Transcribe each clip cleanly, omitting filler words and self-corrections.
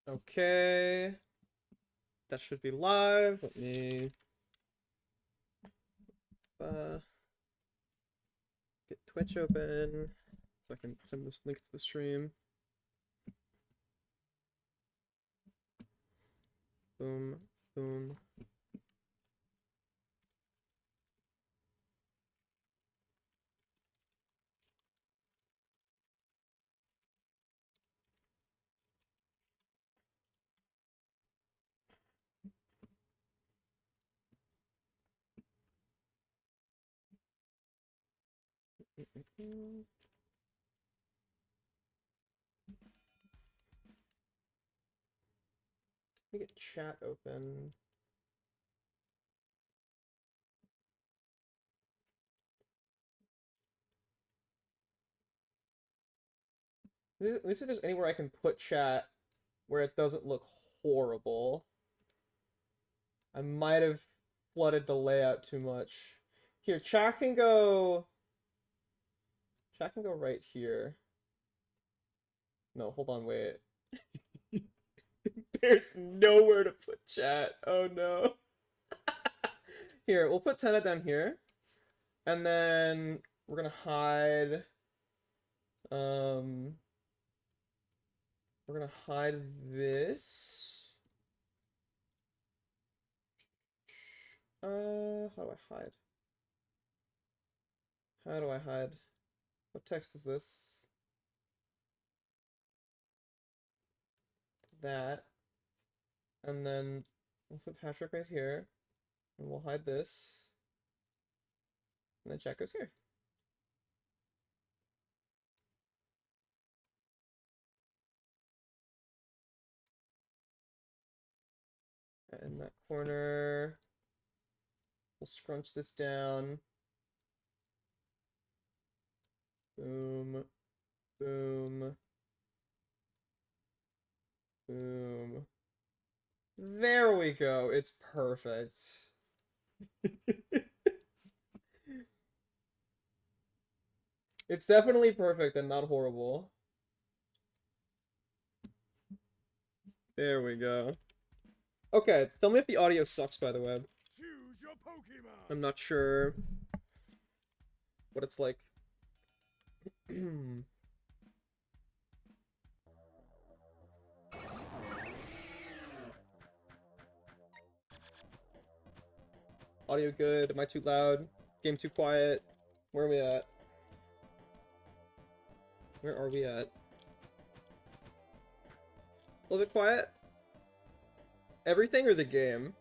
Okay. That should be live. Let me get Twitch open so I can send this link to the stream. Boom, boom. Let me get chat open. Let me see if there's anywhere I can put chat where it doesn't look horrible. I might have flooded the layout too much. Here, chat can go. Chat can go right here. No, hold on, wait. There's nowhere to put chat. Oh no. Here, we'll put Tenna down here. And then we're gonna hide. We're gonna hide this. How do I hide? How do I hide? What text is this? That. And then we'll put Patrick right here. And we'll hide this. And then chat goes here. In that corner. We'll scrunch this down. Boom. Boom. Boom. There we go. It's perfect. It's definitely perfect and not horrible. There we go. Okay, tell me if the audio sucks, by the way. Choose your Pokemon. I'm not sure what it's like. Audio good? Am I too loud? Game too quiet? Where are we at? Where are we at? A little bit quiet? Everything or the game?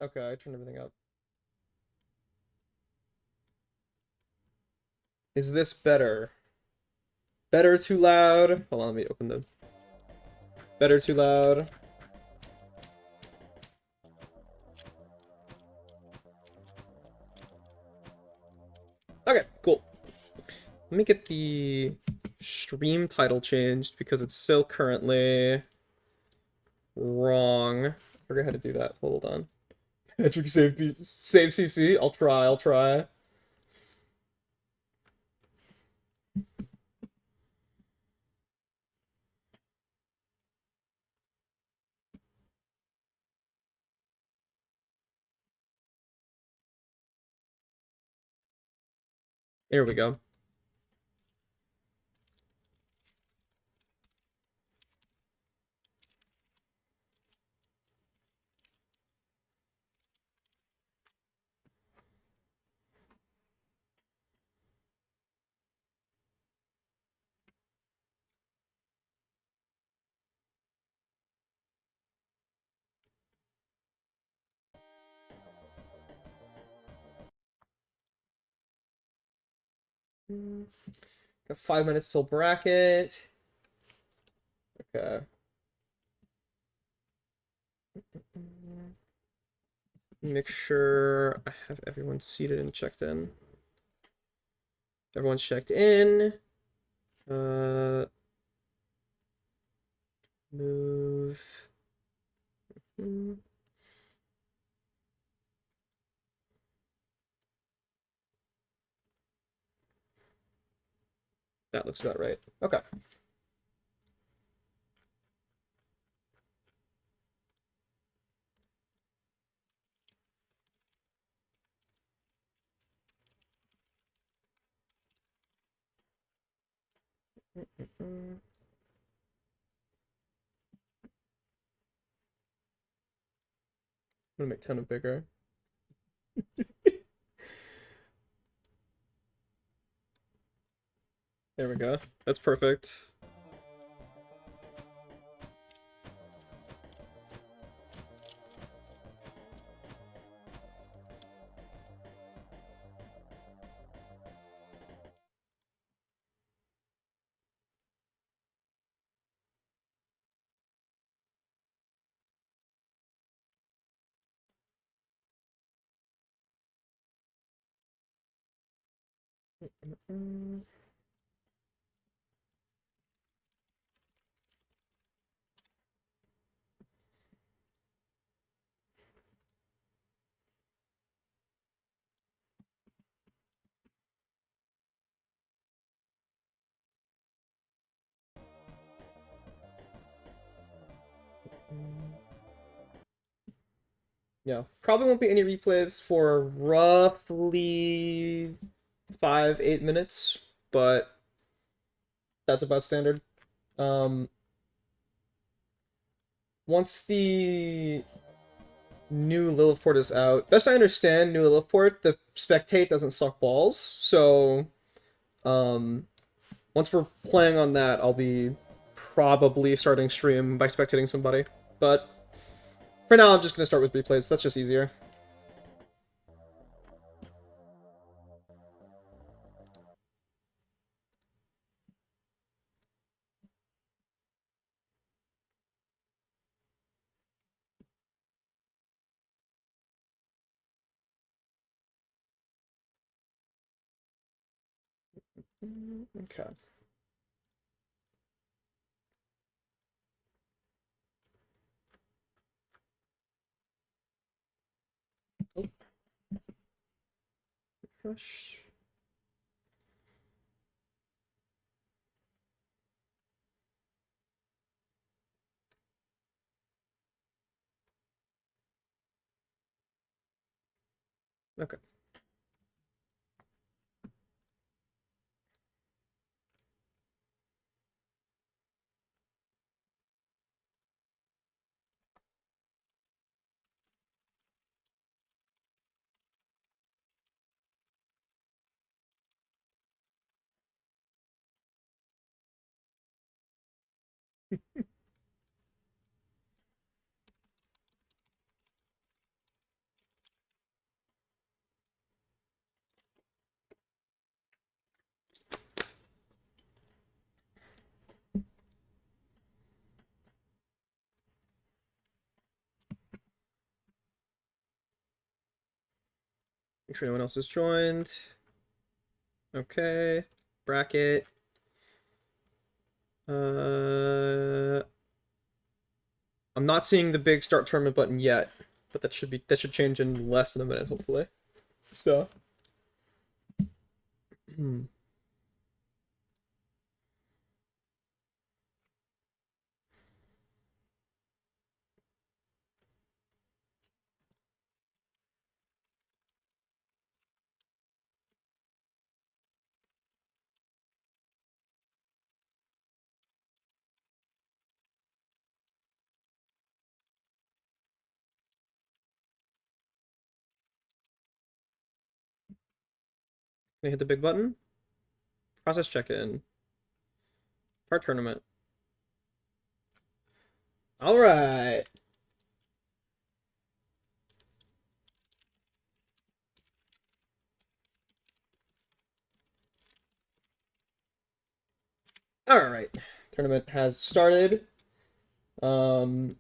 Okay, I turned everything up. Is this better? Better too loud? Hold on, let me open the... Better too loud? Okay, cool. Let me get the stream title changed because it's still currently wrong. I forgot how to do that. Hold on. Patrick, save CC. I'll try. Here we go. Got 5 minutes till bracket. Okay. Make sure I have everyone seated and checked in. Everyone's checked in. Move. That looks about right. Okay. I'm gonna make 10 of bigger. There we go. That's perfect. Yeah, probably won't be any replays for roughly 5-8 minutes, but that's about standard. Once the new Lilliport is out, best I understand, new Lilliport, the spectate doesn't suck balls. So, once we're playing on that, I'll be probably starting stream by spectating somebody. But for now, I'm just gonna start with replays. That's just easier. Okay. Oh, refresh. Okay. Make sure no one else is joined. Okay. Bracket. I'm not seeing the big start tournament button yet, but that should change in less than a minute, hopefully. So. Can I hit the big button? Process check-in. Part tournament. All right. All right, tournament has started. Um,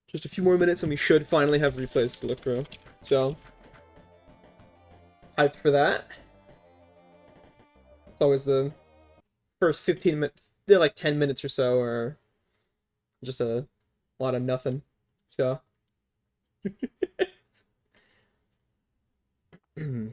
just a few more minutes, and we should finally have replays to look through. So, hyped for that. It's always the first 15 minutes, they're like 10 minutes or so, or just a lot of nothing. So, Hmm.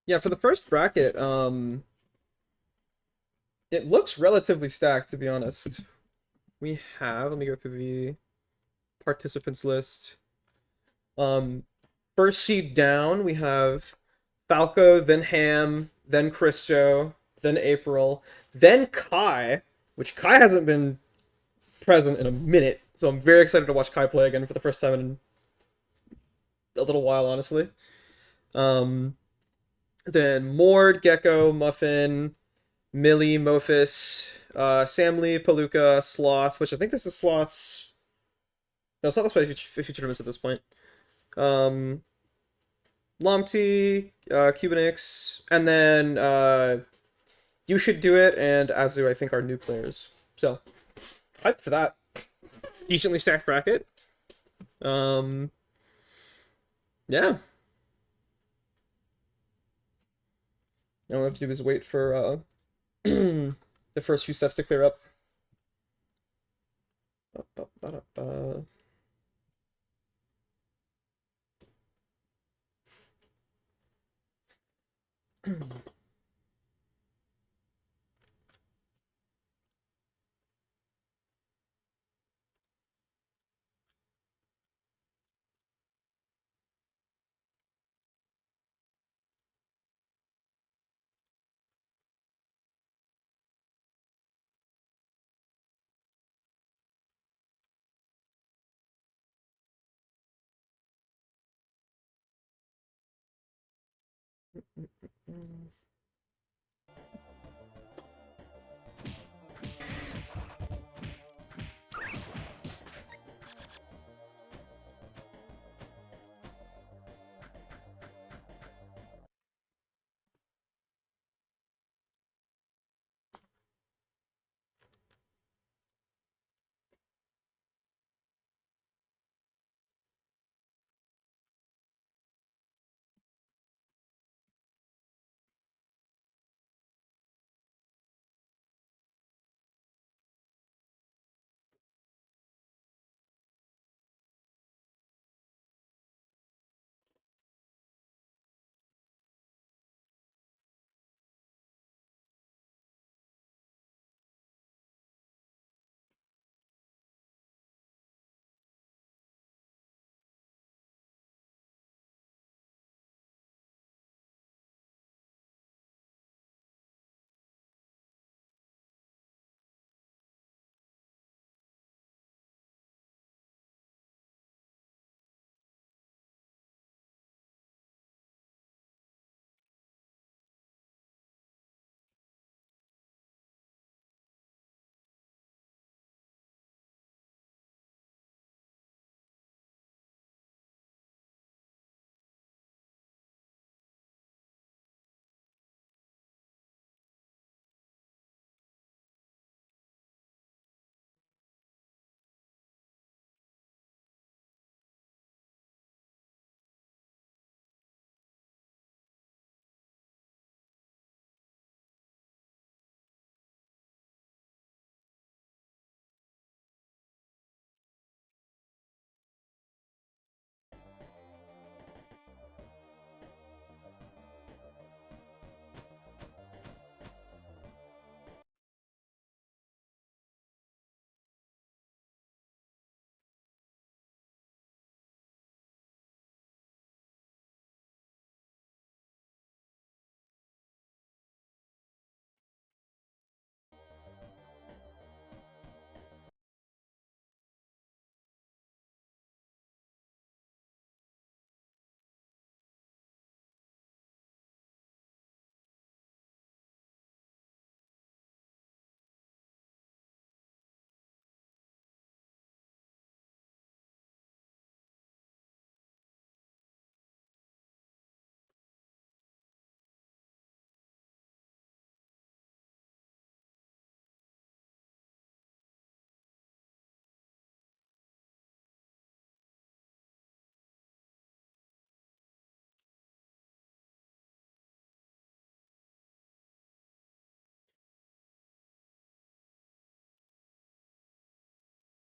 Yeah, for the first bracket, it looks relatively stacked, to be honest. We have, let me go through the participants list. Um, First seed down, we have Falco, then Ham, then Christo, then April, then Kai, which Kai hasn't been present in a minute, so I'm very excited to watch Kai play again for the first time in a little while, honestly. Um, then Mord, Gecko, Muffin, Millie, Mophis, Samly, Palooka, Sloth, which I think this is Sloth's. No, Sloth has played a few tournaments at this point. Um, Lomti, Cubanix, and then You Should Do It and Azu, I think, are new players. So, hyped for that. Decently stacked bracket. Um, yeah. All I have to do is wait for the first few sets to clear up. Ba-ba-ba-da-ba.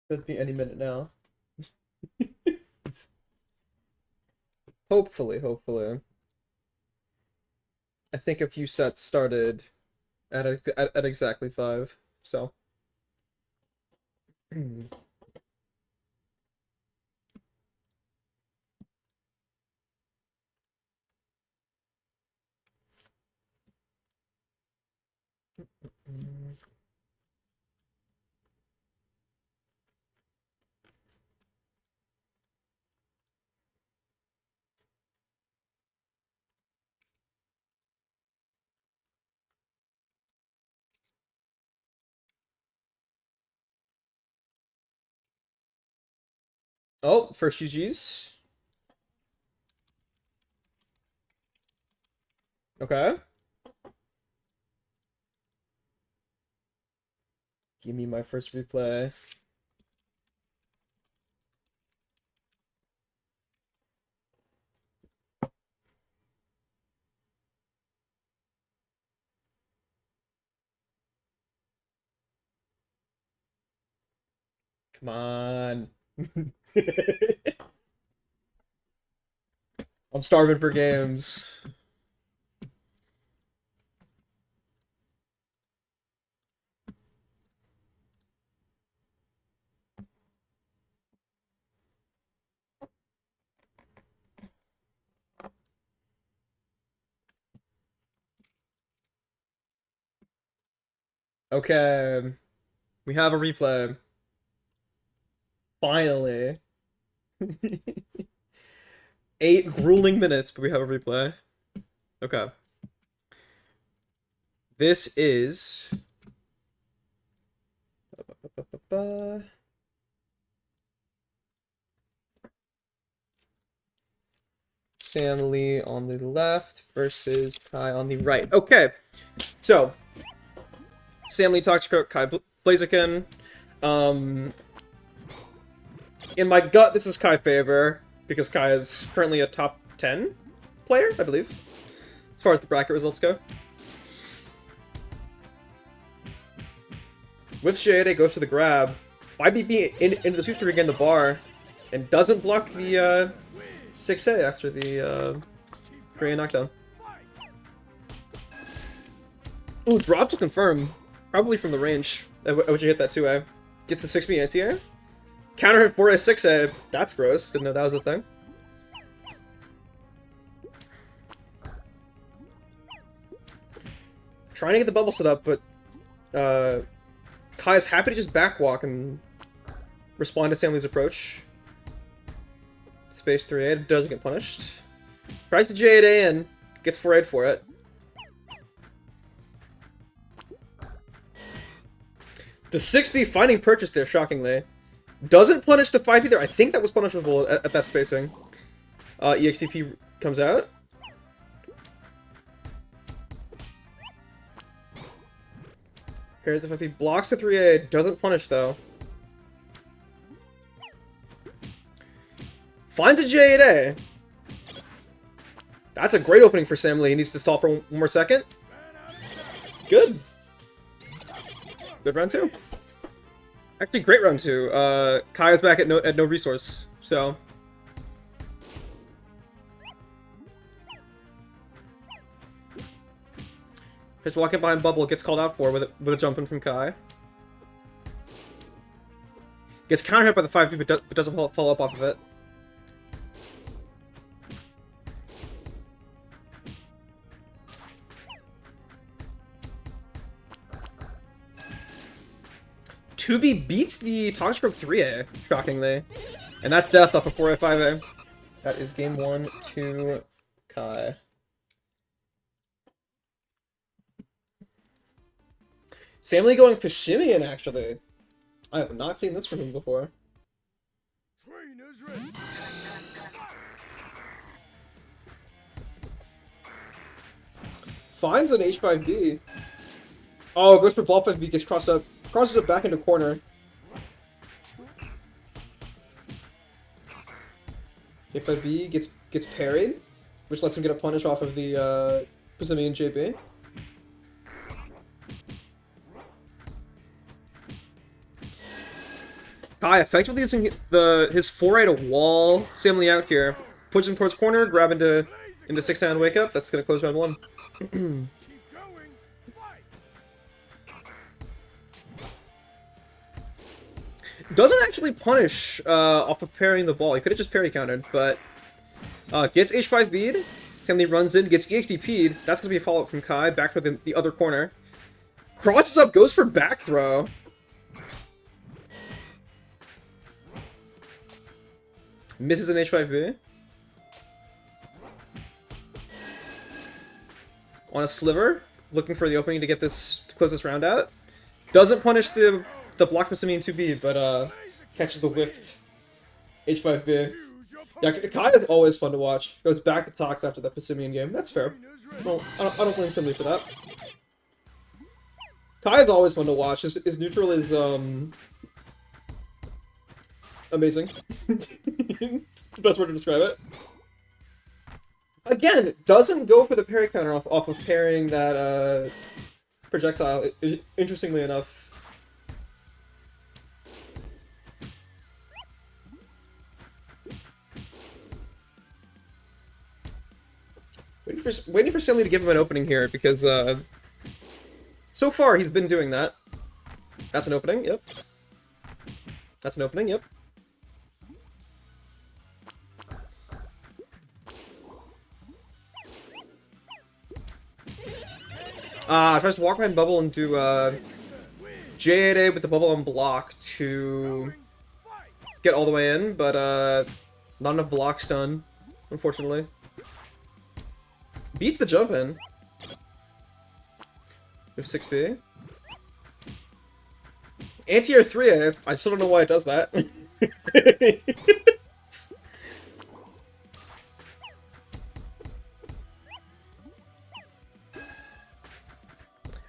Could be any minute now. Hopefully. I think a few sets started at exactly 5, so. Oh, first GG's. Okay. Give me my first replay. Come on. I'm starving for games. Okay. We have a replay. Finally. 8 grueling minutes, but we have a replay. Okay. This is... Sam Lee on the left versus Kai on the right. Okay. So, Sam Lee talks to Kai Blaziken. In my gut, this is Kai favor, because Kai is currently a top 10 player, I believe, as far as the bracket results go. With Shade, goes to the grab. YBB into the 2-3 again, the bar, and doesn't block the 6A after the Korean knockdown. Ooh, drop to confirm. Probably from the range, at which you hit that 2A. Gets the 6B anti-air. Counter hit 4A, 6A. That's gross. Didn't know that was a thing. Trying to get the bubble set up, but Kai's happy to just backwalk and respond to Samley's approach. Space 3A, doesn't get punished. Tries to J8A and gets 4A for it. The 6B finding purchase there, shockingly. Doesn't punish the 5B there. I think that was punishable at that spacing. EXTP comes out. Pairs the 5B, blocks the 3A, doesn't punish though. Finds a J8A. That's a great opening for Sam Lee. He needs to stall for one more second. Good. Good round 2. Actually, great round 2. Kai is back at no resource, so. Just walking behind bubble, gets called out for with a jump in from Kai. Gets counter hit by the 5B, but doesn't follow up off of it. Tubi beats the Toxic 3A, shockingly. And that's death off of 4A, 5A. That is game 1 to Kai. Sam Lee going Pessimian, actually. I have not seen this from him before. Trainers ready. Finds an H5B. Oh, goes for ball 5B, gets crossed up. Crosses it back into corner. H5B gets parried, which lets him get a punish off of the Pessimian JB. Kai effectively using his foray to wall Samly out here. Push him towards corner, grab into 6-down wake up. That's gonna close round 1. Keep going. Fight. Doesn't actually punish off of parrying the ball. He could have just parry countered, but gets H5 bead. Samly runs in, gets EXDP'd. That's gonna be a follow-up from Kai, back for the other corner. Crosses up, goes for back throw. Misses an H5B. On a sliver, looking for the opening to get this, to close this round out. Doesn't punish the block Passimian 2B, but catches the whiffed H5B. Yeah, Kai is always fun to watch. Goes back to Tox after that Passimian game. That's fair. Well, I don't blame somebody for that. Kai is always fun to watch. His neutral is amazing. The best word to describe it. Again, doesn't go for the parry counter off of parrying that projectile, interestingly enough. Waiting for Samly to give him an opening here, because so far he's been doing that. That's an opening, yep. That's an opening, yep. Tries to walk behind bubble and do J8A with the bubble on block to get all the way in, but not enough block stun, unfortunately. Beats the jump in. With 6B. Anti-air 3A. I still don't know why it does that.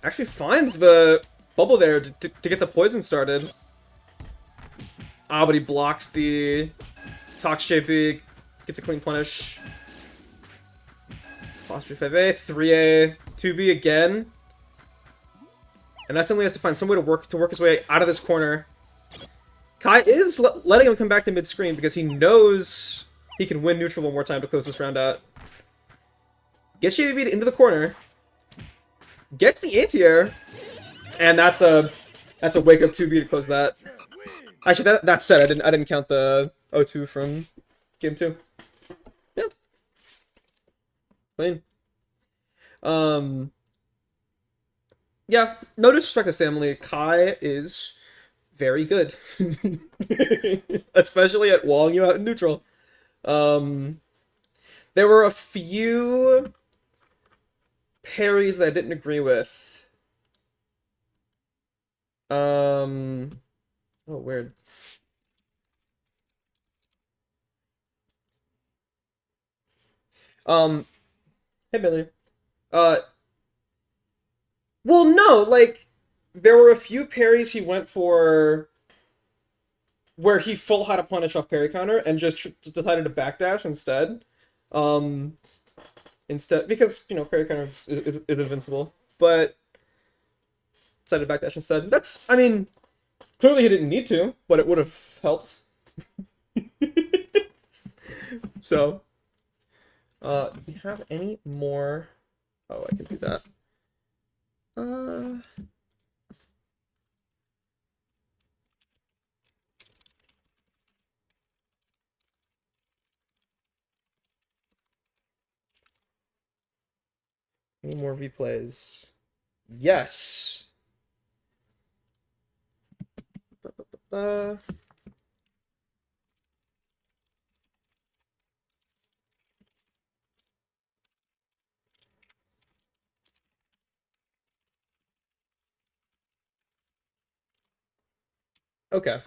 Actually finds the bubble there to get the poison started. Ah, but he blocks the Tox JB, gets a clean punish. Phosphor 5A, 3A, 2B again. And that simply has to find some way to work his way out of this corner. Kai is letting him come back to mid-screen because he knows he can win neutral one more time to close this round out. Gets JB into the corner. Gets the anti-air, and that's a wake up 2B to close that. Actually, that said, I didn't count the O2 from game 2. Yeah, clean. Yeah, no disrespect to Samly, Kai is very good, especially at walling you out in neutral. There were a few parries that I didn't agree with. Oh, weird. Hey, Billy. Well, no, like, there were a few parries he went for where he full had a punish off parry counter and just decided to backdash instead. Because, you know, parry counter is invincible, but decided to backdash instead. That's, I mean, clearly he didn't need to, but it would have helped. So, do we have any more? Oh, I can do that. Any more replays? Yes. Okay.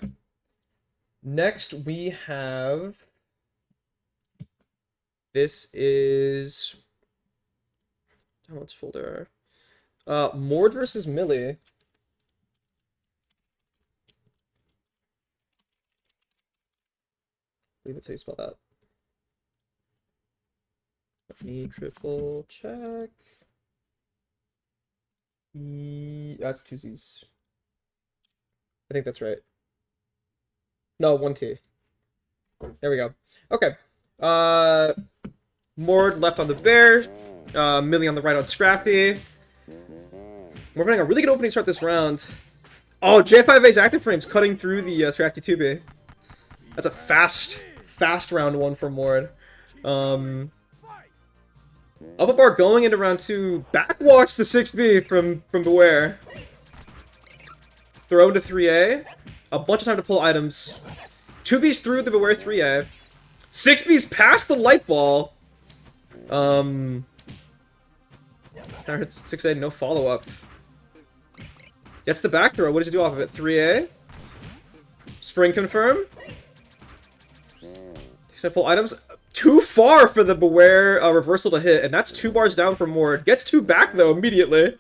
Next we have, this is downloads folder. Mord versus Millie. I believe that's how you spell that. Let me triple check. That's two Z's. I think that's right. No, 1T. There we go. Okay. Mord left on the bear. Millie on the right on Scrafty. We're having a really good opening start this round. Oh, J5A's active frames cutting through the Scrafty 2B. That's a fast round 1 for Mord. Up a bar going into round 2. Backwalks the 6B from Beware. Throw to 3A. A bunch of time to pull items. 2B's through the Beware 3A. 6B's past the light ball. Counter hits 6A, no follow-up. Gets the back throw. What does he do off of it? 3A. Spring confirm. Takes to pull items. Too far for the Beware reversal to hit, and that's 2 bars down for Mord. Gets 2 back though immediately.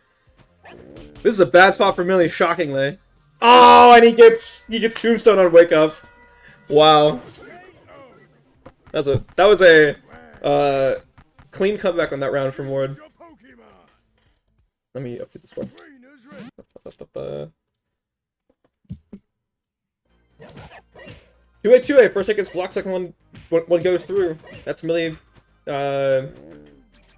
This is a bad spot for Millie, shockingly. Oh, and he gets Tombstone on Wake Up. Wow. That was a clean comeback on that round for Mord. Let me update the score. 2A, 2A. First hit gets blocked, second one goes through. That's Millie running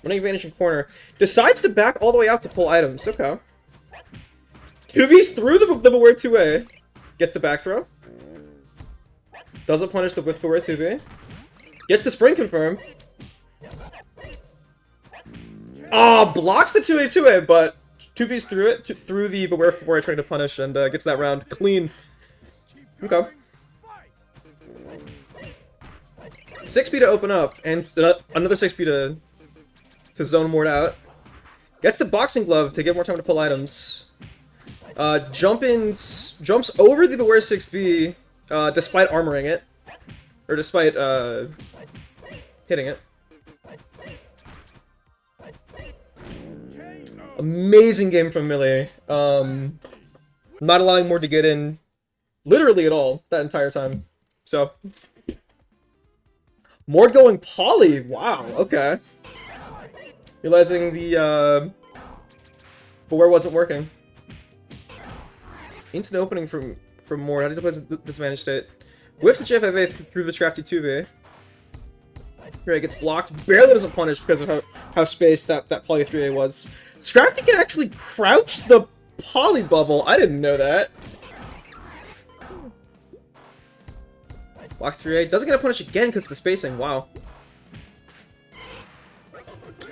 advantage in corner. Decides to back all the way out to pull items. Okay. 2B's through the Beware 2A. Gets the back throw. Doesn't punish the whiff Beware 2B. Gets the spring confirm. Ah, blocks the 2A 2A, but 2B's through it, through the Beware 4A trying to punish, and gets that round clean. Okay. 6B to open up, and another 6B to zone Mord out. Gets the boxing glove to get more time to pull items. Jumps over the Beware 6B, despite armoring it. Or despite, hitting it. Amazing game from Millie. Not allowing Mord to get in literally at all that entire time. So, Mord going poly. Wow, okay. Realizing the Beware wasn't working. Instant opening from Mord. How does he play this disadvantage state? Whiffs the J5A through the Scrafty 2B. Here, it gets blocked. Barely doesn't punish because of how spaced that poly 3A was. Scrafty can actually crouch the poly bubble. I didn't know that. Block 3A. Doesn't get a punish again because of the spacing. Wow.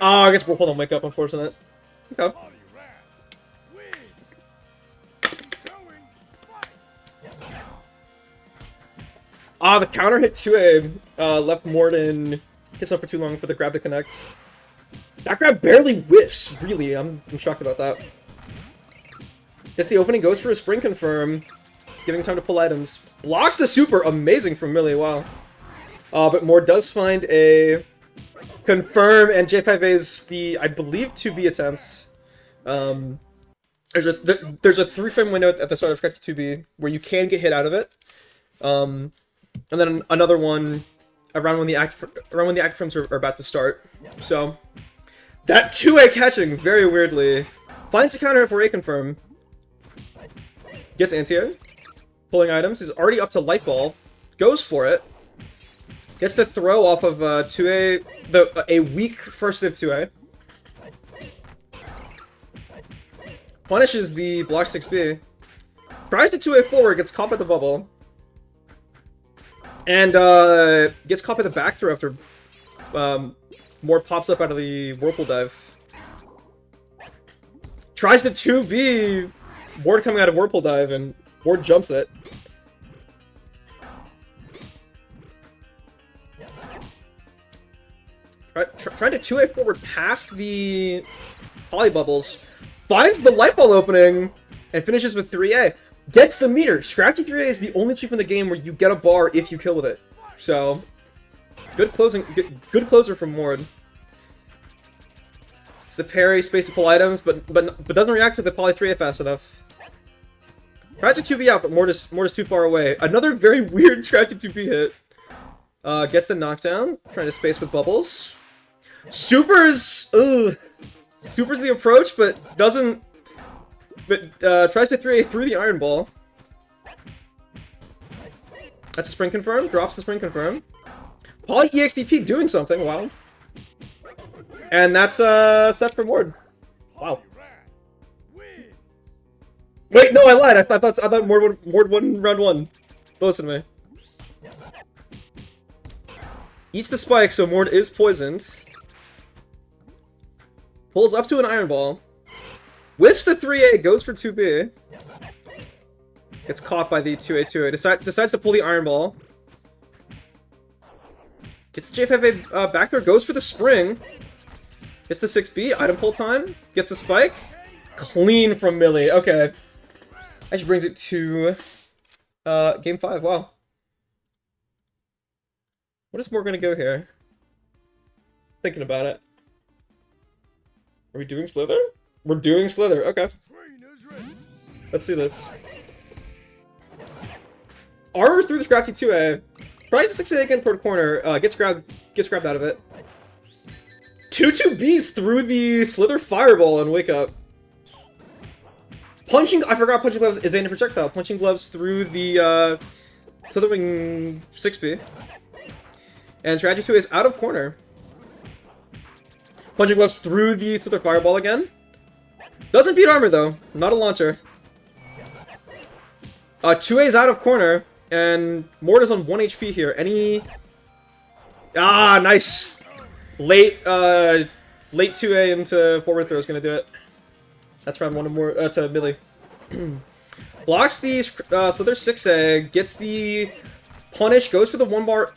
Oh, I guess we'll pull them Wake Up, unfortunate. Okay. Ah, the counter hit 2A left Morden hits up for too long for the grab to connect. That grab barely whiffs, really. I'm shocked about that. Guess the opening goes for a spring confirm, giving time to pull items. Blocks the super, amazing from Millie, wow. But Mord does find a confirm, and J5A's the, I believe, 2B attempts. There's a 3-frame window at the start of Scrafty 2B where you can get hit out of it. And then another one around when the active frames are about to start. So that 2A catching very weirdly finds a counter for A confirm. Gets anti-air, pulling items. Is already up to light ball. Goes for it. Gets the throw off of 2A, a weak first div 2A. Punishes the block 6B. Tries to 2A forward. Gets caught by the bubble. And gets caught by the back throw after Mord pops up out of the Whirlpool Dive. Tries to 2B, Mord coming out of Whirlpool Dive, and Mord jumps it. Trying to 2A forward past the Poly Bubbles. Finds the light ball opening, and finishes with 3A. Gets the meter. Scrafty 3A is the only chip in the game where you get a bar if you kill with it. So, good closing, good closer from Mord. It's the parry, space to pull items, but doesn't react to the poly 3A fast enough. Tries to 2B out, but Mord is too far away. Another very weird Scrafty 2B hit. Gets the knockdown, trying to space with bubbles. Supers, Supers the approach, but doesn't. But tries to 3A through the Iron Ball. That's a spring confirm. Drops the spring confirm. Poly EXDP doing something. Wow. And that's set for Mord. Wow. Wait, no, I lied. I thought Mord won round 1. Don't listen to me. Eats the spike, so Mord is poisoned. Pulls up to an Iron Ball. Whiffs the 3A, goes for 2B. Gets caught by the 2A. Decides to pull the Iron Ball. Gets the J5A back there, goes for the spring. Gets the 6B, item pull time. Gets the spike. Clean from Millie. Okay. Actually brings it to game 5. Wow. What is more gonna go here? Thinking about it. Are we doing Slither? We're doing Slither. Okay. Let's see this. Armor through the Scrafty 2A. Tries 6A again toward corner. Gets grabbed out of it. 2-2-Bs through the Slither Fireball and wake up. I forgot Punching Gloves is a projectile. Punching Gloves through the Slitherwing 6B. And Strategy 2 is out of corner. Punching Gloves through the Slither Fireball again. Doesn't beat armor though. Not a launcher. 2A is out of corner. And Mord is on 1 HP here. Ah, nice! Late 2A into forward throw is gonna do it. That's round 1 more to Millie. Blocks the Slither 6A, gets the punish, goes for the 1-bar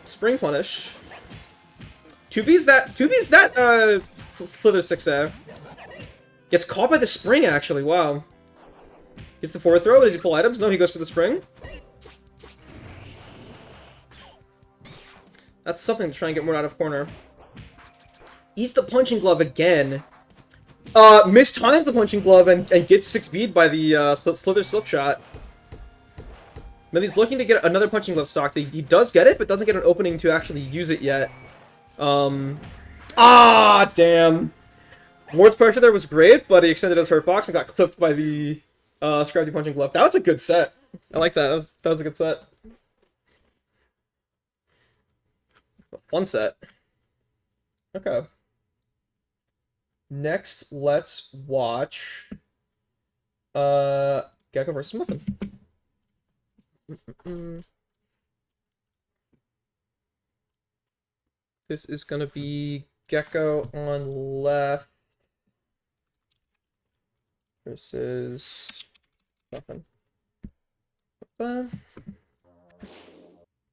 spring punish. 2B's that Slither 6A. Gets caught by the spring actually, wow. Gets the forward throw, does he pull items? No, he goes for the spring. That's something to try and get more out of corner. Eats the Punching Glove again. Mistimes the Punching Glove and gets 6B'd by the Slither Silk Shot. Millie's looking to get another Punching Glove stocked. He does get it, but doesn't get an opening to actually use it yet. Ah, damn. Mord's pressure there was great, but he extended his hurt box and got clipped by the Scrafty Punching Glove. That was a good set. I like that. That was a good set. Fun set. Okay. Next, let's watch Gecko versus Muffin. This is gonna be Gecko on left versus Muffin.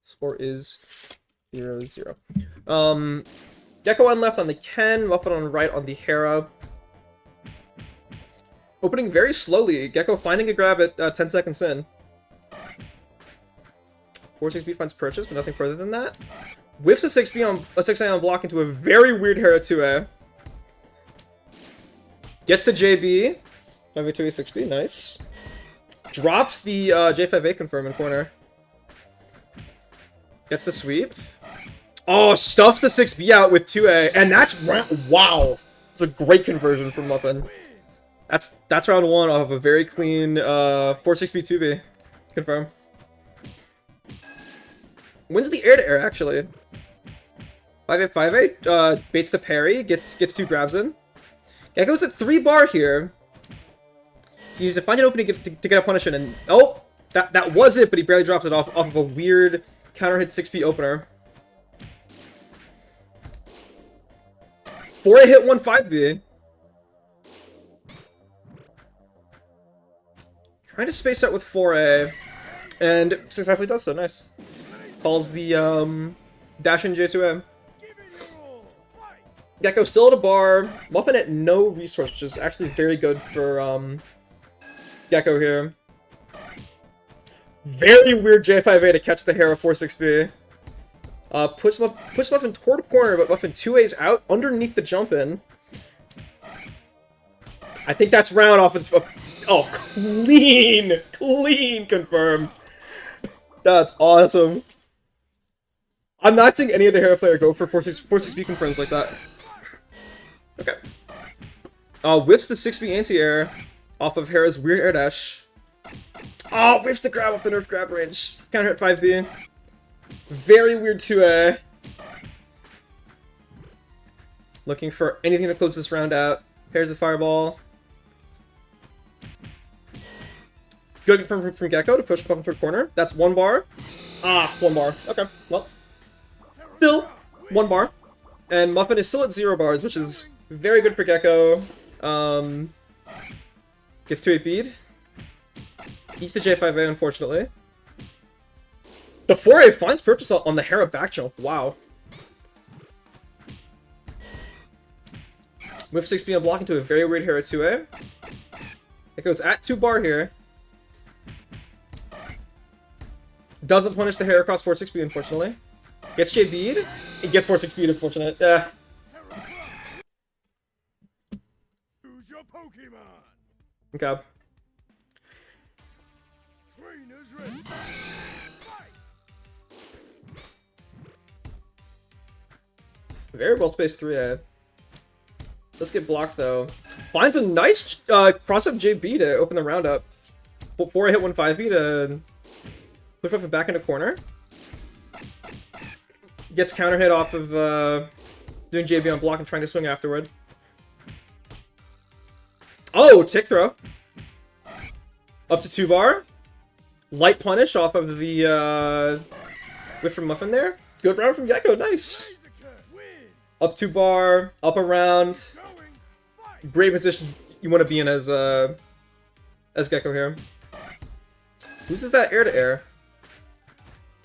Score is 0-0. Gecko on left on the Ken, Muffin on right on the Hera. Opening very slowly. Gecko finding a grab at 10 seconds in. 4-6B finds purchase, but nothing further than that. Whiffs a 6A on block into a very weird Hera 2A. Gets the JB. 5A 2A 6B, nice. Drops the J5A confirm in corner. Gets the sweep. Oh, stuffs the 6B out with 2A, and that's wow. It's a great conversion from Muffin. That's round 1 off of a very clean 4-6B 2B. Confirm. Wins the air-to-air, actually. 5A 5A, baits the parry, gets 2 grabs in. Gecko's at 3-bar here. So he needs to find an opening to get a punish in, and oh! That was it, but he barely dropped it off of a weird counter-hit 6B opener. 4A hit 1 5B. Trying to space out with 4A. And successfully does so, nice. Calls the dash in J2A. Gecko still at a bar. Muffin at no resource, which is actually very good for Gecko here. Very weird J5A to catch the Hera 4-6B. Puts Muffin toward corner, but Muffin 2A's out underneath the jump in. I think that's round off. Oh, clean confirmed. That's awesome. I'm not seeing any other Hera player go for 4-6B confirms like that. Okay. Whips the 6B anti-air off of Hera's weird air dash. Oh, whips the grab off the nerf grab range. Counter hit 5B. Very weird 2A. Looking for anything to close this round out. Pairs the fireball. Good confirm from Gecko to push Muffin through corner. That's 1 bar. Ah, 1 bar. Okay, well. Still 1 bar. And Muffin is still at 0 bars, which is very good for Gecko. Gets 2-8 bead. Eats the J5A, unfortunately. The 4A finds purchase on the Hera back jump. Wow. Move 6B and block into a very weird Hera 2A. It goes at 2 bar here. Doesn't punish the Hera across 4-6B, unfortunately. Gets J bead. It gets 4-6 bead, unfortunate. Yeah. Choose your Pokemon. Okay. Trainers ready. Fight. Very well spaced 3A. Let's get blocked though. Finds a nice cross up JB to open the round up. Before I hit 1-5B to push up and back into corner. Gets counter hit off of doing JB on block and trying to swing afterward. Oh, tick throw. Up to 2 bar. Light punish off of the whiff from Muffin there. Good round from Gecko, nice. Up 2 bar, up around. Great position you want to be in as Gecko here. Loses that air to air.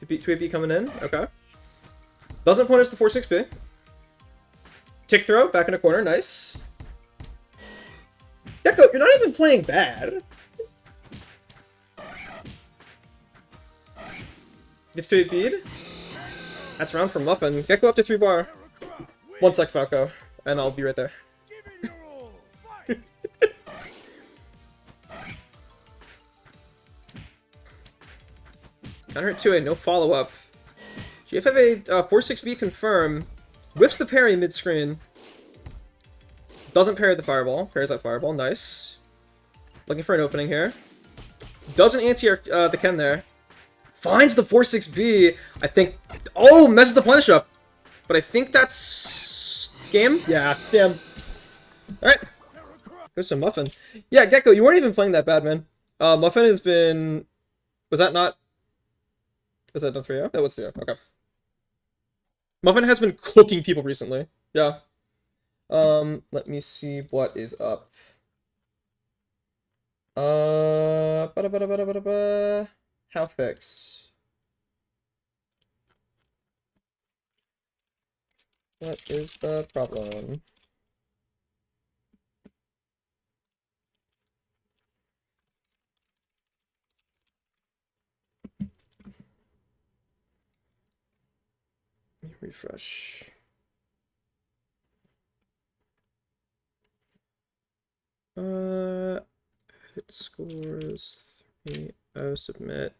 2AP coming in, okay. Doesn't punish the 4-6B. Tick throw, back in the corner, nice. Gecko, you're not even playing bad. Gets 2-8 bead. That's round from Muffin. Gecko up to 3 bar. 1 sec, Falco, and I'll be right there. Counter hit 2A, no follow up. GFFA 4-6B confirm. Whips the parry mid screen. Doesn't parry the fireball. Parries that fireball, nice. Looking for an opening here. Doesn't anti the Ken there. Finds the 4-6B. I think. Oh, messes the punish up. But I think that's game. Yeah, damn. Alright. Goes to Muffin. Yeah, Gecko, you weren't even playing that bad, man. Muffin has been. Was that not. Was that done 3-0? That was 3-0. Okay. Muffin has been cooking people recently. Yeah. Let me see what is up. How fix? What is the problem? Let me refresh. Hit scores 3-0, submit.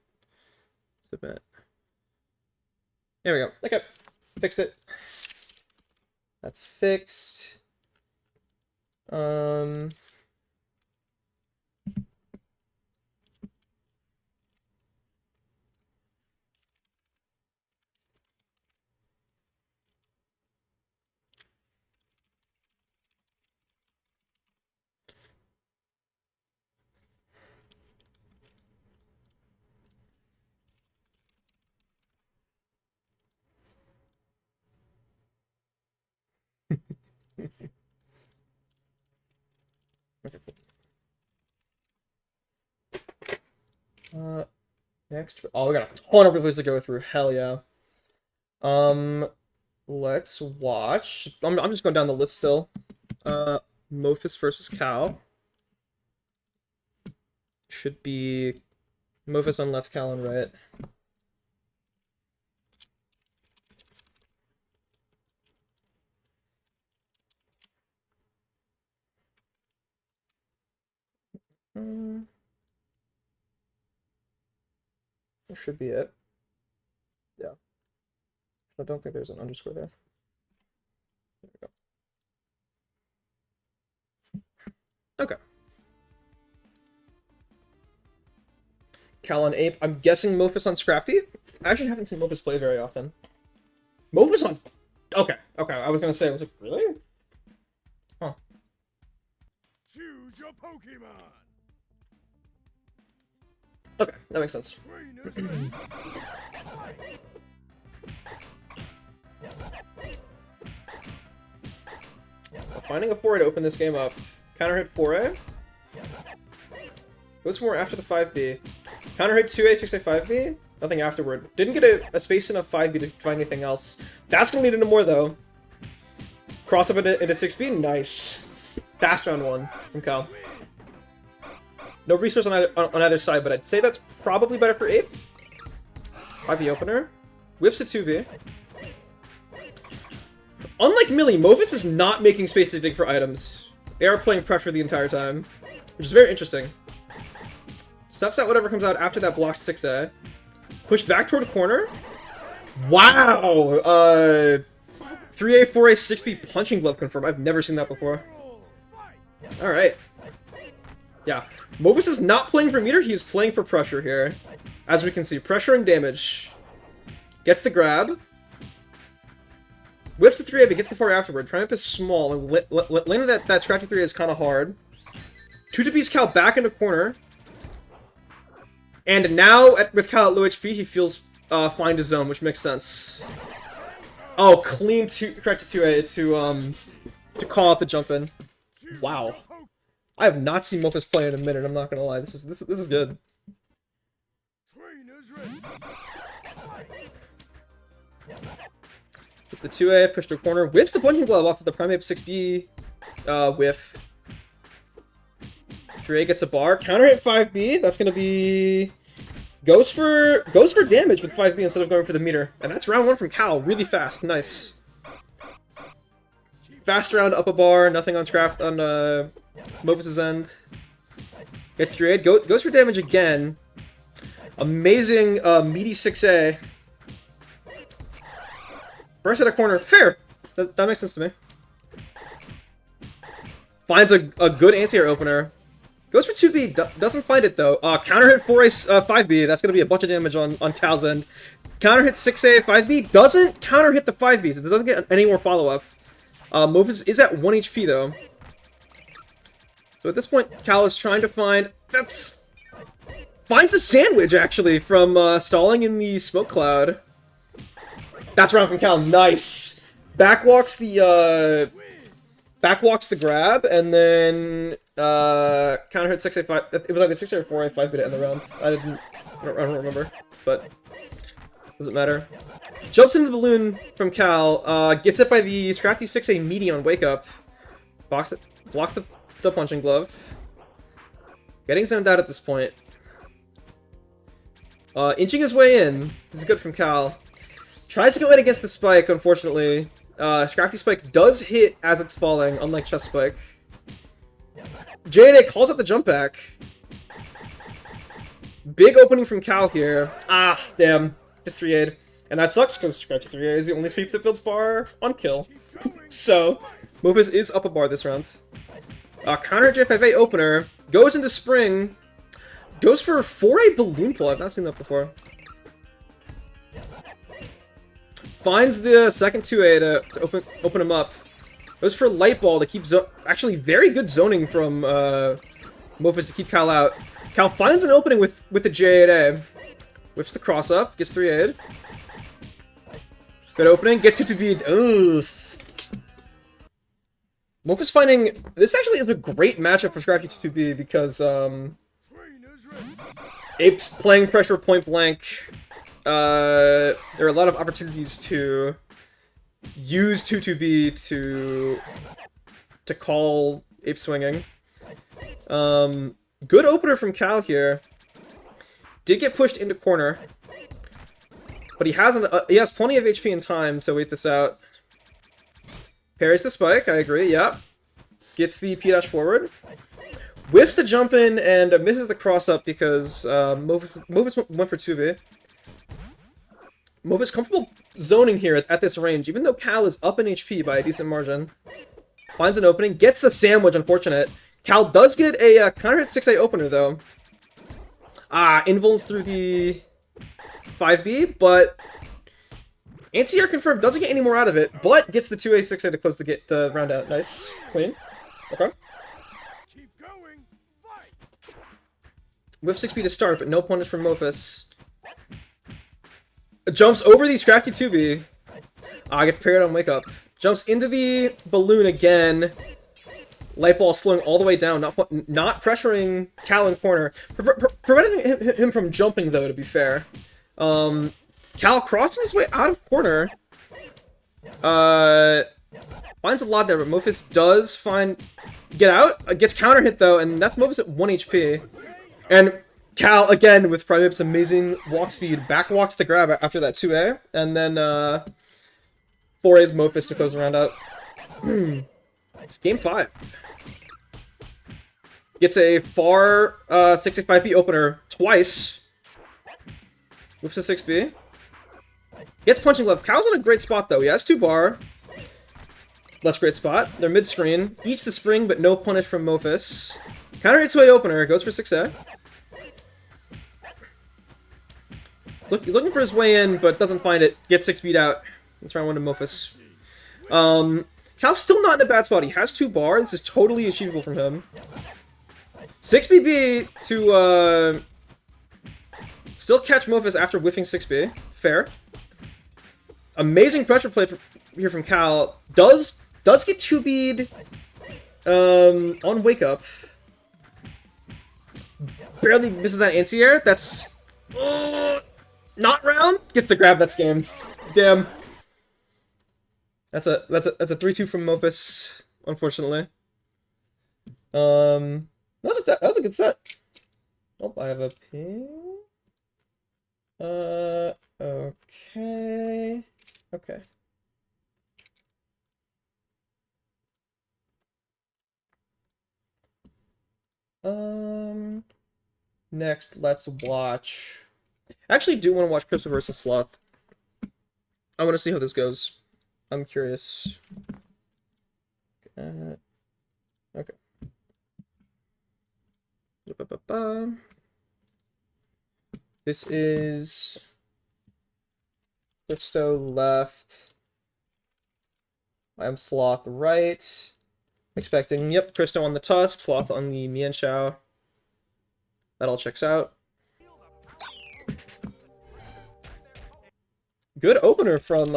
Submit. There we go. Okay. Fixed it. That's fixed. Next. Oh, we got a ton of reviews to go through. Hell yeah. Let's watch. I'm just going down the list still. Mophis versus Cal. Should be Mophis on left, Cal on right. That should be it. Yeah. I don't think there's an underscore there. There we go. Okay. Cal on Ape. I'm guessing Mofus on Scrafty. I actually haven't seen Mofus play very often. Mofus on... Okay. I was gonna say, I was like, really? Huh. Choose your Pokemon. Okay, that makes sense. Trainers ready. Finding a 4A to open this game up. Counter hit 4A. Goes for more after the 5B. Counter hit 2A, 6A, 5B. Nothing afterward. Didn't get a space enough 5B to find anything else. That's gonna lead into more though. Cross up into 6B. Nice. Fast round 1 from Cal. No resource on either side, but I'd say that's probably better for Ape. 5B opener. Whips a 2B. Unlike Millie, Mofus is not making space to dig for items. They are playing pressure the entire time, which is very interesting. Stuffs out whatever comes out after that blocked 6A. Push back toward corner. Wow! 3A, 4A, 6B punching glove confirmed. I've never seen that before. Alright. Yeah. Mofus is not playing for meter, he is playing for pressure here. As we can see, pressure and damage. Gets the grab. Whips the 3A, but gets the 4 afterward. Triumph is small, and landing that Scrafty 3A is kind of hard. 2-2B's Cal back into corner. And now, with Cal at low HP, he feels fine to zone, which makes sense. Oh, clean correct to 2A to call out the jump in. Wow. I have not seen Mofus play in a minute, I'm not gonna lie. This is good. Trainers ready. It's the 2A, push to a corner, whips the punching glove off of the Primeape 6B whiff. 3A gets a bar, counter hit 5B, that's gonna be... Goes for damage with 5B instead of going for the meter. And that's round 1 from Cal, really fast, nice. Fast round, up a bar, nothing on Mofus' end. Gets 3A, goes for damage again. Amazing meaty 6A. Burst at a corner. Fair! That makes sense to me. Finds a good anti-air opener. Goes for 2B. Doesn't find it, though. Counter hit 4A, 5B. That's going to be a bunch of damage on Cal's end. Counter hit 6A, 5B. Doesn't counter hit the 5Bs. It doesn't get any more follow-up. Mofus is at 1 HP, though. So at this point, Cal is trying to find... Finds the sandwich, actually, from stalling in the smoke cloud. That's round from Cal. Nice. Backwalks the grab, and then counter hit 6A, 5. It was either 6A or 4A, 5 bit in the round. I don't remember, but doesn't matter. Jumps into the balloon from Cal. Gets hit by the Scrafty 6A meaty on wake up. Blocks the punching glove. Getting zoned out at this point. Inching his way in. This is good from Cal. Tries to go in against the spike, unfortunately. Scrafty Spike does hit as it's falling, unlike Chest Spike. J&A calls out the jump back. Big opening from Cal here. Ah, damn. Just 3A'd. And that sucks, because Scrafty 3A is the only sweep that builds bar on kill. So, Mofus is up a bar this round. Counter J5A opener. Goes into spring. Goes for 4A balloon pull. I've not seen that before. Finds the second 2A to open him up. Goes for light ball to keep actually very good zoning from Mofus to keep Cal out. Cal finds an opening with the J8A. Whips the cross up, gets 3A'd. Good opening, gets it to be Mofus finding this actually is a great matchup for Scrafty 2B because Ape's playing pressure point blank. There are a lot of opportunities to use 2-2B to call Ape swinging. Good opener from Cal here. Did get pushed into corner, but he has plenty of HP and time to wait this out. Parries the spike, I agree, yep. Gets the P-dash forward. Whiffs the jump in and misses the cross up because Mofus went for 2B. Mofus comfortable zoning here at this range, even though Cal is up in HP by a decent margin. Finds an opening, gets the sandwich, unfortunate. Cal does get a counter hit 6A opener, though. Invulns through the 5B, but anti-air confirmed doesn't get any more out of it, but gets the 2A 6A to close the round out. Nice. Clean. Okay. Keep going. Fight. Whiff 6B to start, but no punish from Mophis. Jumps over the Scrafty 2B. Gets parried on Wake Up. Jumps into the balloon again. Light Ball slowing all the way down, not pressuring Cal in corner. Preventing him from jumping, though, to be fair. Cal crossing his way out of corner. Finds a lot there, but Mophis does get out. Gets counter hit, though, and that's Mophis at 1 HP. And Cal, again, with Primip's amazing walk speed, back walks the grab after that 2A, and then 4A's Mophis to close the round out. It's game 5. Gets a far 65B opener twice. Moves to 6B. Gets punching glove. Cal's in a great spot, though. He has 2 bar. Less great spot. They're mid-screen. Eats the spring, but no punish from Mophis. Counter hit 2A opener. Goes for 6A. He's looking for his way in, but doesn't find it. Gets 6B'd out. That's round 1 to Mophis. Cal's still not in a bad spot. He has 2 bar. This is totally achievable from him. 6BB to still catch Mophis after whiffing 6B. Fair. Amazing pressure play here from Cal. Does get 2B'd on Wake Up. Barely misses that anti-air. That's not round. Gets the grab. That's game. Damn. That's a 3-2 from Mophis, unfortunately. That was a good set. Oh, I have a ping. Okay. Okay. Next, let's watch. I actually do want to watch Crypto versus Sloth. I want to see how this goes. I'm curious. Okay. This is Crypto left. I am Sloth right. Expecting, yep, Christo on the Tusk, Sloth on the Mian Shao. That all checks out. Good opener from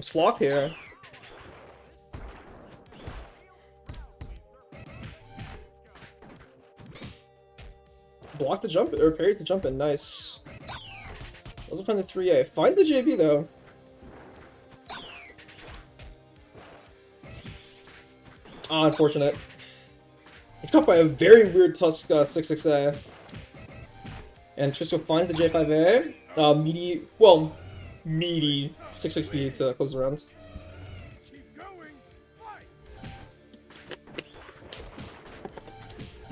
Sloth here. Blocks the jump, or parries the jump in, nice. Doesn't find the 3A. Finds the JB though. Unfortunate. It's caught by a very weird Tusk 6-6A. And Tristo finds the J5A. Meaty 6-6B to close the round. Keep going. Fight.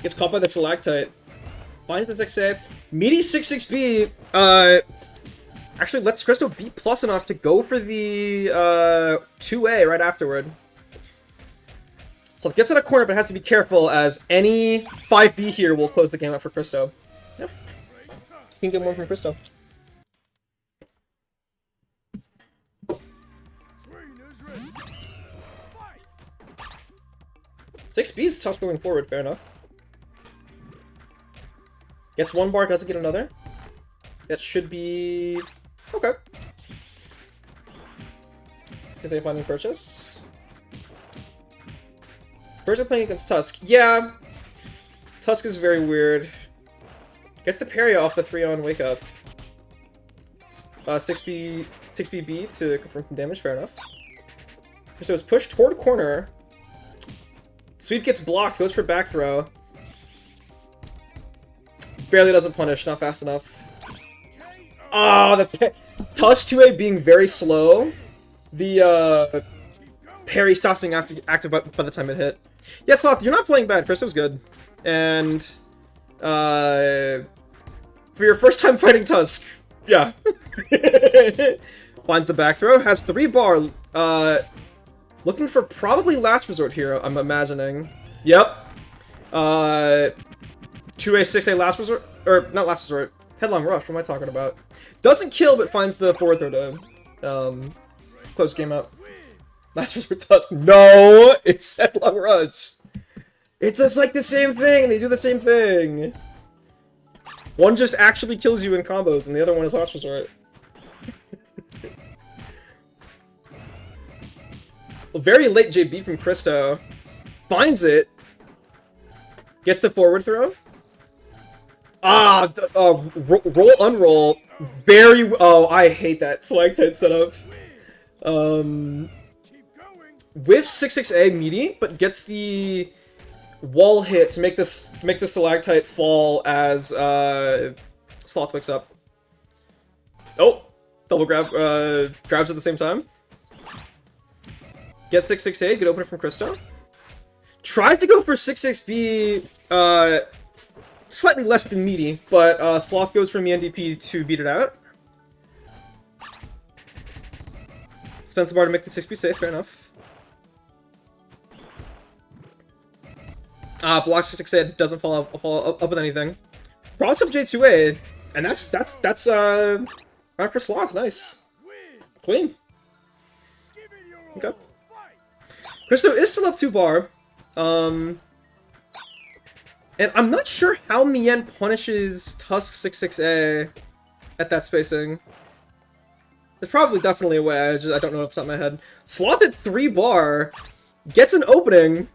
Gets caught by the Stalactite. Finds the 6A. Meaty 6-6B actually lets Cristo be plus enough to go for the 2A right afterward. So it gets in a corner, but has to be careful as any 5B here will close the game out for Cristo. Yep. Can get one from Cristo. Trainers ready. Fight. 6B's tough going forward, fair enough. Gets 1 bar, doesn't get another. That should be... okay. 6A finding purchase. First playing against Tusk. Yeah. Tusk is very weird. Gets the parry off the 3 on Wake Up. 6BB to confirm some damage, fair enough. So it's pushed toward corner. Sweep gets blocked, goes for back throw. Barely doesn't punish, not fast enough. Oh, the Tusk 2A being very slow. The parry stops being active by the time it hit. Yeah, Sloth, you're not playing bad. Cristo's good. And for your first time fighting Tusk, yeah. Finds the back throw, has 3 bar. Looking for probably last resort here, I'm imagining. Yep. 2A, 6A last resort, or not last resort, headlong rush, what am I talking about? Doesn't kill, but finds the forward throw to close game out. Last resort Tusk. No! It's headlong rush. It's just like the same thing, they do the same thing. One just actually kills you in combos, and the other one is last resort. Well, very late JB from Christo. Finds it. Gets the forward throw. Ah, roll, unroll. Very, oh, I hate that stalactite setup. With 6-6A meaty, but gets the wall hit to make the stalactite fall as Sloth wakes up. Oh, double grab, grabs at the same time. Get 6-6A, good opener from Christo. Tried to go for 6-6B, slightly less than meaty, but Sloth goes from the NDP to beat it out. Spends the bar to make the 6B safe, fair enough. Blocks 6-6A, doesn't follow up with anything. Procs up J2A, and that's round for Sloth, nice. Clean. Okay. Christo is still up 2 bar. And I'm not sure how Mien punishes Tusk 6-6A at that spacing. There's probably definitely a way, I don't know off the top of my head. Sloth at 3 bar, gets an opening.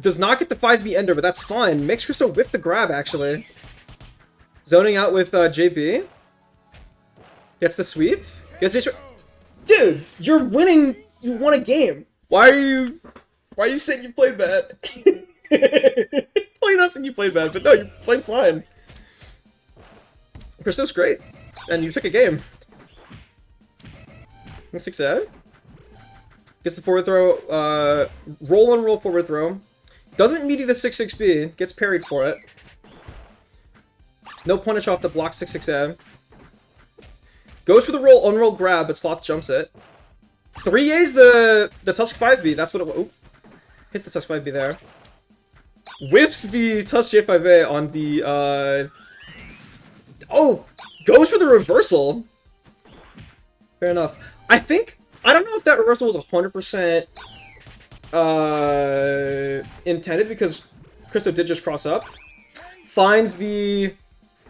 Does not get the 5B ender, but that's fine. Makes Christo whip the grab, actually. Zoning out with JB. Gets the sweep. Gets the... Dude, you're winning... You won a game. Why are you saying you played bad? Well, you're not saying you played bad, but no, you played fine. Christo's great. And you took a game. 6-8. Gets the forward throw, roll and roll forward throw. Doesn't meaty the 6-6B, gets parried for it. No punish off the block 6-6A. Goes for the roll, unroll grab, but Sloth jumps it. 3A's the Tusk 5B, that's what it was. Oh, hits the Tusk 5B there. Whiffs the Tusk J5A on the, oh! Goes for the reversal! Fair enough. I don't know if that reversal was 100% intended, because Christo did just cross up. Finds the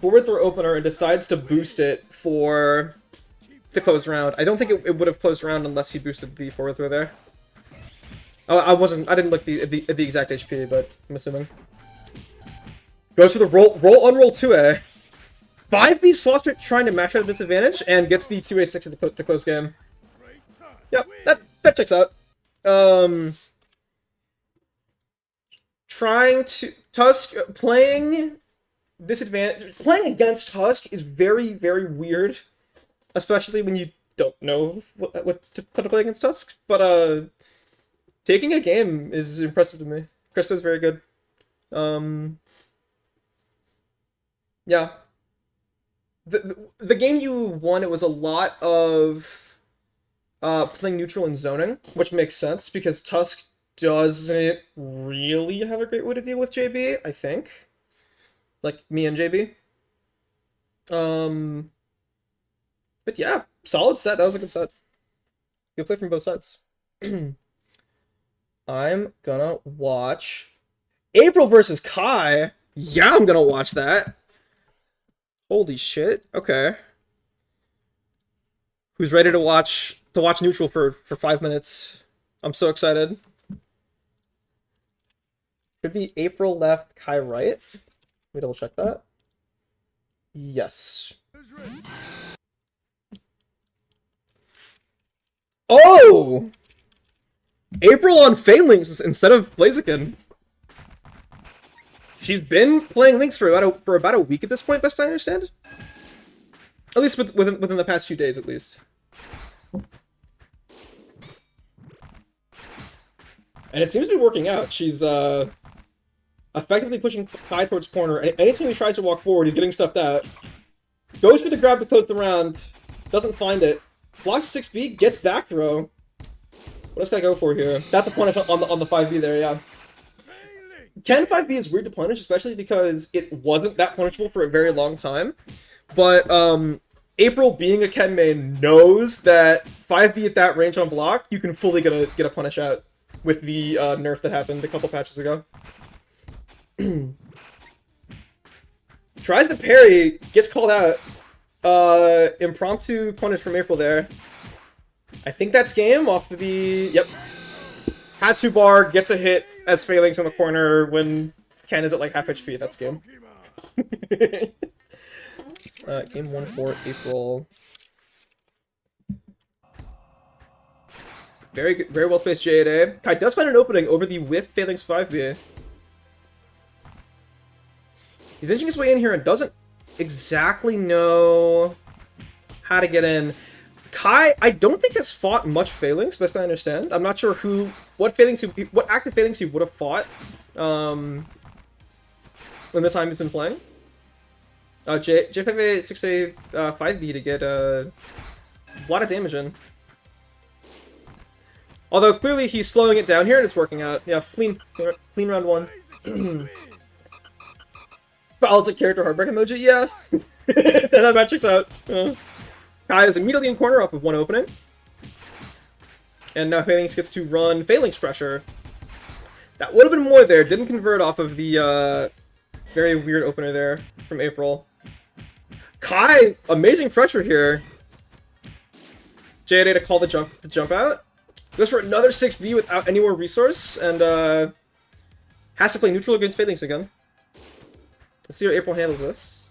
forward throw opener and decides to boost it to close round. I don't think it would have closed round unless he boosted the forward throw there. Oh, I didn't look at the exact HP, but I'm assuming. Goes for the roll unroll 2A. 5B Sloth trying to match at a disadvantage and gets the 2A6 to close game. Yep, that checks out. Playing against Tusk is very, very weird. Especially when you don't know what to play against Tusk. But, taking a game is impressive to me. Christo's very good. Yeah. The game you won, it was a lot of playing neutral and zoning, which makes sense, because Tusk doesn't really have a great way to deal with JB, I think. Like, me and JB. But yeah, solid set. That was a good set. Good play from both sides. I'm gonna watch April versus Kai. Yeah, I'm gonna watch that. Holy shit. Okay. Who's ready to watch neutral for 5 minutes? I'm so excited. Could be April left, Kai right. Let me double check that. Yes. Oh! April on Phalanx instead of Blaziken. She's been playing Lynx for about a week at this point, best I understand. At least within the past few days, at least. And it seems to be working out. She's effectively pushing Kai towards corner. And anytime he tries to walk forward, he's getting stuffed out. Goes for the grab to close the round. Doesn't find it. Blocks 6B, gets back throw. What else can I go for here? That's a punish on the 5B there, yeah. Ken 5B is weird to punish, especially because it wasn't that punishable for a very long time. But April, being a Ken main, knows that 5B at that range on block, you can fully get a punish out with the nerf that happened a couple patches ago. Tries to parry, gets called out. Impromptu punish from April there. I think that's game off of the... Yep. Has 2 bar, gets a hit as Phalanx in the corner when Ken is at like half HP. That's game. Game 1 for April. Very good, very well spaced J8A. Kai does find an opening over the whiffed Phalanx 5B. He's inching his way in here and doesn't exactly know how to get in. Kai, I don't think has fought much Phalanx, best I understand. I'm not sure what active Phalanx he would have fought in the time he's been playing. J5A 6A 5B to get a lot of damage in. Although clearly he's slowing it down here and it's working out. Yeah, clean round 1. Follows a character heartbreak emoji, yeah. That checks out. Kai is immediately in corner off of 1 opening. And now Phalanx gets to run Phalanx pressure. That would have been more there. Didn't convert off of the very weird opener there from April. Kai, amazing pressure here. J8A to call the jump out. Goes for another 6B without any more resource, and has to play neutral against Phalanx again. Let's see how April handles this.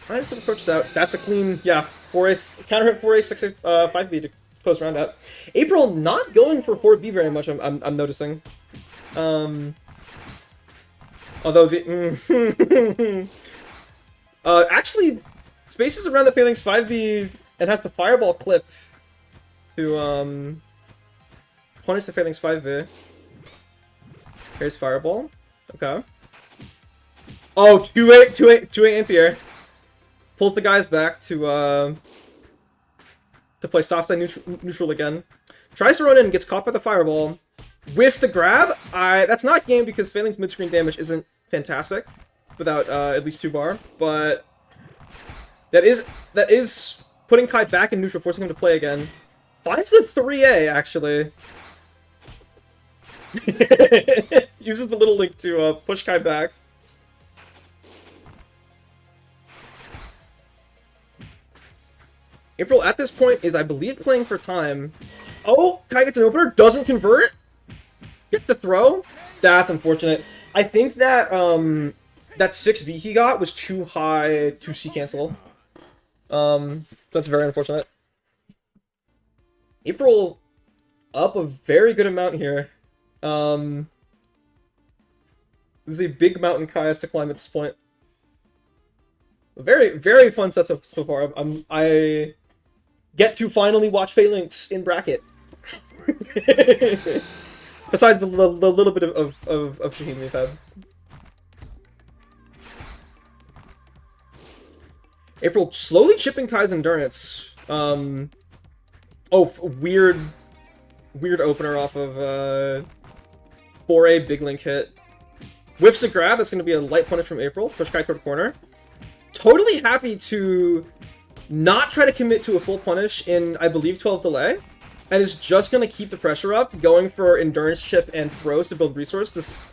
Alright, some approaches out. That's a clean, yeah, 4A, counter hit 4A, 6A, 5B to close round out. April not going for 4B very much, I'm noticing. Although the... actually, spaces around the Phalanx 5B and has the fireball clip to punish the Phalanx 5B. Here's fireball. Okay. Oh, 2A anti-air. Pulls the guys back to play stopside neutral again. Tries to run in, gets caught by the fireball. Whiffs the grab. That's not game because Phalanx mid-screen damage isn't fantastic without at least 2 bar, but that is putting Kai back in neutral, forcing him to play again. Finds the 3A actually. Uses the little link to push Kai back. April at this point is, I believe, playing for time. Oh, Kai gets an opener, doesn't convert. Gets the throw. That's unfortunate. I think that that 6B he got was too high to C cancel. That's very unfortunate. April up a very good amount here. This is a big mountain Kai has to climb at this point. Very, very fun setup so far. I get to finally watch Phalanx in bracket. Besides the little bit of Shaheen we've had. April slowly chipping Kai's endurance. Oh, weird opener off of 4A big link hit. Whiffs a grab, that's going to be a light punish from April. Push Kai toward corner. Totally happy to not try to commit to a full punish in, I believe, 12 delay. And is just going to keep the pressure up, going for endurance chip and throws to build resource this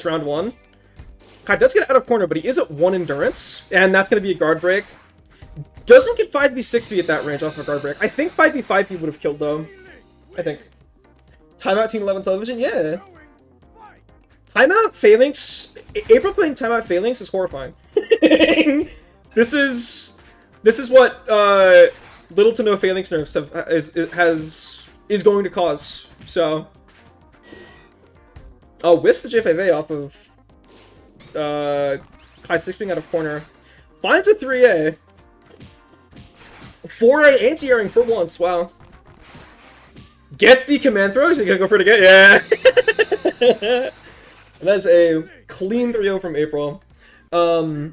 round 1. Kai does get out of corner, but he is at 1 endurance, and that's going to be a guard break. Doesn't get 5B 6B at that range off of a guard break. I think 5B 5B would have killed though. I think. Timeout Team 11 television, yeah. Timeout Phalanx. April playing Timeout Phalanx is horrifying. This is what little to no Phalanx nerfs is going to cause. So, whiffs the J5A off of Kai 6 being out of corner. Finds a 3A. 4A anti-airing for once, wow. Gets the command throw, so you gotta go for it again, yeah! And that is a clean 3-0 from April. To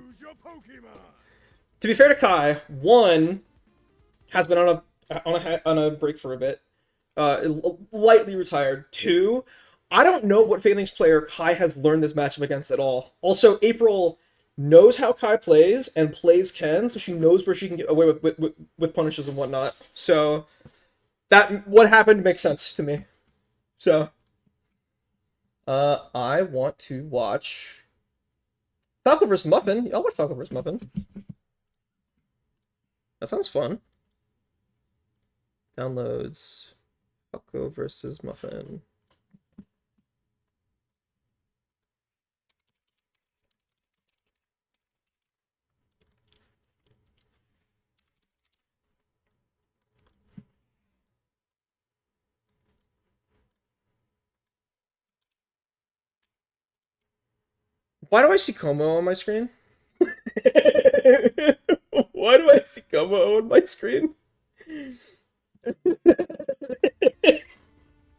be fair to Kai, 1 has been on a break for a bit. Lightly retired. 2 I don't know what Failings player Kai has learned this matchup against at all. Also, April knows how Kai plays and plays Ken, so she knows where she can get away with punishes and whatnot. So that what happened makes sense to me. So I want to watch Falco vs. Muffin. I'll watch Falco vs. Muffin. That sounds fun. Downloads. Falco vs. Muffin. Why do I see Como on my screen? Why do I see Como on my screen?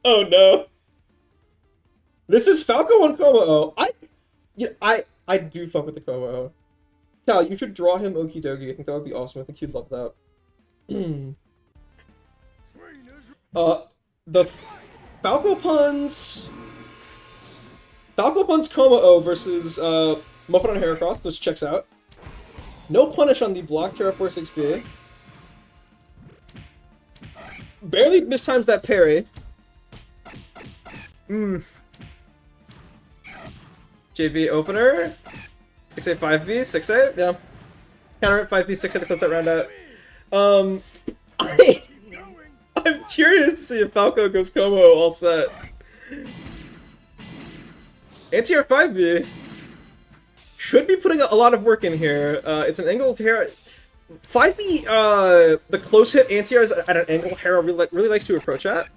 Oh no. This is Falco on Como. I do fuck with the Como. Cal, you should draw him Okie Dokie. I think that would be awesome. I think he'd love that. The Falco puns Como versus Muffin on Heracross, which checks out. No punish on the block Terra 46B. Barely mistimes that parry. JV opener. 6A 5B, 6A, yeah. Counter at 5B, 6A to close that round out. I'm curious to see if Falco goes Como all set. Anti-air 5B should be putting a lot of work in here. It's an angle of Hera. 5B, the close hit anti-air is at an angle Hera really likes to approach at.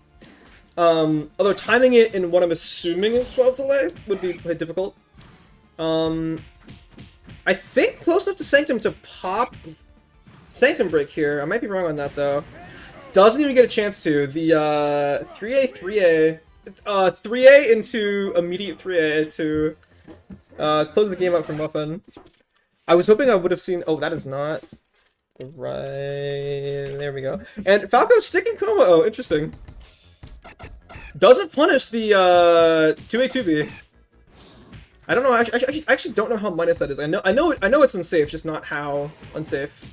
Although timing it in what I'm assuming is 12 delay would be quite difficult. I think close enough to Sanctum to pop Sanctum break here. I might be wrong on that though. Doesn't even get a chance to. The 3A 3A into immediate 3A to close the game out for Muffin. I was hoping I would have seen. Oh, that is not right. There we go. And Falco's sticking Como. Oh, interesting. Doesn't punish the 2A 2B. I don't know. I actually don't know how minus that is. I know it's unsafe, just not how unsafe.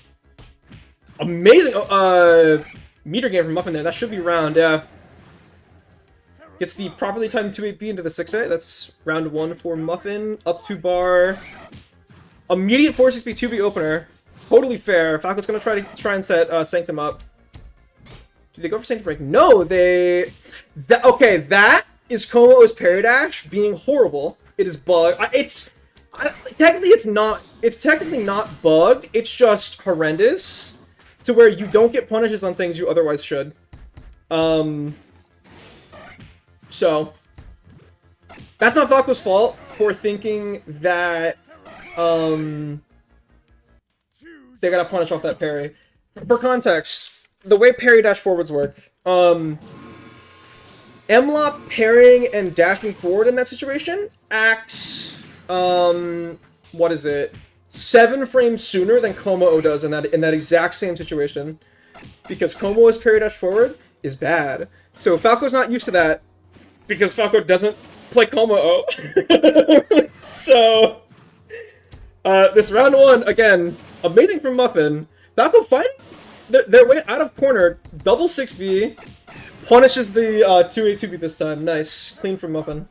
Amazing. Meter game from Muffin there. That should be round. Yeah. Gets the properly timed 2-8B into the 6-8. That's round 1 for Muffin. Up 2 bar. Immediate 4-6B 2B opener. Totally fair. Falco's gonna try and set Sanctum up. Do they go for Sanctum break? No, they. Okay, that is Como's parry dash being horrible. It is bugged. Technically, it's not. It's technically not bugged. It's just horrendous, to where you don't get punishes on things you otherwise should. So that's not Falco's fault for thinking that they gotta punish off that parry. For context, the way parry dash forwards work, M-Lop parrying and dashing forward in that situation acts, what is it? 7 frames sooner than Como does in that exact same situation. Because Como's parry dash forward is bad. So Falco's not used to that, because Falco doesn't play Como. So, this round 1, again, amazing from Muffin. Falco finding their way out of corner, double 6B, punishes the 2A 2B this time. Nice. Clean from Muffin.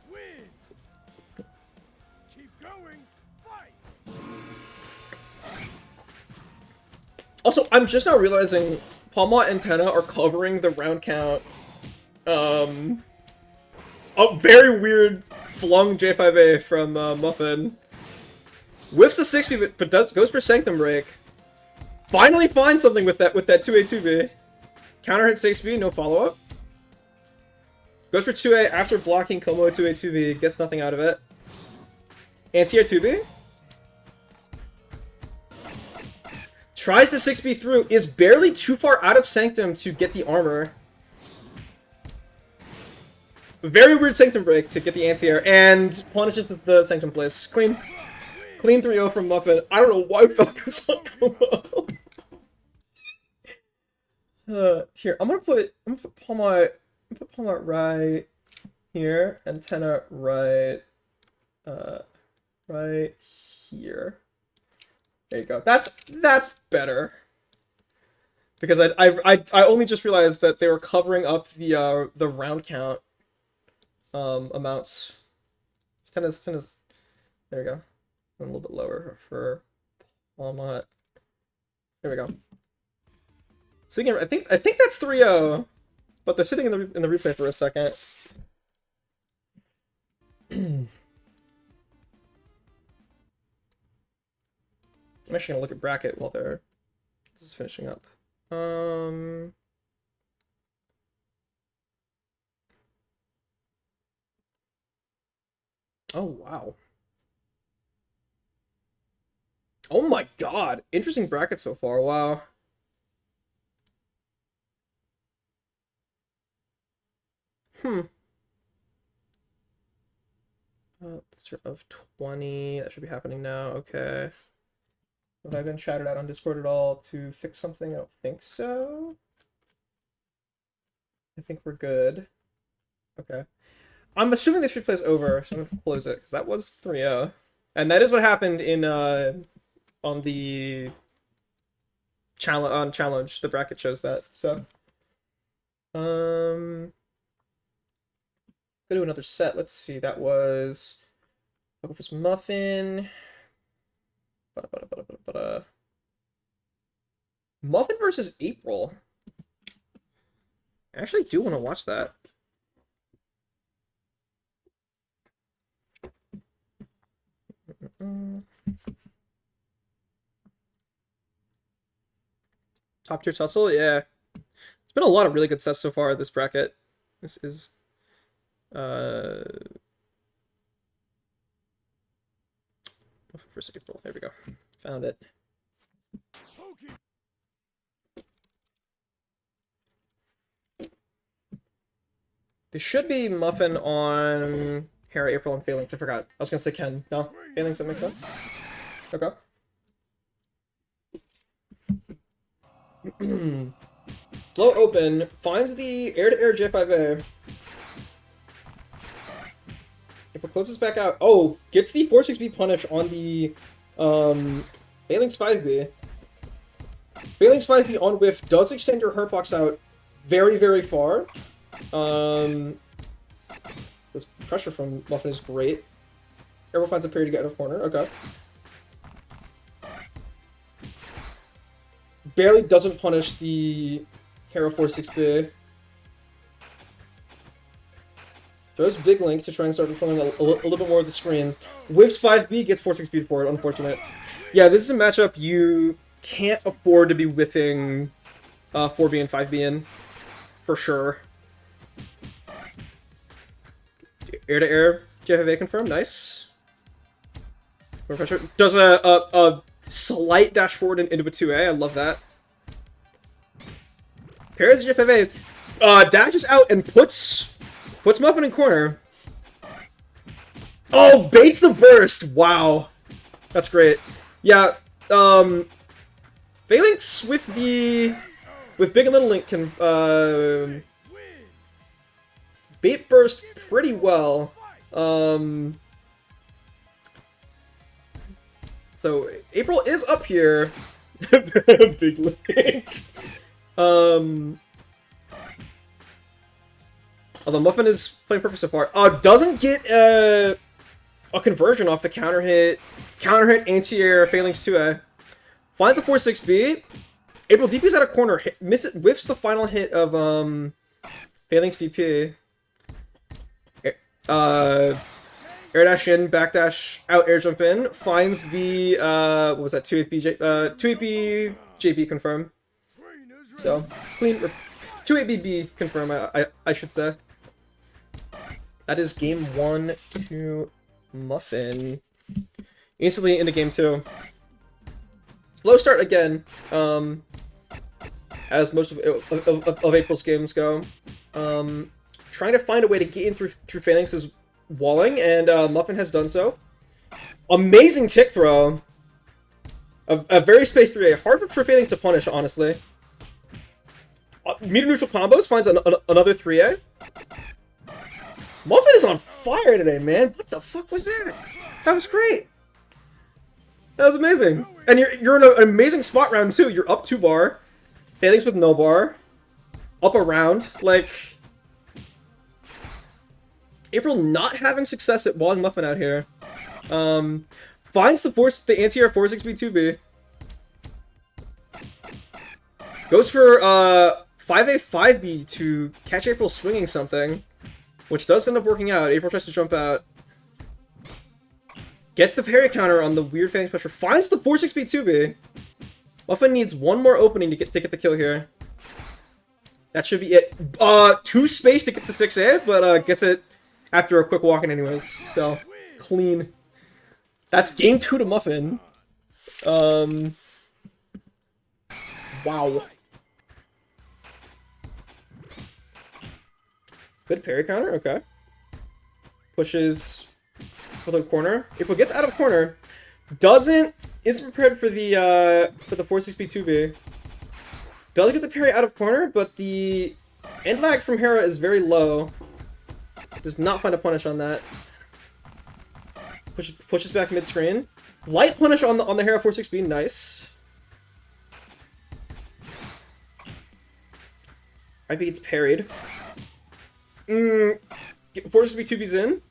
Also, I'm just now realizing Palma and Tenna are covering the round count. A very weird flung J5A from Muffin. Whiffs the 6B, but goes for Sanctum break. Finally finds something with that 2A 2B. Counter hit 6B, no follow up. Goes for 2A after blocking Como 2A 2B, gets nothing out of it. Anti-air 2B. Tries to 6B through, is barely too far out of Sanctum to get the armor. Very weird Sanctum break to get the anti-air, and punishes the Sanctum place. Clean. Clean 3-0 from Muffin. I don't know why Falco's on Como. Here, I'm gonna put Palma right here, antenna right, right here. There you go. That's better. Because I only just realized that they were covering up the round count amounts. Tennis. There we go. A little bit lower for Walmart. There we go. So again, I think that's 3-0, but they're sitting in the replay for a second. I'm actually gonna look at bracket while this is finishing up. Oh wow. Oh my god. Interesting bracket so far. Wow. Of 20. That should be happening now. Okay. Have I been shouted out on Discord at all to fix something? I don't think so. I think we're good. Okay. I'm assuming this replay is over, so I'm going to close it, because that was 3-0. And that is what happened in, on the challenge. The bracket shows that, so. Go to another set. Let's see. That was Muffin. Muffin versus April. I actually do want to watch that. Top tier tussle, yeah. It's been a lot of really good sets so far this bracket. This is first April. There we go. Found it. There should be Muffin on Hera, April, and Phalanx. I forgot. I was gonna say Ken. No, Phalanx. That makes sense. Okay. Flow open. Finds the air-to-air J5A. April closes back out. Oh, gets the 4-6B punish on the Phalanx 5B. Phalanx 5B on whiff does extend your hurt box out very, very far. This pressure from Muffin is great. April finds a parry to get out of corner. Okay. Barely doesn't punish the Hera 4-6B. Throws Big Link to try and start controlling a little bit more of the screen. Whiffs 5B, gets 4-6B forward. Unfortunate. Yeah, this is a matchup you can't afford to be whiffing 4B and 5B in. For sure. Air-to-air. JFA confirmed. Nice. More pressure. Does a slight dash forward into a 2A. I love that. Parries JFA. Dashes out and puts Muffin in corner. Oh, baits the burst. Wow. That's great. Yeah. Phalanx with Big and Little Link can bait burst pretty well. So April is up here. Big Link. Although Muffin is playing perfect so far. Doesn't get a conversion off the counter hit anti-air Phalanx 2A. Finds a 4-6B. April DP's out of corner. Whiffs the final hit of Phalanx DP. Air dash in, back dash out, air jump in. Finds the what was that? 2-8B JB confirm. So clean 2-8BB confirm. I should say. That is game 1 to Muffin. Instantly into game 2. Slow start again. As most of April's games go. Trying to find a way to get in through Phalanx's walling, and Muffin has done so. Amazing tick throw. A very spaced 3A. Hard for Phalanx to punish, honestly. Meter neutral combos finds another 3A. Muffin is on fire today, man. What the fuck was that? That was great. That was amazing. And you're in an amazing spot round too. You're up 2 bar. Failings with no bar. Up a round. Like, April not having success at walling Muffin out here. Finds the anti-air 4-6B 2B. Goes for 5A 5B to catch April swinging something, which does end up working out. April tries to jump out. Gets the parry counter on the weird Phalanx pressure. Finds the 4-6B 2B. Muffin needs one more opening to get the kill here. That should be it. 2 space to get the 6A, but gets it after a quick walk-in anyways. So, clean. That's game 2 to Muffin. Wow. Good parry counter, okay. Pushes for the corner. April gets out of corner. Isn't prepared for the 4-6B 2B. Does get the parry out of corner, but the end lag from Hera is very low. Does not find a punish on that. Pushes back mid-screen. Light punish on the Hera 4-6B, nice. IB gets parried. 4-6B 2B's in.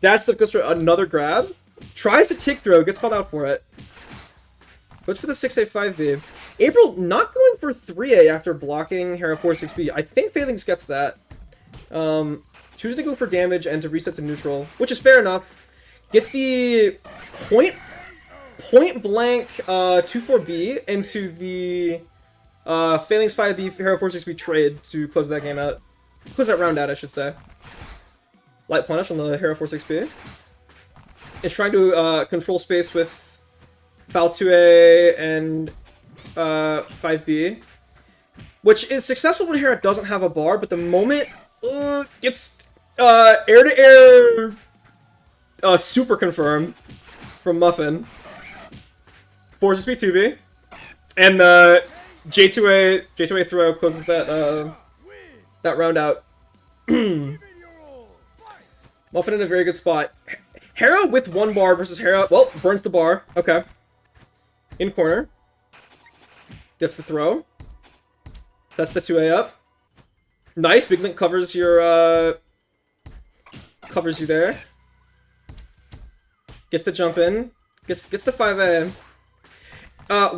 Dash stuff goes for another grab. Tries to tick throw, gets called out for it. Goes for the 6A 5B. April not going for 3A after blocking Hera 4-6B. I think Phalanx gets that. Chooses to go for damage and to reset to neutral, which is fair enough. Gets the point blank 2-4B into the Phalanx 5B Hera 4-6B trade to close that game out. Close that round out, I should say. Light punish on the Hera 4-6B. It's trying to control space with Foul 2A and 5B, which is successful when Hera doesn't have a bar, but the moment gets air-to-air super confirm from Muffin. 4-6B 2B. And J2A throw closes that round out. Muffin in a very good spot. Hera with 1 bar versus Hera. Well, burns the bar. Okay. In corner. Gets the throw. Sets the 2A up. Nice. Big Link covers your covers you there. Gets the jump in. Gets the 5A.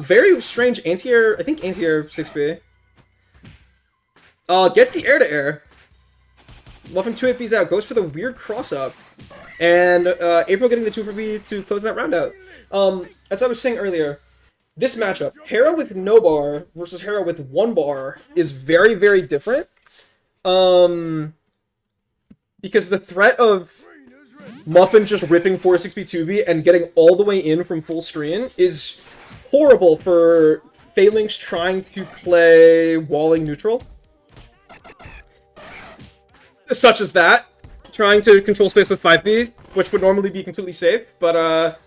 Very strange anti-air. I think anti-air 6B. Gets the air-to-air. Muffin 2-8B's out. Goes for the weird cross-up. And April getting the 2-4B to close that round out. As I was saying earlier, this matchup, Hera with no bar versus Hera with 1 bar, is very, very different. Because the threat of Muffin just ripping 4-6B 2B and getting all the way in from full screen is horrible for Phalanx trying to play walling neutral. Such as that. Trying to control space with 5B, which would normally be completely safe, but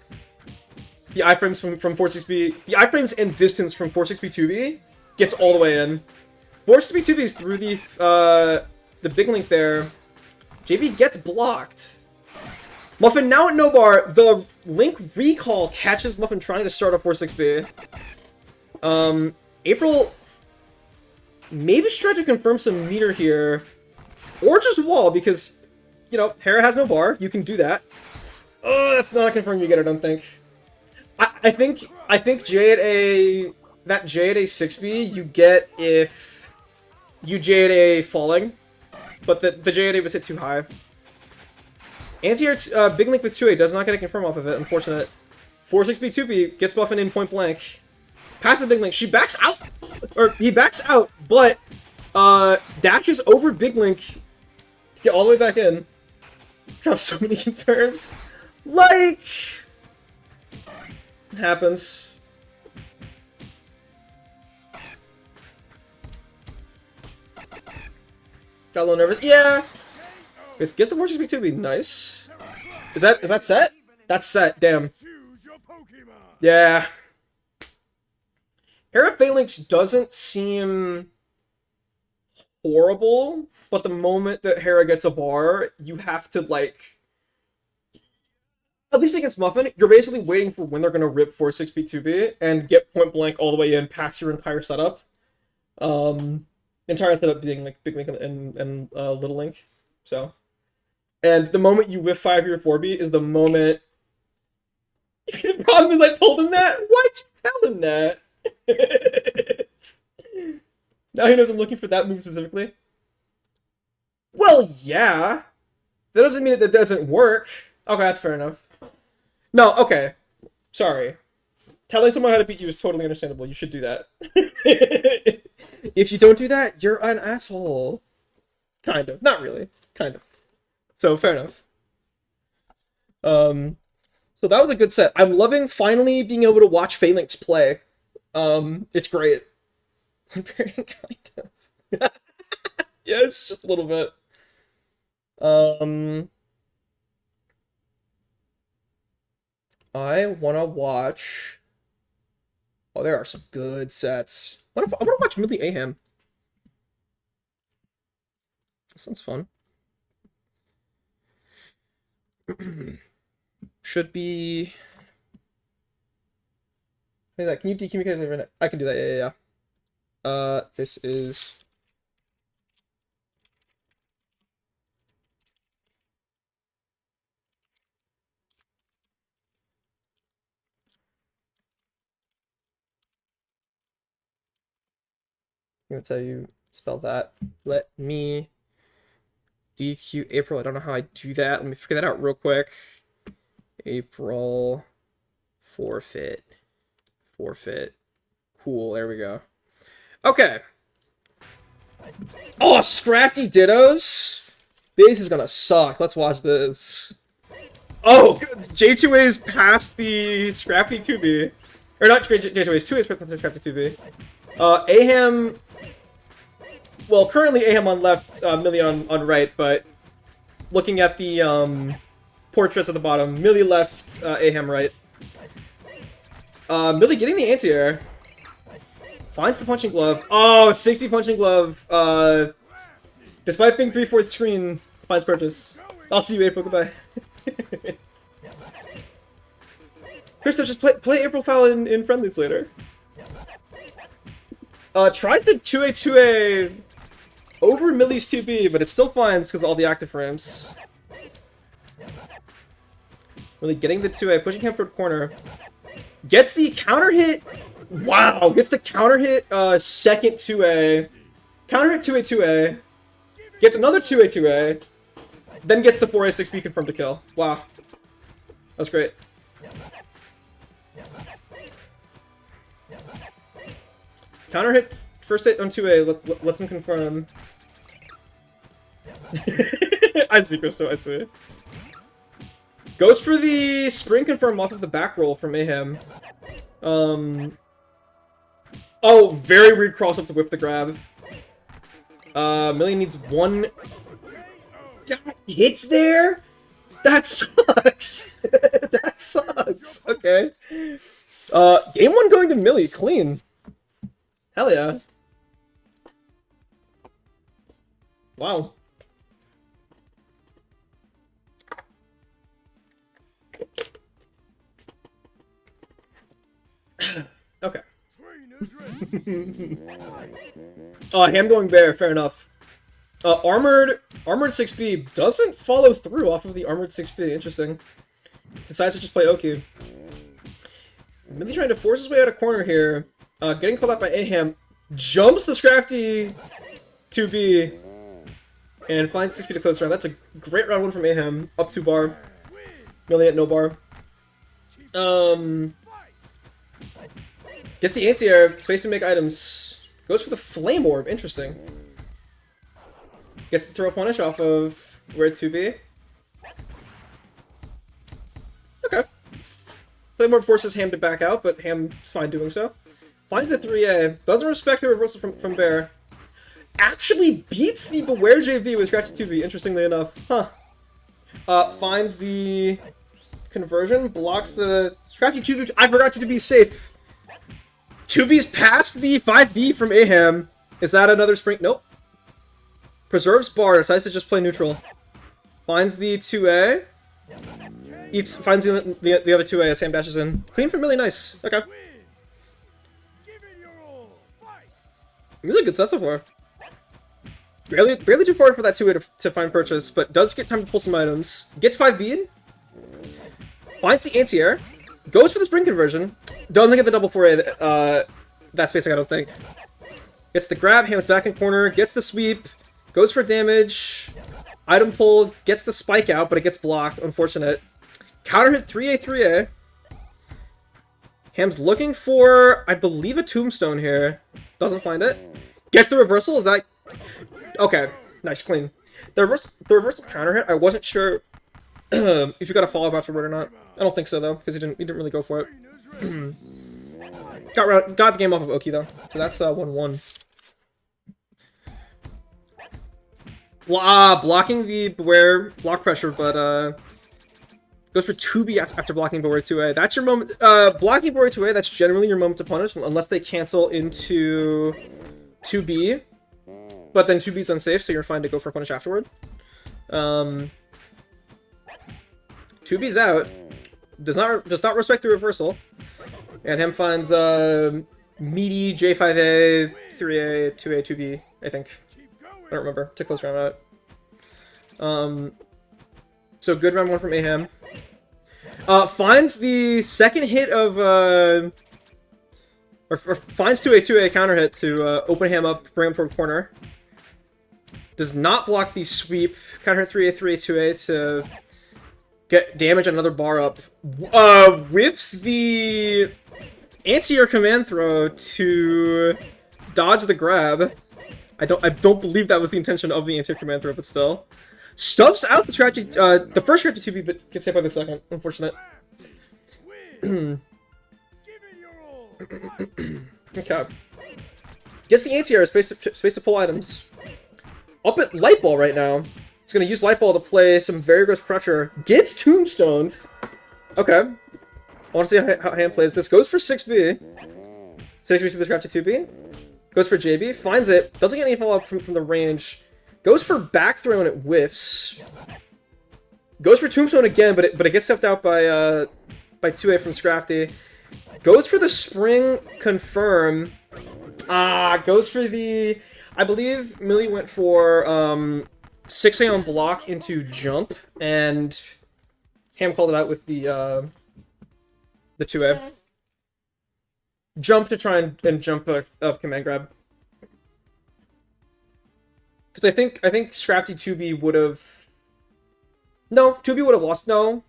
the iframes from 4-6B, the iframes and distance from 4-6B 2B gets all the way in. 4-6B 2B is through the big link there. JB gets blocked. Muffin now at no bar. The link recall catches Muffin trying to start a 4-6B. April maybe should try to confirm some meter here, or just wall, because, you know, Hera has no bar. You can do that. Oh, that's not a confirm you get, I don't think. I think J at a... That J at a 6B you get if you J at a falling. But the J at a was hit too high. Anti-air big link with 2A does not get a confirm off of it, unfortunate. 4-6B 2B gets Muffin in point blank. Past the big link. She backs out! Or, he backs out, but dashes over big link to get all the way back in. Drops so many confirms. Like... It happens. Got a little nervous. Yeah! Gets the 4-6B 2B. Nice. Is that set? That's set. Damn. Yeah. Hera Phalanx doesn't seem horrible, but the moment that Hera gets a bar, you have to, like... At least against Muffin, you're basically waiting for when they're going to rip 4-6B 2B and get point blank all the way in past your entire setup. Entire setup being like Big Link and Little Link. So, and the moment you whiff 5 your 4B is the moment. The problem is I told him that. Why'd you tell him that? Now he knows I'm looking for that move specifically. Well, yeah. That doesn't mean that doesn't work. Okay, that's fair enough. No, okay. Sorry. Telling someone how to beat you is totally understandable. You should do that. If you don't do that, you're an asshole. Kind of. Not really. Kind of. So, fair enough. So that was a good set. I'm loving finally being able to watch Phalanx play. It's great. Kind of. Yes, just a little bit. I want to watch... Oh, there are some good sets. I want to watch Millie Aham. That sounds fun. Should be... Hey, that. Can you decommunicate it? I can do that, yeah. This is... I'm gonna tell you spell that. Let me DQ April. I don't know how I do that. Let me figure that out real quick. April forfeit. Cool, there we go. Okay. Oh, Scrafty Dittos? This is gonna suck. Let's watch this. Oh, good. J2A's past the Scrafty 2B. Or not J2A's, 2A's past the Scrafty 2B. Aham... Well, currently Aham on left, Millie on right, but looking at the portraits at the bottom, Millie left, Aham right. Millie getting the anti-air. Finds the punching glove. Oh, 6B punching glove. Despite being 3/4 screen, finds purchase. I'll see you, April. Goodbye. Krista, just play April Foul in friendlies later. Tries to 2A over Millie's 2B, but it still finds because of all the active frames. Really getting the 2A, pushing him toward corner. Gets the counter hit. Wow, gets the counter hit, second 2A. Counter hit 2A. Gets another 2A. Then gets the 4A 6B confirmed to kill. Wow. That's great. Counter hit first hit on 2A, lets him confirm. I see, Christo, I see. Goes for the spring confirm off of the back roll from Mayhem. Oh, very weird cross up to whip the grab. Millie needs one. Hits there? That sucks. That sucks. Okay. Game 1 going to Millie, clean. Hell yeah. Wow. Okay. Ham going bear, fair enough. Armored 6B doesn't follow through off of the armored 6B, interesting. Decides to just play Oki. Really trying to force his way out of corner here. Getting called out by Aham. Jumps the Scrafty 2B. And finds 6B to close round. That's a great round 1 from Aham. Up 2 bar. Millie at no bar. Gets the anti-air. Space to make items. Goes for the Flame Orb. Interesting. Gets to throw a punish off of Rare 2B. Okay. Flame Orb forces Ham to back out, but Ham's fine doing so. Finds the 3A. Doesn't respect the reversal from Bear. Actually beats the Beware JV with Scratchy 2B, interestingly enough. Huh. Finds the conversion. Blocks the Scratchy 2B. I forgot to be safe. 2B's past the 5B from Aham. Is that another spring? Nope. Preserves bar, decides to just play neutral. Finds the 2A. Finds the other 2A as Ham dashes in. Clean from really nice. Okay. Win. Give it your all. Fight. This is a good set so far. Barely too far for that 2A to find purchase, but does get time to pull some items. Gets 5 bead. Finds the anti-air. Goes for the spring conversion. Doesn't get the double 4A that space, I don't think. Gets the grab, Ham's back in corner, gets the sweep, goes for damage, item pull, gets the spike out, but it gets blocked, unfortunate. Counter hit 3A, 3A. Ham's looking for, I believe, a tombstone here. Doesn't find it. Gets the reversal, is that... Okay, nice, clean. The reversal counter hit, I wasn't sure if you got a follow-up afterward or not. I don't think so, though, because he didn't really go for it. Got the game off of Oki, though, so that's 1-1. Blocking the Beware block pressure, but goes for 2B after blocking Beware 2A. That's your moment. Blocking Beware 2A, that's generally your moment to punish, unless they cancel into 2B. But then 2B's unsafe, so you're fine to go for a punish afterward. 2B's out. Does not respect the reversal. And him finds meaty J5A, 3A, 2A, 2B, I think. I don't remember. Took close round out. So good round 1 from Mayhem. Finds the second hit of or finds 2A counter hit to open Ham up, bring him toward corner. Does not block the sweep. Counter hit 3A 2A to get damage on another bar up. Whiffs the anti-air command throw to dodge the grab. I don't believe that was the intention of the anti-air command throw, but still. Stuffs out the strategy, the first strategy 2B, but gets hit by the second. Unfortunate. Win. Give it your all. Okay. Gets the anti-air, space to pull items. Up at Light Ball right now. He's gonna use Light Ball to play some very gross pressure. Gets tombstoned. Okay. I want to see how Ham plays this. Goes for 6B. 6B to the scrap to 2B. Goes for JB. Finds it. Doesn't get any follow-up from the range. Goes for back throw and it whiffs. Goes for tombstone again, but it gets stepped out by 2A from Scrafty. Goes for the spring confirm. Goes for the... I believe Millie went for 6A on block into jump, and Ham called it out with the 2A. Jump to try and jump up command grab. Because I think Scrafty 2B would have... No, 2B would have lost. No.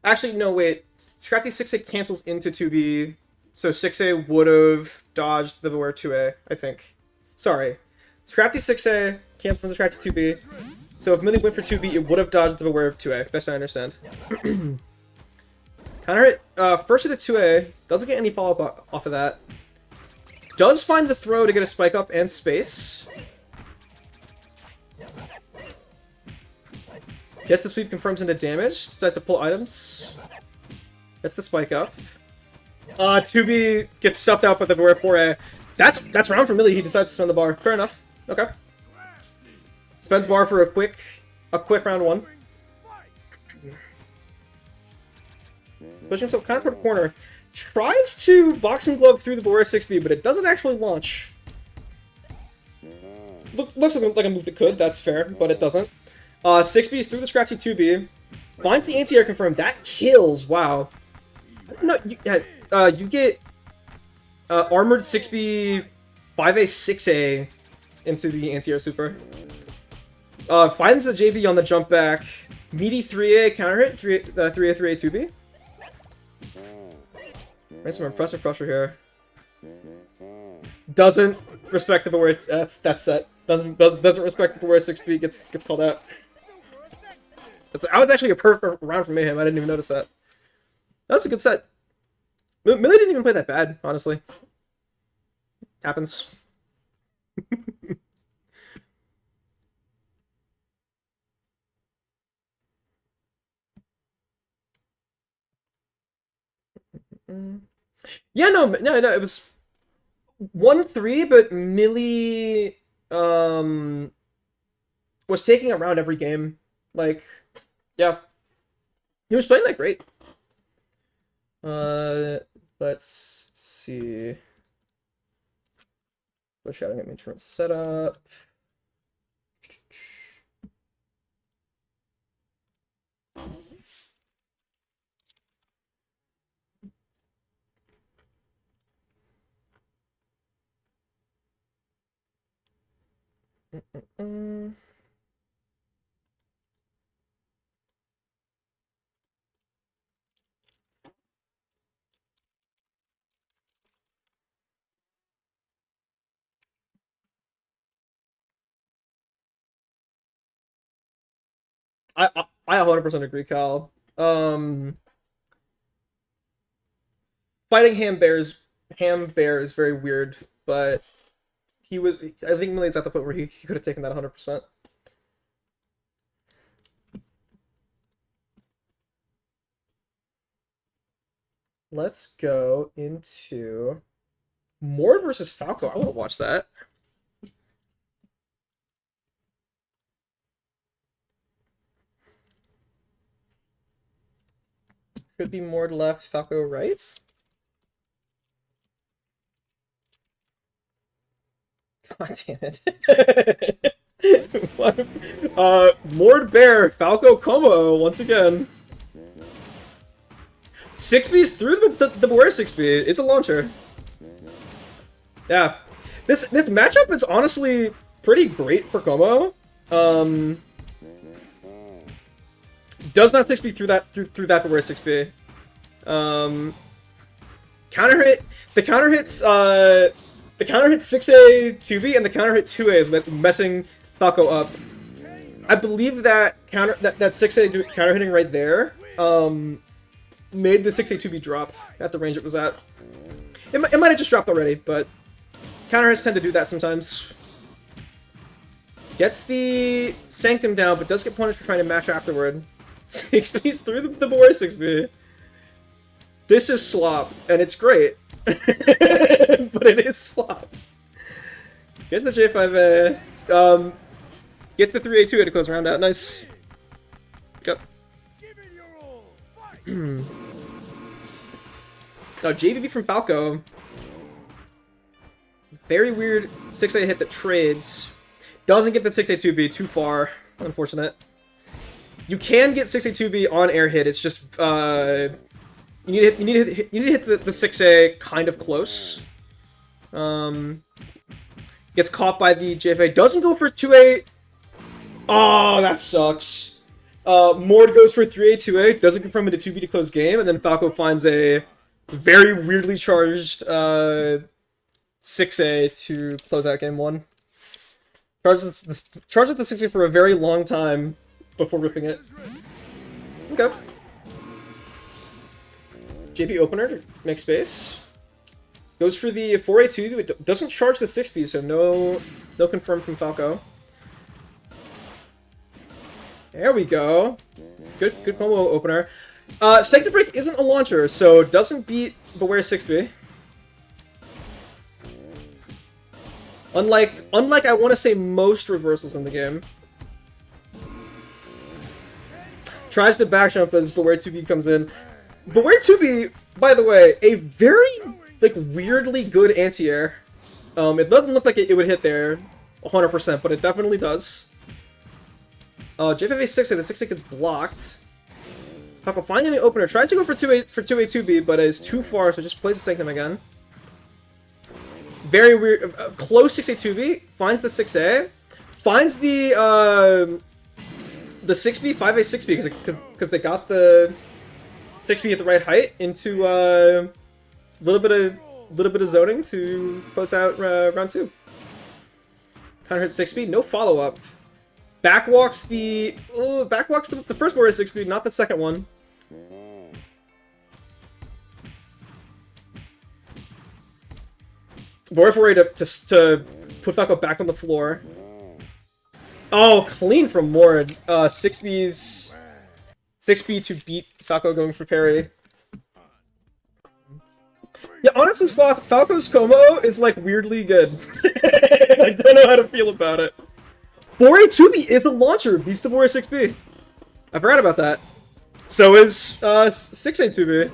Actually, no, wait. Scrafty 6A cancels into 2B, so 6A would have dodged the Beware 2A, I think. Sorry. Scrafty 6A cancels into Scrafty 2B, so if Millie went for 2B, it would have dodged the Beware 2A, best I understand. Counter hit, first hit at 2A, doesn't get any follow-up off of that. Does find the throw to get a spike up and space. Gets the sweep, confirms into damage, decides to pull items. Gets the spike up. 2B gets stuffed out by the Beware 4A. That's round for Millie, he decides to spend the bar. Fair enough. Okay. Spends bar for a quick round 1. Pushing himself kind of toward the corner. Tries to boxing glove through the Beware 6B, but it doesn't actually launch. Looks like a move that could, that's fair, but it doesn't. 6B is through the Scrafty 2B. Finds the anti-air confirmed. That kills, wow. No, you get armored 6B, 5A, 6A into the anti-air super. Finds the JB on the jump back. Meaty 3A counter hit, 3A, 3A, 2B. Right, some impressive pressure here. Doesn't respect the Beware. That's set. Doesn't respect the Beware 6B. Gets called out. That was actually a perfect round for Mayhem. I didn't even notice that. That was a good set. Millie didn't even play that bad, honestly. Happens. Yeah, no, it was 1-3, but Millie, was taking a round every game. Like, yeah. He was playing like great. Let's see. Go shouting at me, turn setup. I 100% agree, Cal. Fighting Ham Bear is very weird, but he was. I think Millie's at the point where he could have taken that 100%. Let's go into Mord versus Falco. I want to watch that. Should be Mord left, Falco right. God damn it. Mord Bear, Falco Como once again. 6B's through the Beware 6B. It's a launcher. Yeah. This matchup is honestly pretty great for Como. Does not 6B through that Beware 6B. Counter hit. The counter hits 6A 2B and the counter hit 2A is messing Falco up. I believe that that 6A counter hitting right there made the 6A 2B drop at the range it was at. It might have just dropped already, but counter hits tend to do that sometimes. Gets the Sanctum down, but does get punished for trying to match afterward. 6B's through the Beware 6B. This is slop, and it's great. But it is slop. Gets the J5A. Gets the 3A2A to close round out. Nice. Go. JBB from Falco. Very weird 6A hit that trades. Doesn't get the 6A2B, too far. Unfortunate. You can get 6A2B on air hit, it's just you need to hit the 6A kind of close. Gets caught by the JFA. Doesn't go for 2A. Oh, that sucks. Mord goes for 3A, 2A. Doesn't confirm into 2B to close game. And then Falco finds a very weirdly charged 6A to close out game 1. Charges the 6A for a very long time before ripping it. Okay. JP opener to make space. Goes for the 4A2. It doesn't charge the 6B, so no confirm from Falco. There we go. Good combo opener. Sanctum Break isn't a launcher, so doesn't beat Beware 6B. Unlike I want to say most reversals in the game. Tries to back jump as Beware 2B comes in. Beware 2B, by the way, a very weirdly good anti-air. It doesn't look like it would hit there 100%, but it definitely does. J5A6A, the 6A gets blocked. Falco finding an opener, tries to go for 2A2B, but is too far, so just plays the Sanctum again. Very weird. Close 6A2B, finds the 6A, finds the 6B, 5A, 6B, because they got the 6B at the right height into a little bit of zoning to close out round 2. Counter hit 6B, no follow up. Backwalks the first Beware 6B, not the second one. Beware 4A to put Falco back on the floor. Oh, clean from Mord. 6B to beat Falco going for parry. Yeah, honestly, Sloth, Falco's Como is weirdly good. I don't know how to feel about it. Bore 2B is a launcher. Beast of Bore 6B. I forgot about that. So is 6A2B.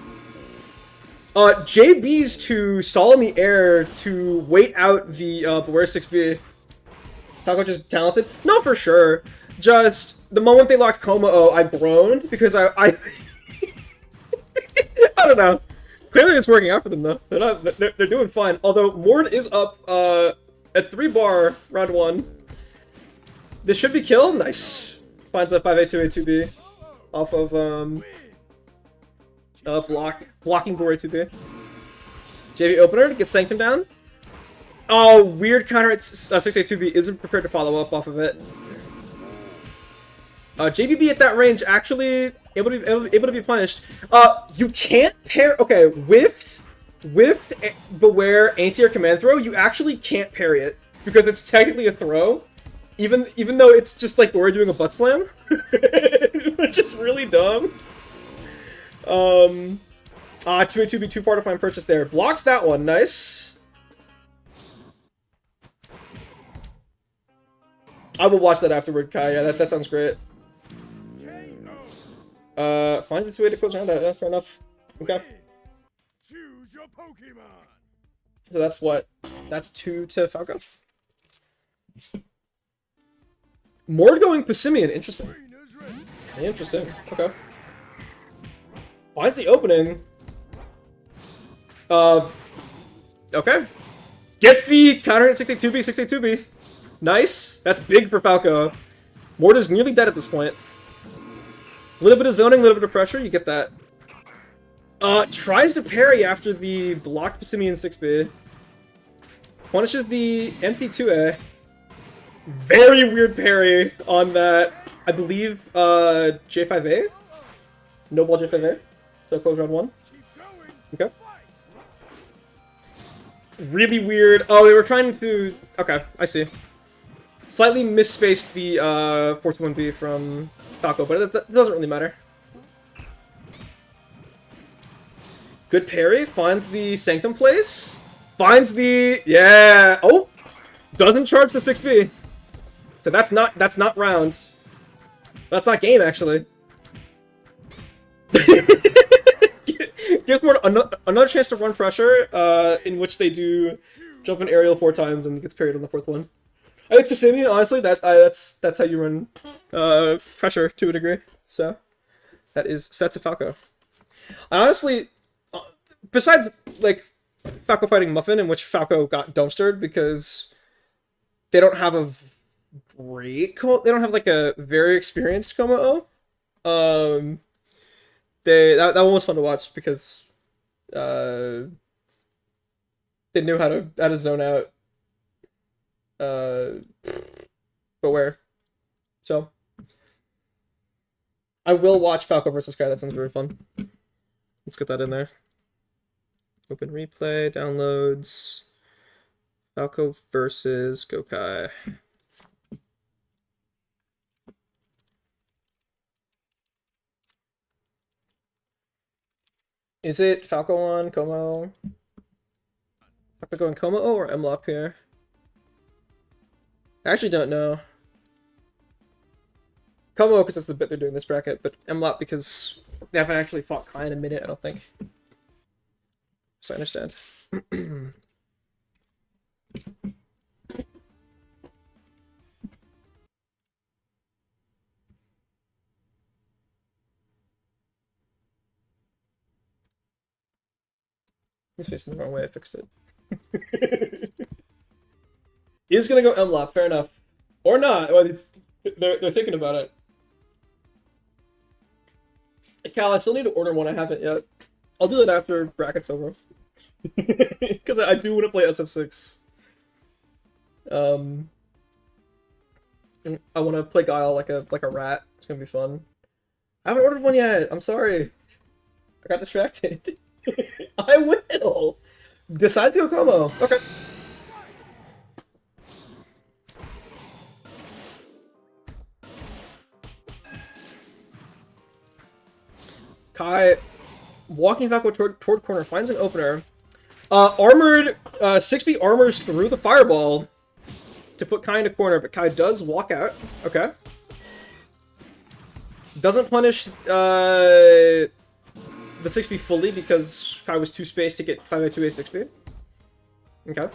JB's to stall in the air to wait out the Beware 6B. Falco just talented? No, for sure. Just the moment they locked Como, I groaned because I I don't know. Clearly it's working out for them though. They're doing fine. Although Mord is up at 3 bar round 1. This should be kill. Nice. Finds a 5A2A2B off of blocking Bore 2B. JV opener gets Sanctum down. Oh, weird counter at 6A2B isn't prepared to follow up off of it. JBB at that range actually able to be punished. You can't pair. Okay, whiffed, beware anti-air command throw. You actually can't parry it because it's technically a throw, even though it's just like we're doing a butt slam, which is really dumb. 2A2B too far to find purchase there. Blocks that one. Nice. I will watch that afterward, Kai. Yeah, that sounds great. Finds its way to close round. Fair enough. Okay. Choose your Pokemon. So that's what? That's 2 to Falco. Mord going Passimian. Interesting. Interesting. Okay. Finds the opening. Okay. Gets the counter at 6A2B, 6A2B. Nice. That's big for Falco. Mord is nearly dead at this point. A little bit of zoning, a little bit of pressure, you get that. Tries to parry after the blocked Passimian 6B. Punishes the empty 2A. Very weird parry on that, I believe, J5A? No ball J5A. So close round 1. Okay. Really weird. Oh, they were trying to... Okay, I see. Slightly misspaced the 421B from Falco, but that doesn't really matter. Good parry. Finds the Sanctum place. Finds the... Yeah! Oh! Doesn't charge the 6B. So that's not round. That's not game, actually. Gives more another chance to run pressure, in which they do jump an aerial 4 times and gets parried on the 4th one. I think Passimian, honestly, that's how you run pressure to a degree. So that is set to Falco. I honestly, besides like Falco fighting Muffin, in which Falco got dumpstered because they don't have a great, they don't have like a very experienced Como-O. That one was fun to watch because they knew how to zone out Beware. So I will watch Falco versus Kai. That sounds very fun. Let's get that in there. Open replay, downloads. Falco versus Gokai. Is it Falco on Como? Falco going Como or Mlop here? I actually don't know. Como because that's the bit they're doing this bracket, but Mlop because they haven't actually fought Kai in a minute, I don't think. So I understand. He's facing the wrong way, I fixed it. He's gonna go Mlop, fair enough. Or not. Well, they're thinking about it. Cal, I still need to order one, I haven't yet. I'll do it after bracket's over. Because I do want to play SF6. I want to play Guile like a rat. It's gonna be fun. I haven't ordered one yet. I'm sorry. I got distracted. I will. Decide to go Como. Okay. Kai, walking Falco toward corner, finds an opener. Armored, 6B armors through the fireball. to put Kai in a corner, but Kai does walk out. Okay. Doesn't punish the 6B fully because Kai was too spaced to get 5A2A 6B. Okay.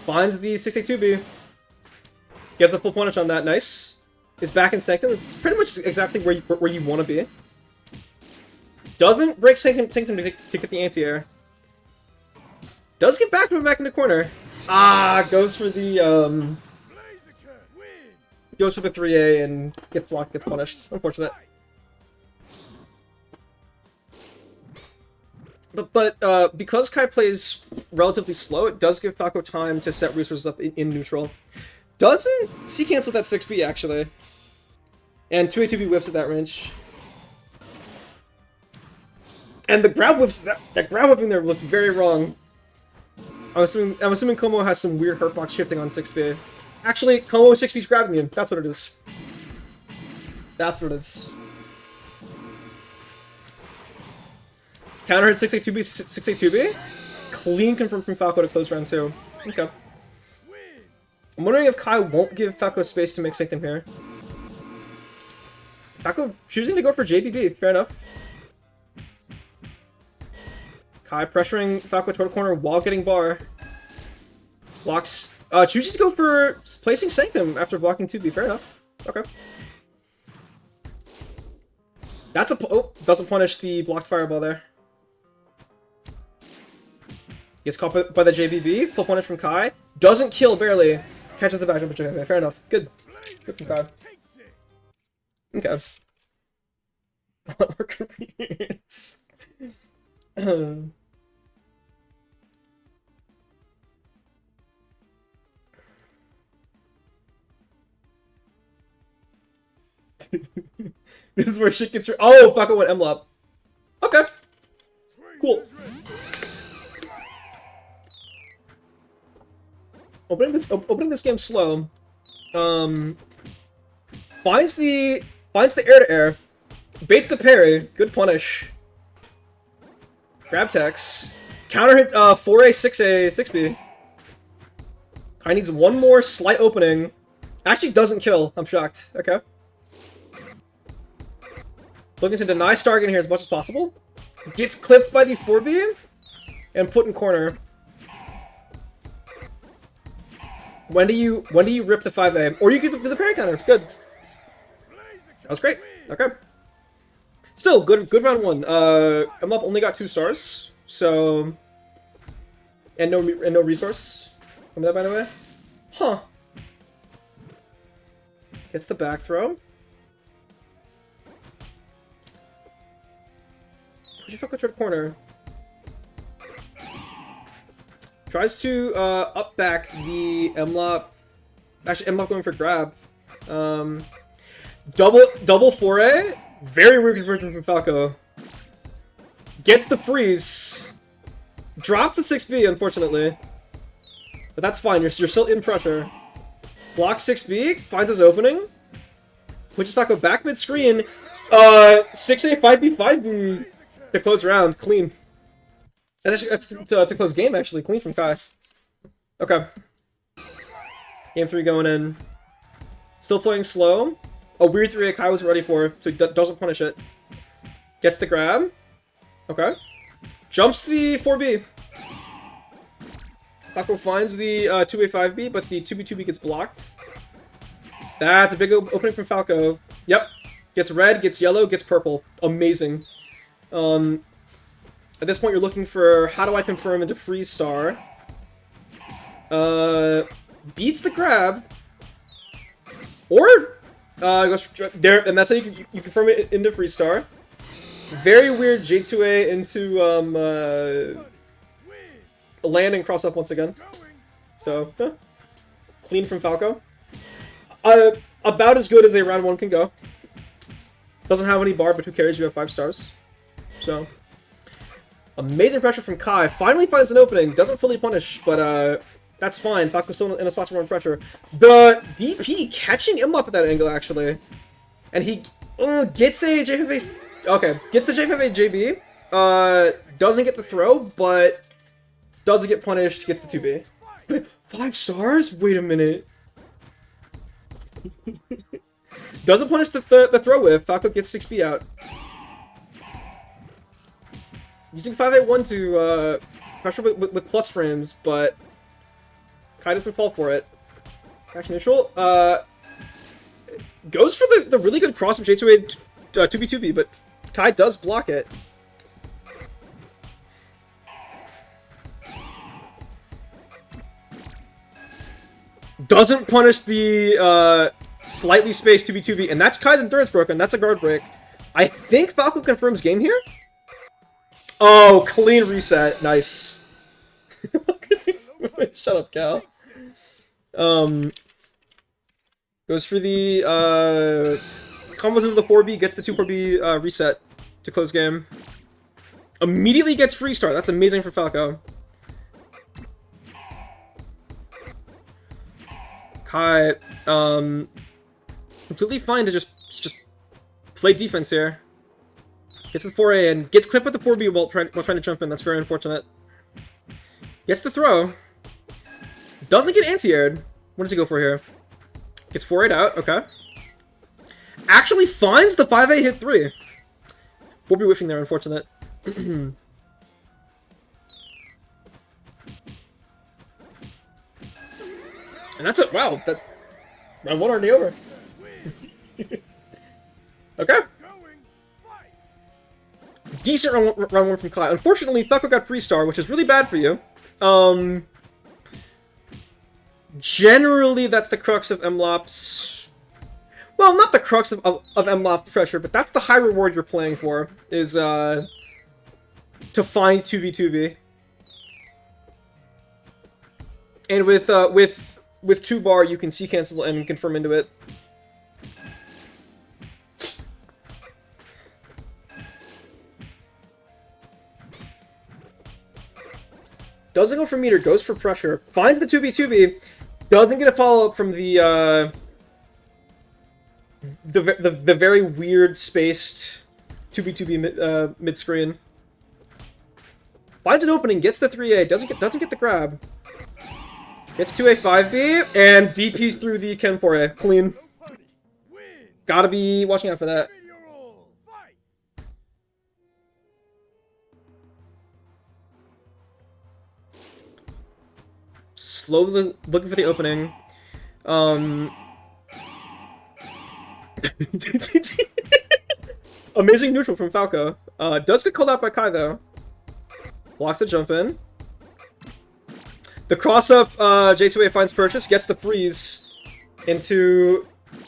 Finds the 6A2B. Gets a full punish on that. Nice. Is back in Sanctum. It's pretty much exactly where you want to be. Doesn't break Sanctum to get the anti-air. Does get back into corner. Ah, goes for the 3A and gets blocked, gets punished. Unfortunate. But because Kai plays relatively slow, it does give Falco time to set resources up in neutral. Doesn't C-cancel that 6B, actually. And 2A2B whiffs at that range. And the grab whiffs, that grab whiffing there looked very wrong. I'm assuming Como has some weird hurtbox shifting on 6B. Actually, Como 6B's grabbing him. That's what it is. That's what it is. Counter hit 6A2B, 6A2B. Clean confirm from Falco to close round 2. Okay. I'm wondering if Kai won't give Falco space to make Sanctum here. Falco choosing to go for JBB. Fair enough. Kai pressuring Falco toward corner while getting bar. Blocks. Chooses to go for placing Sanctum after blocking 2B. Fair enough. Okay. That's a... Oh, doesn't punish the blocked fireball there. Gets caught by the JBB. Full punish from Kai. Doesn't kill, barely. Catches the back jump. Okay, fair enough. Good. Good from Kai. Okay. Work appearance. This is where shit gets... Oh, fuck, I went M-Lop. Okay. Cool. Opening this game slow. Finds the air-to-air. Baits the parry. Good punish. Grab tex. Counter hit 4A, 6A, 6B. Kai needs one more slight opening. Actually doesn't kill. I'm shocked. Okay. Looking to deny Stargan here as much as possible. Gets clipped by the 4B and put in corner. When do you rip the 5A? Or you could do the parry counter. Good. That was great. Okay. Still, good round 1. Mlop only got 2 stars, so... And no resource. Remember that, by the way? Huh. Gets the back throw. Push your fuck toward corner. Tries to up back the Mlop. Actually, Mlop going for grab. Double 4A. Very weird conversion from Falco. Gets the freeze. Drops the 6B, unfortunately. But that's fine, you're still in pressure. Blocks 6B, finds his opening. Pushes Falco back mid-screen. 6A, 5B, 5B. To close round, clean. That's to close game, actually. Clean from Kai. Okay. Game 3 going in. Still playing slow. A weird 3A Kai was ready for, so he doesn't punish it. Gets the grab. Okay. Jumps the 4B. Falco finds the 2A 5B, but the 2B 2B gets blocked. That's a big opening from Falco. Yep. Gets red, gets yellow, gets purple. Amazing. At this point, you're looking for how do I confirm into freeze star. Beats the grab. Or goes there, and that's how you confirm it into freeze star. Very weird J2A into land and cross up once again. So clean from Falco. About as good as a round 1 can go. Doesn't have any bar, but who cares? You have 5 stars. So amazing pressure from Kai. Finally finds an opening. Doesn't fully punish, but that's fine. Falco's still in a spot to run pressure. The DP catching him up at that angle, actually. And he gets a J5A... Okay, gets the J5A JB. Doesn't get the throw, but doesn't get punished, gets the 2B. 5 stars? Wait a minute. Doesn't punish the throw whiff. Falco gets 6B out. Using 5A1 to pressure with plus frames, but Kai doesn't fall for it. Back to neutral. Goes for the really good cross of J2A 2B2B, but Kai does block it. Doesn't punish the slightly spaced 2B2B, and that's Kai's endurance broken. That's a guard break. I think Falco confirms game here. Oh, clean reset. Nice. Shut up, Cal. Goes for the combos into the 4B, gets the 2-4B reset to close game. Immediately gets free start. That's amazing for Falco. Kai, completely fine to just play defense here. Gets the 4A and gets clipped with the 4B while trying to jump in. That's very unfortunate. Gets the throw. Doesn't get anti-aired. What does he go for here? Gets 4-8 out. Okay. Actually finds the 5A hit 3. 4B whiffing there, unfortunate. And that's it. Wow. That round 1 already over. Okay. Decent round 1 from Kai. Unfortunately, Falco got free star, which is really bad for you. Generally, that's the crux of MLOP's... Well, not the crux of MLOP pressure, but that's the high reward you're playing for, is to find 2v2b. And with 2-bar, you can C-cancel and confirm into it. Doesn't go for meter, goes for pressure. Finds the 2b2b. Doesn't get a follow-up from the very weird spaced 2b2b mid-screen. Finds an opening, gets the 3A, doesn't get the grab. Gets 2A 5B, and DPs through the Ken 4A. Clean. Gotta be watching out for that. Slowly looking for the opening. Amazing neutral from Falco. Does get called out by Kai though. Blocks the jump in. The cross up J2A finds purchase, gets the freeze into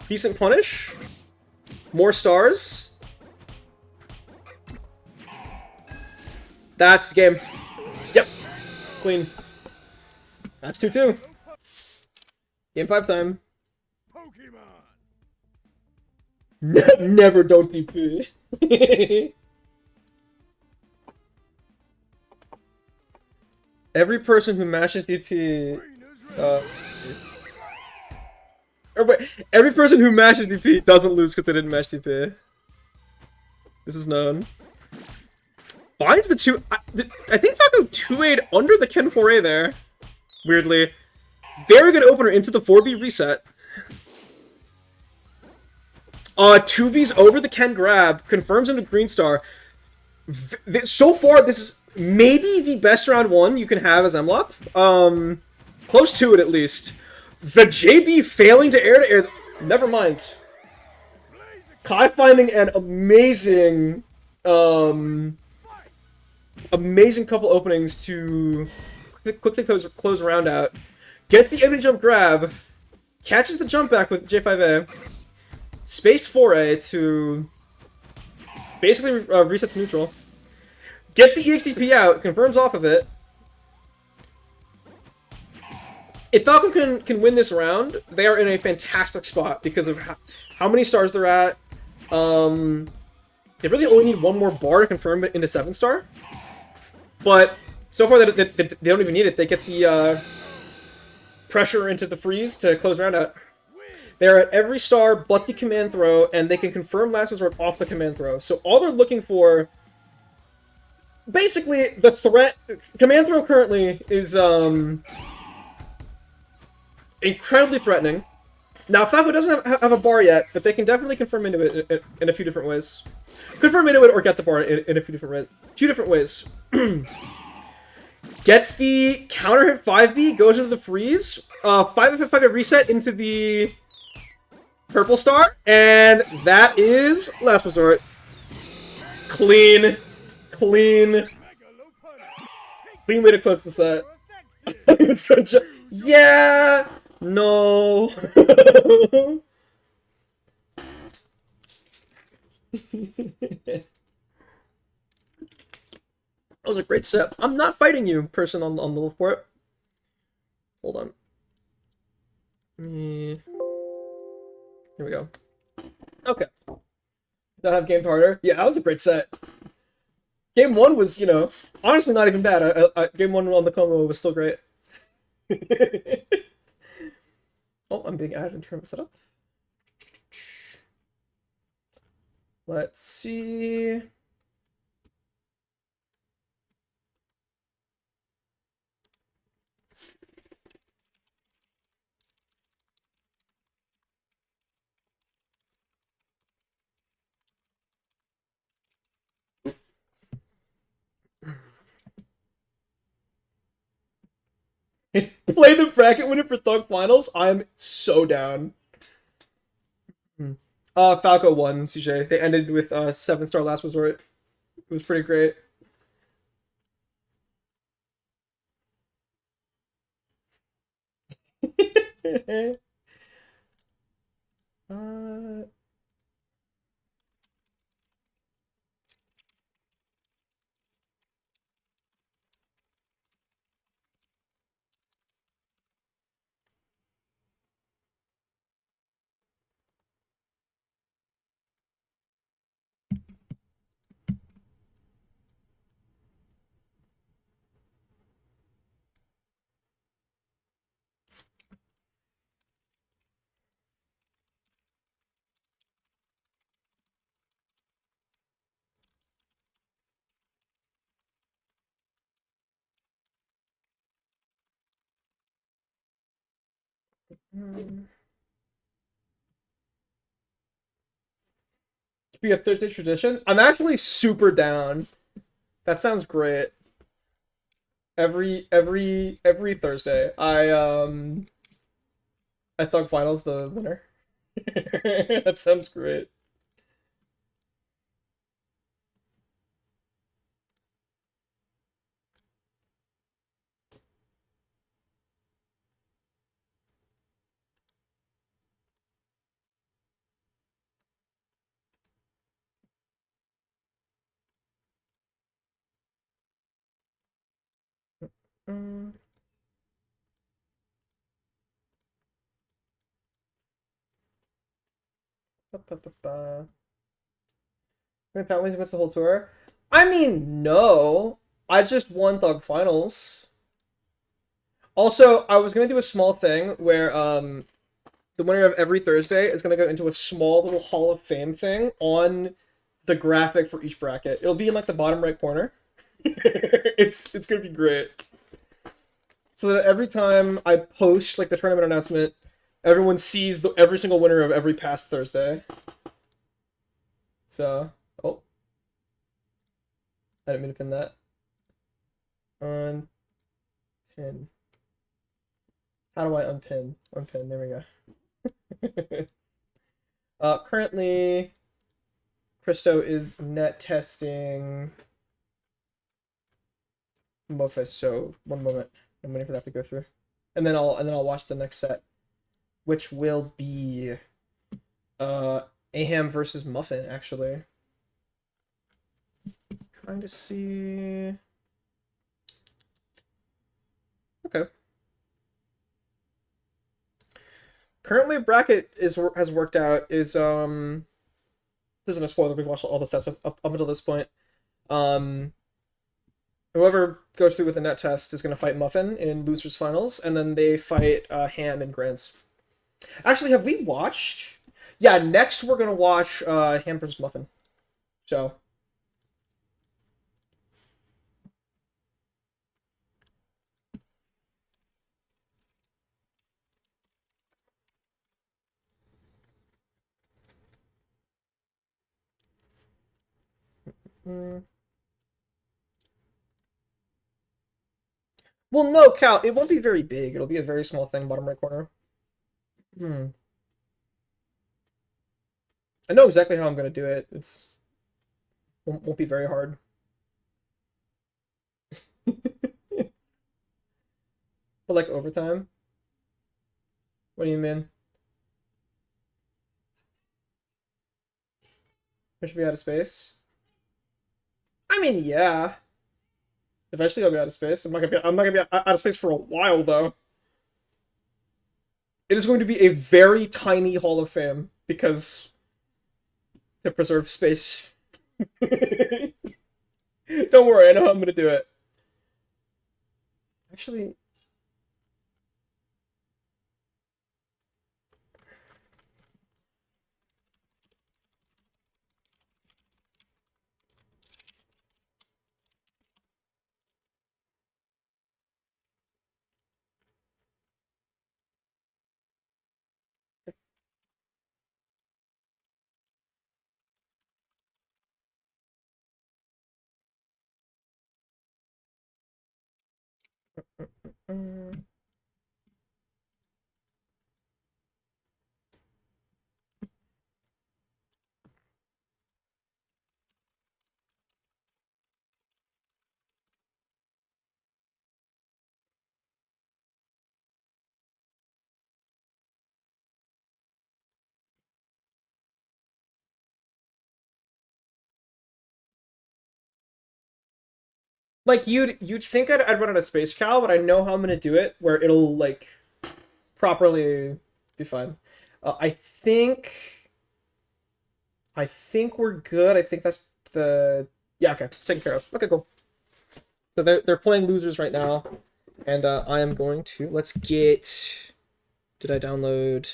decent punish. More stars. That's game. Yep. Clean. That's 2-2. Game 5 time. Never don't DP. Every person who mashes DP... every person who mashes DP doesn't lose because they didn't mash DP. This is known. Finds the 2... I think Falco 2-8 under the Ken 4A there. Weirdly. Very good opener into the 4B reset. 2B's over the Ken grab. Confirms into Green Star. So far, this is maybe the best round 1 you can have as MLOP. Close to it, at least. The JB failing to air. Never mind. Kai finding an amazing... amazing couple openings to quickly close a round out. Gets the empty jump grab. Catches the jump back with J5A. Spaced 4A to basically reset to neutral. Gets the EXTP out. Confirms off of it. If Falcon can win this round, they are in a fantastic spot because of how many stars they're at. They really only need one more bar to confirm it into 7-star. But so far, they don't even need it. They get the pressure into the freeze to close round out. They're at every star but the command throw, and they can confirm last resort off the command throw. So all they're looking for... Basically, the threat... Command throw currently is incredibly threatening. Now, Falco doesn't have a bar yet, but they can definitely confirm into it in a few different ways. Confirm into it or get the bar in a few different ways. Gets the counter hit 5B, goes into the freeze, 5 reset into the purple star, and that is last resort. Clean, clean, clean way to close the set. Yeah, no. That was a great set. I'm not fighting you, person on the report. Hold on. Here we go. Okay. Don't have game harder. Yeah, that was a great set. Game 1 was, honestly not even bad. Game 1 on the combo was still great. Oh, I'm being added in tournament setup. Let's see. Play the bracket winner for Thug Finals. I'm so down. Falco won, CJ. They ended with 7-star last resort. It was pretty great. uh... To be a Thursday tradition. I'm actually super down. That sounds great. Every Thursday, I Thug Finals the winner. That sounds great. Mm. Ba, ba, ba, ba. Pat wins against the whole tour. I mean, no. I just won Thug Finals. Also, I was gonna do a small thing where the winner of every Thursday is gonna go into a small little Hall of Fame thing on the graphic for each bracket. It'll be in like the bottom right corner. It's gonna be great. So that every time I post like the tournament announcement, everyone sees every single winner of every past Thursday. So, oh, I didn't mean to pin that. Unpin. How do I unpin? Unpin. There we go. Currently, Christo is net testing Mofus. So 1 moment. I'm waiting for that to go through, and then I'll watch the next set, which will be Aham versus Muffin. Actually, trying to see. Okay. Currently, bracket has worked out is this isn't a spoiler. We've watched all the sets up until this point. Um, Whoever goes through with the net test is going to fight Muffin in losers finals, and then they fight Ham in grands. Actually, have we watched? Yeah, next we're going to watch Ham versus Muffin. So. Well, no, Cal, it won't be very big. It'll be a very small thing, bottom right corner. Hmm. I know exactly how I'm gonna do it. It's won't be very hard. But like overtime? What do you mean? I should be out of space? I mean, yeah. Eventually I'll be out of space. I'm not gonna be out of space for a while though. It is going to be a very tiny Hall of Fame because to preserve space. Don't worry, I know how I'm gonna do it. Actually, mm, like you'd think I'd run out of space, Cal, but I know how I'm gonna do it where it'll like properly be fine. I think we're good. I think that's the yeah. Okay, taken care of. Okay, cool. So they're playing losers right now, and I am going to let's get. Did I download?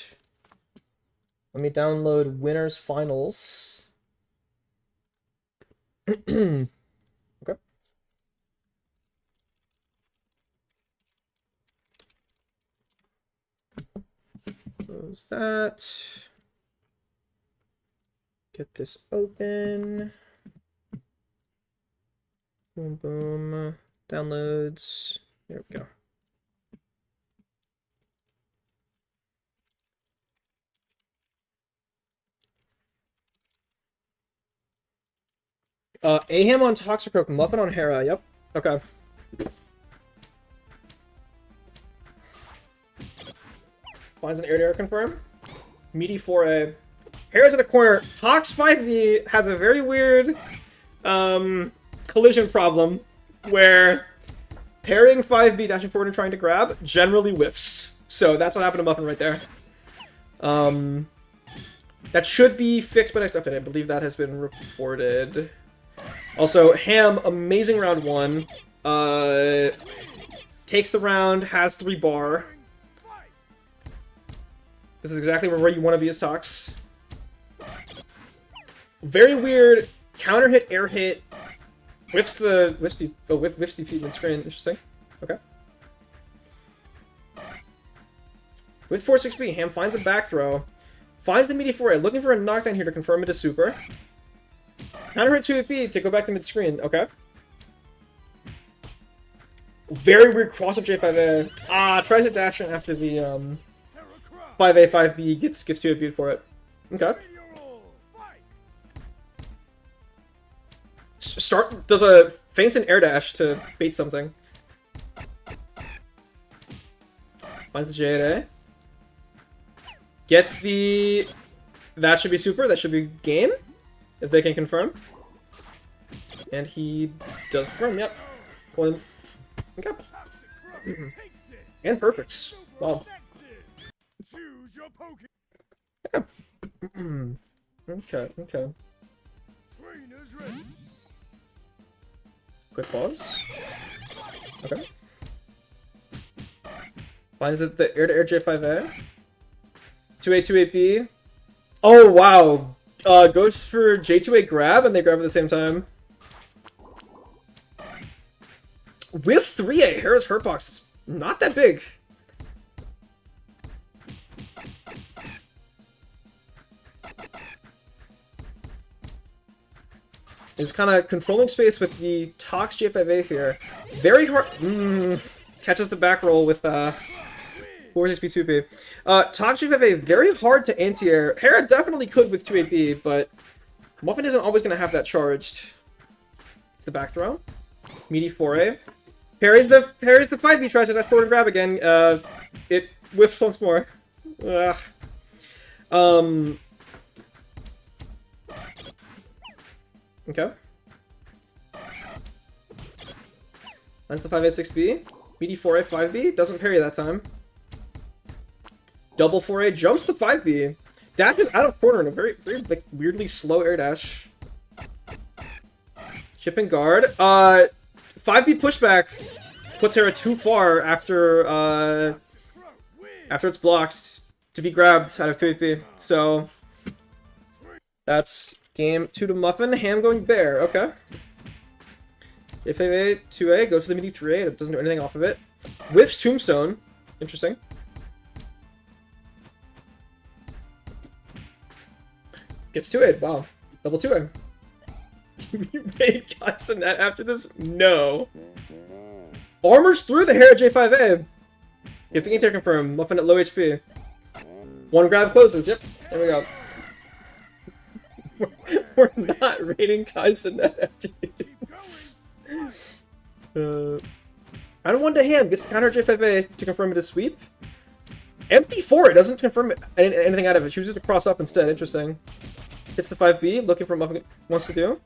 Let me download winners finals. Okay. Close that. Get this open. Boom, boom. Downloads. There we go. Aham on Toxicroak, Muppet on Hera. Yep. Okay. Finds an air-to-air confirm. Meaty 4A. Hera's in the corner. Tox 5B has a very weird collision problem where pairing 5B dashing forward and trying to grab generally whiffs. So that's what happened to Muffin right there. That should be fixed by next update. I believe that has been reported. Also, Ham, amazing round 1. Takes the round, has 3 bar. This is exactly where you want to be as Tox. Very weird counter hit, air hit. Whiffs defeat mid-screen. Interesting. Okay. With 4-6B, Ham finds a back throw. Finds the meaty 4A, looking for a knockdown here to confirm it as super. Counter hit 2AP to go back to mid-screen. Okay. Very weird cross-up J5A. Tries to dash in after the 5A, 5B gets 2AP for it. Okay. Does a feints an air dash to bait something. Finds the J8A. Gets the... That should be super. That should be game. If they can confirm. And he does confirm, yep. Well, okay. And perfects. Wow. Okay, okay. Quick pause. Okay. Find the air-to-air J5A. 2A, 2AP. Oh, wow. Goes for J2A grab, and they grab at the same time. With 3A, Hera's hurt box is not that big. is kind of controlling space with the Tox J5A here. Very hard. Catches the back roll with 4-6B, 2B. Tox J5A, very hard to anti-air. Hera definitely could with 2-8B, but Muffin isn't always going to have that charged. It's the back throw. Meaty 4A. Parries the 5B, tries to dash forward and grab again. It whiffs once more. Ugh. Okay. That's the 5A, 6B. Meaty 4A, 5B. Doesn't parry that time. Double 4A, jumps to 5B. Dashes out of corner in a very like, weirdly slow air dash. Chip and guard. 5B pushback puts Hera too far after it's blocked to be grabbed out of 2-8B. So that's game 2 to Muffin. Ham going bear. Okay. If A 2A goes to the meaty 3A. It doesn't do anything off of it. Whips Tombstone. Interesting. Gets 2A. Wow. Double 2A. Can we raid Katsunet after this? No. Armors through the Hera J5A. Gets the anti-air confirmed. Muffin at low HP. One grab closes. Yep. There we go. We're not raiding Katsunet after this. Round 1 to Ham. Gets the counter J5A to confirm it as sweep. Empty 4. It doesn't confirm anything out of it. Chooses to cross up instead. Interesting. Hits the 5B. Looking for what Muffin wants to do.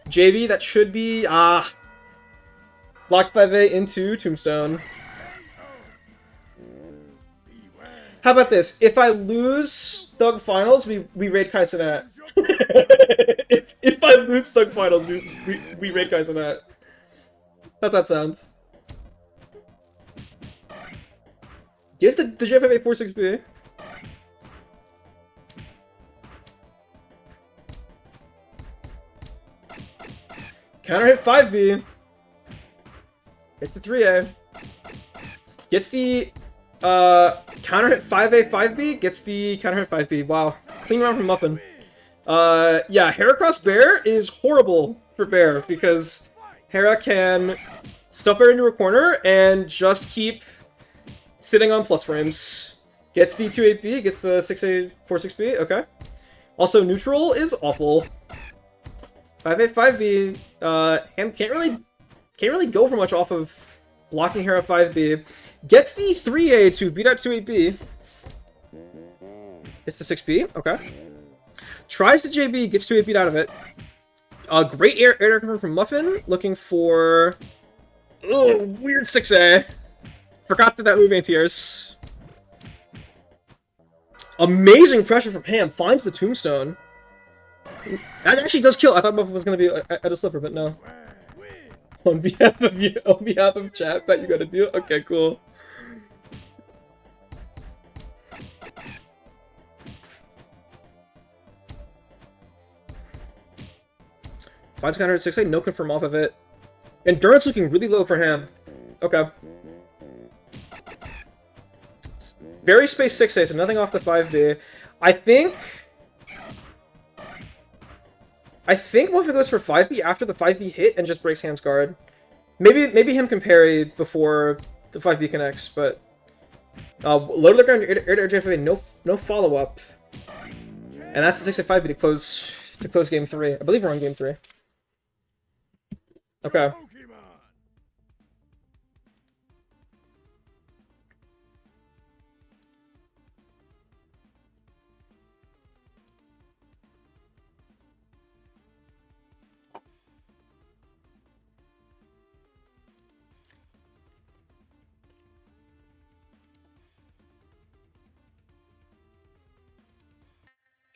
JB, that should be... Blocked 5A into Tombstone. How about this? If I lose Thug Finals, we raid Kaisenat. if I lose Thug Finals, we raid Kaisenat. How's that sound? Yes, the J5A 4-6B. Counter hit 5B. Gets the 3A. Gets the counter hit 5A, 5B. Gets the counter hit 5B. Wow. Clean round from Muffin. Yeah, Hera cross Bear is horrible for Bear because Hera can stuff Bear into a corner and just keep sitting on plus frames. Gets the 2-8B, gets the 6A, 4-6B. Okay. Also, neutral is awful. 5A, 5B. Ham can't really go for much off of blocking Hera 5B. Gets the 3A to beat out 2-8B. It's the 6B. Okay. Tries the JB, gets 2-8 beat out of it. Great air confirm from Muffin. Looking for... Oh, weird 6A. Forgot that move anti-airs. Amazing pressure from Ham. Finds the Tombstone. That actually does kill. I thought Muffin was going to be at a slipper, but no. On behalf of you, on behalf of chat, bet you gotta do it? Okay, cool. Finds counter at 6A, no confirm off of it. Endurance looking really low for him. Okay. Very space 6A, so nothing off the 5B. I think Muffin goes for 5B after the 5B hit and just breaks Ham's guard. Maybe him can parry before the 5B connects, but low to the ground air J5A, no follow up, and that's the 6A 5B to close game 3. I believe we're on game 3. Okay.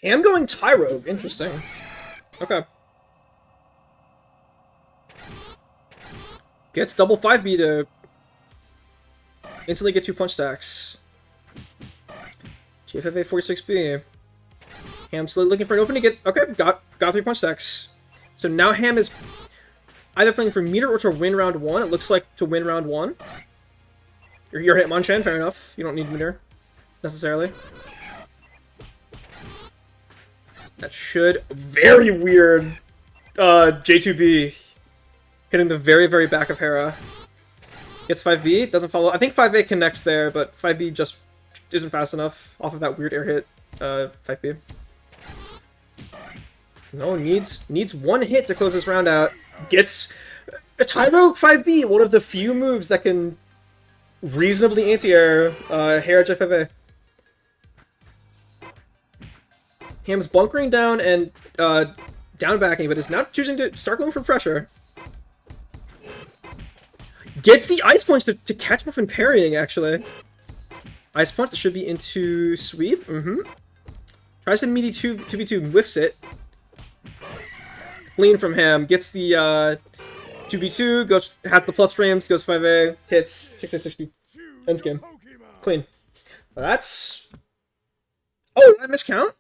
I'm going Tyrogue. Interesting. Okay. Gets double 5B to instantly get 2 punch stacks. J5A 46B. Ham slowly looking for an opening to get... Okay, got 3 punch stacks. So now Ham is either playing for meter or to win round 1. It looks like to win round 1. You're Hitmonchan, fair enough. You don't need meter, necessarily. That should... Very weird. J2B. Hitting the very, very back of Hera. Gets 5B, doesn't follow. I think 5A connects there, but 5B just isn't fast enough off of that weird air hit. 5B. No, needs one hit to close this round out. Gets a Tyro 5B, one of the few moves that can reasonably anti-air Hera J5A. Ham's bunkering down and down backing, but is now choosing to start going for pressure. Gets the Ice Punch to catch Muffin parrying, actually. Ice Punch that should be into sweep. Tries to meaty 2v2, whiffs it. Clean from Ham. Gets the 2v2, has the plus frames, goes 5A, hits 660, ends game. Clean. Well, that's... Oh, did I miscount?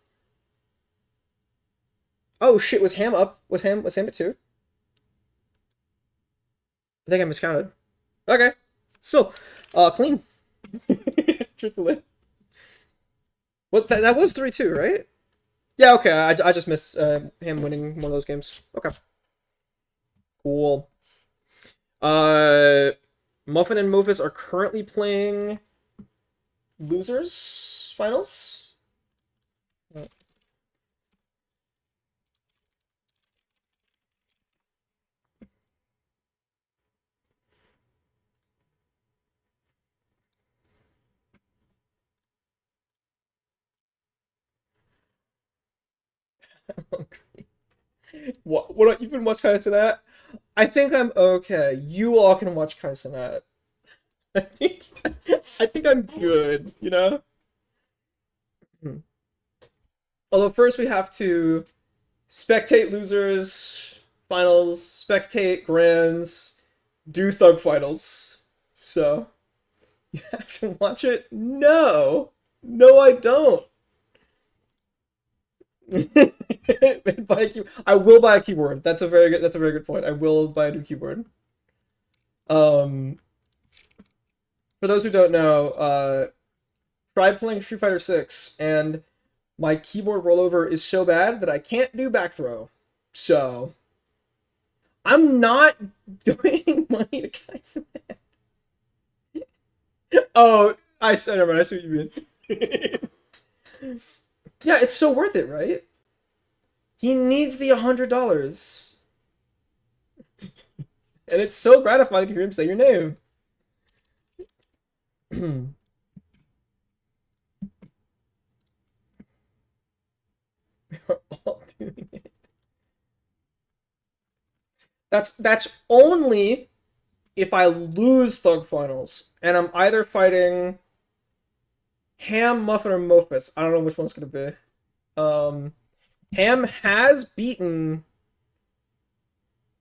Oh shit, was Ham up? Was Ham at 2? I think I miscounted. Okay. So, clean. Truthfully. What, that was 3-2, right? Yeah, okay, I just missed him winning one of those games. Okay. Cool. Muffin and Mofus are currently playing losers finals. What you've been watching Kaisenat? I think I'm okay. You all can watch Kaisenat. I think I'm good, you know? Although first we have to spectate losers finals, spectate grands, do thug finals. So you have to watch it? No! No, I don't. I will buy a keyboard. That's a very good point. I will buy a new keyboard. For those who don't know, tried playing Street Fighter 6 and my keyboard rollover is so bad that I can't do back throw. So I'm not donating money to Kaizen. Oh, never mind, I see what you mean. Yeah, it's so worth it, right? He needs the $100. And it's so gratifying to hear him say your name. We're all doing it. That's only if I lose Thug Finals. And I'm either fighting Ham, Muffin, or Mofus. I don't know which one's gonna be. Ham has beaten...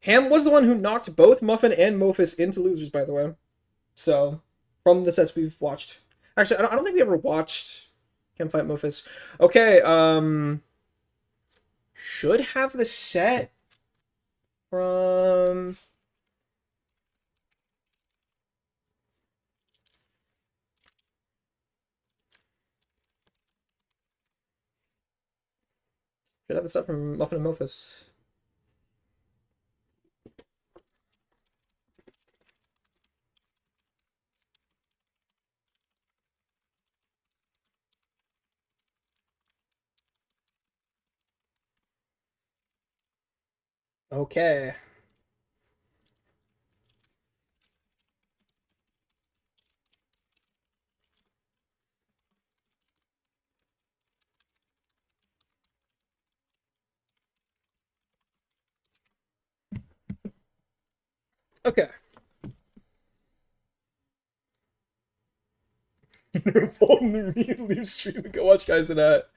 Ham was the one who knocked both Muffin and Mofus into losers, by the way. So, from the sets we've watched. Actually, I don't think we ever watched Ham fight Mofus. Okay, should have the set from... Should have this up from Muffin and Mofus. Okay. Okay. Leave stream and go watch guys in that.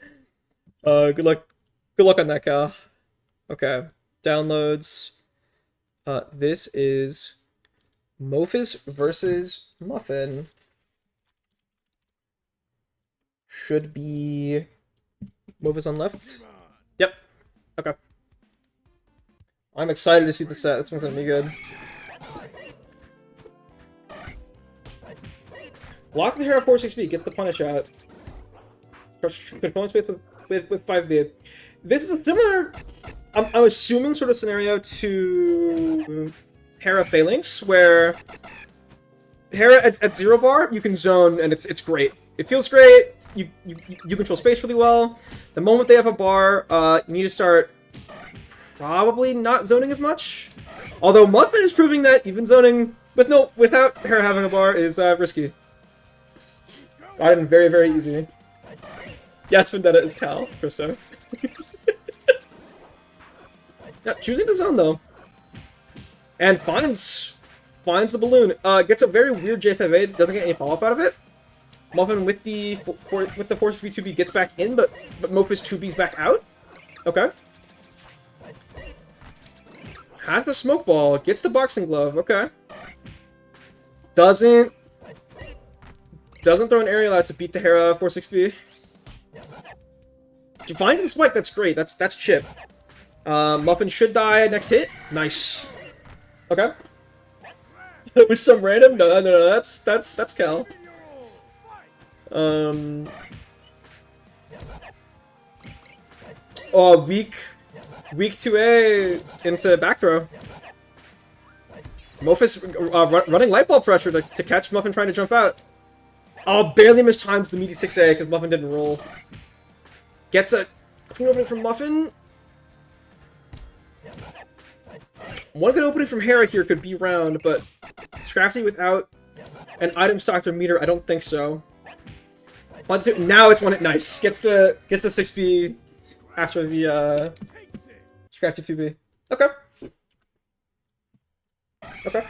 Good luck. Good luck on that, Cal. Okay. Downloads. This is Mofus versus Muffin. Should be Mofus on left. Yep. Okay. I'm excited to see the set. This one's gonna be good. Block the hero 4-6 feet, gets the punish out. controlling space with 5B. This is a similar, I'm assuming, sort of scenario to Hera Phalanx, where Hera at 0 bar, you can zone, and it's great. It feels great. You control space really well. The moment they have a bar, you need to start probably not zoning as much. Although Muffin is proving that even zoning without Hera having a bar is risky. Got in very, very easy. Yes, Vendetta is Cal, Christo. Yeah, choosing to zone though. And finds the balloon. Gets a very weird J5A, doesn't get any follow-up out of it. Muffin with the Force B 2B gets back in, but Mofus 2B's back out. Okay. Has the smoke ball, gets the boxing glove, okay. Doesn't throw an aerial out to beat the Hera 4-6B. She finds the spike, that's great. That's chip. Muffin should die next hit. Nice. Okay. It was some random? No, that's Cal. Oh, weak 2A into back throw. Mofus running light ball pressure to catch Muffin trying to jump out. Oh, barely mistimes the meaty 6A because Muffin didn't roll. Gets a clean opening from Muffin. One good opening from Hera here could be round, but Scrafty without an item stocked or meter, I don't think so. Now it's one hit. Nice. Gets the 6B after the Scrafty 2B. Okay. Okay.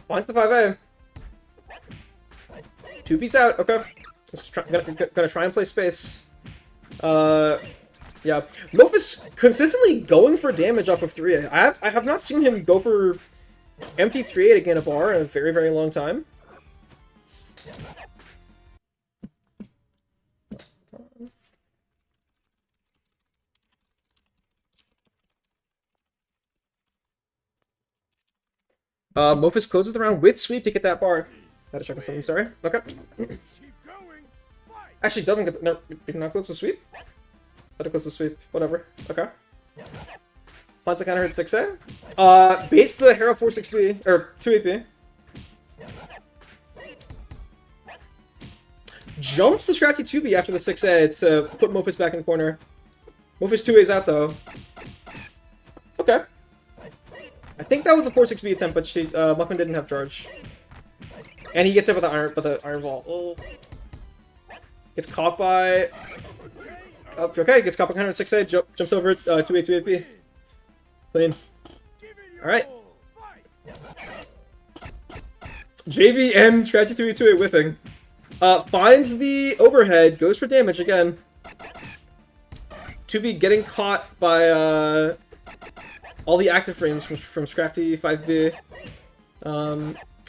Finds the 5A. 2B's out. Okay. Gonna try and play space. Yeah. Mofus consistently going for damage off of 3A. I have not seen him go for empty 3A to gain a bar in a very, very long time. Mofus closes the round with sweep to get that bar. Had to check on something, sorry. Okay. Actually, doesn't get the, no, did not close the sweep? Had to close the sweep. Whatever. Okay. Finds the counter hit 6A. Base the Hera 4-6B, or 2AP. Jumps the Scrafty 2B after the 6A to put Mofus back in the corner. Mofus 2A's out though. Okay. I think that was a 4-6B attempt, but Muffin didn't have charge. And he gets hit with the iron ball. Oh. Gets caught by... Oh, okay, gets caught by counter 6A, jumps over 2A, 2AP. Clean. Alright. JB and Scratchy 2A, 2A whiffing. Finds the overhead, goes for damage again. 2B getting caught by all the active frames from Scrafty 5B.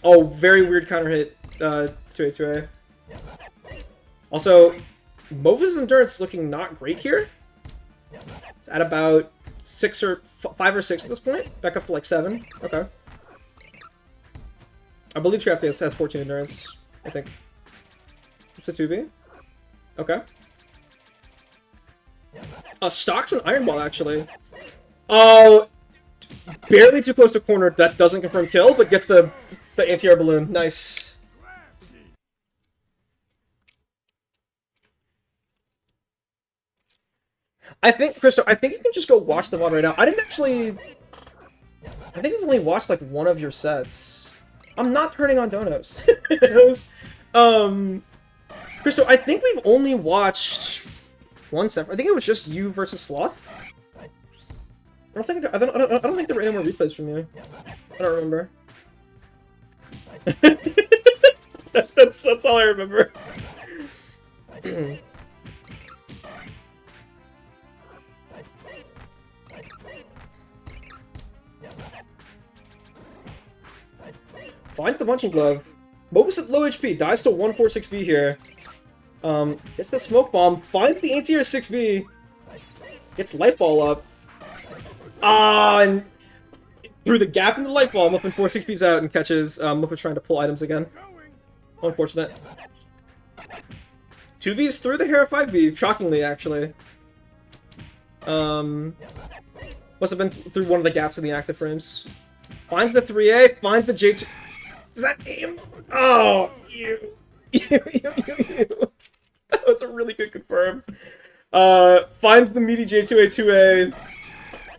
Oh, very weird counter hit 2A, 2A. Also, Mofus' endurance is looking not great here. It's at about 5 or 6 at this point. Back up to like 7. Okay. I believe Scrafty has 14 endurance, I think. It's a 2B. Okay. Stocks an Iron Ball, actually. Oh, barely too close to corner. That doesn't confirm kill, but gets the anti-air balloon. Nice. I think, Christo, I think you can just go watch the VoD right now. I didn't actually... I think I've only watched, like, one of your sets. I'm not turning on donos. Christo, I think we've only watched one set. I think it was just you versus Sloth. I don't think there were any more replays from you. I don't remember. that's all I remember. Finds the punching glove. Mofus at low HP, dies to 146B here. Gets the smoke bomb, finds the anti-air 6B. Gets light ball up. And through the gap in the light ball, Muffin 46B's out and catches Muffin trying to pull items again. Unfortunate. 2B's through the Hera 5B, shockingly, actually. Must have been through one of the gaps in the active frames. Finds the 3A, finds the J2... Does that aim? Oh, you. That was a really good confirm. Finds the meaty J2A 2A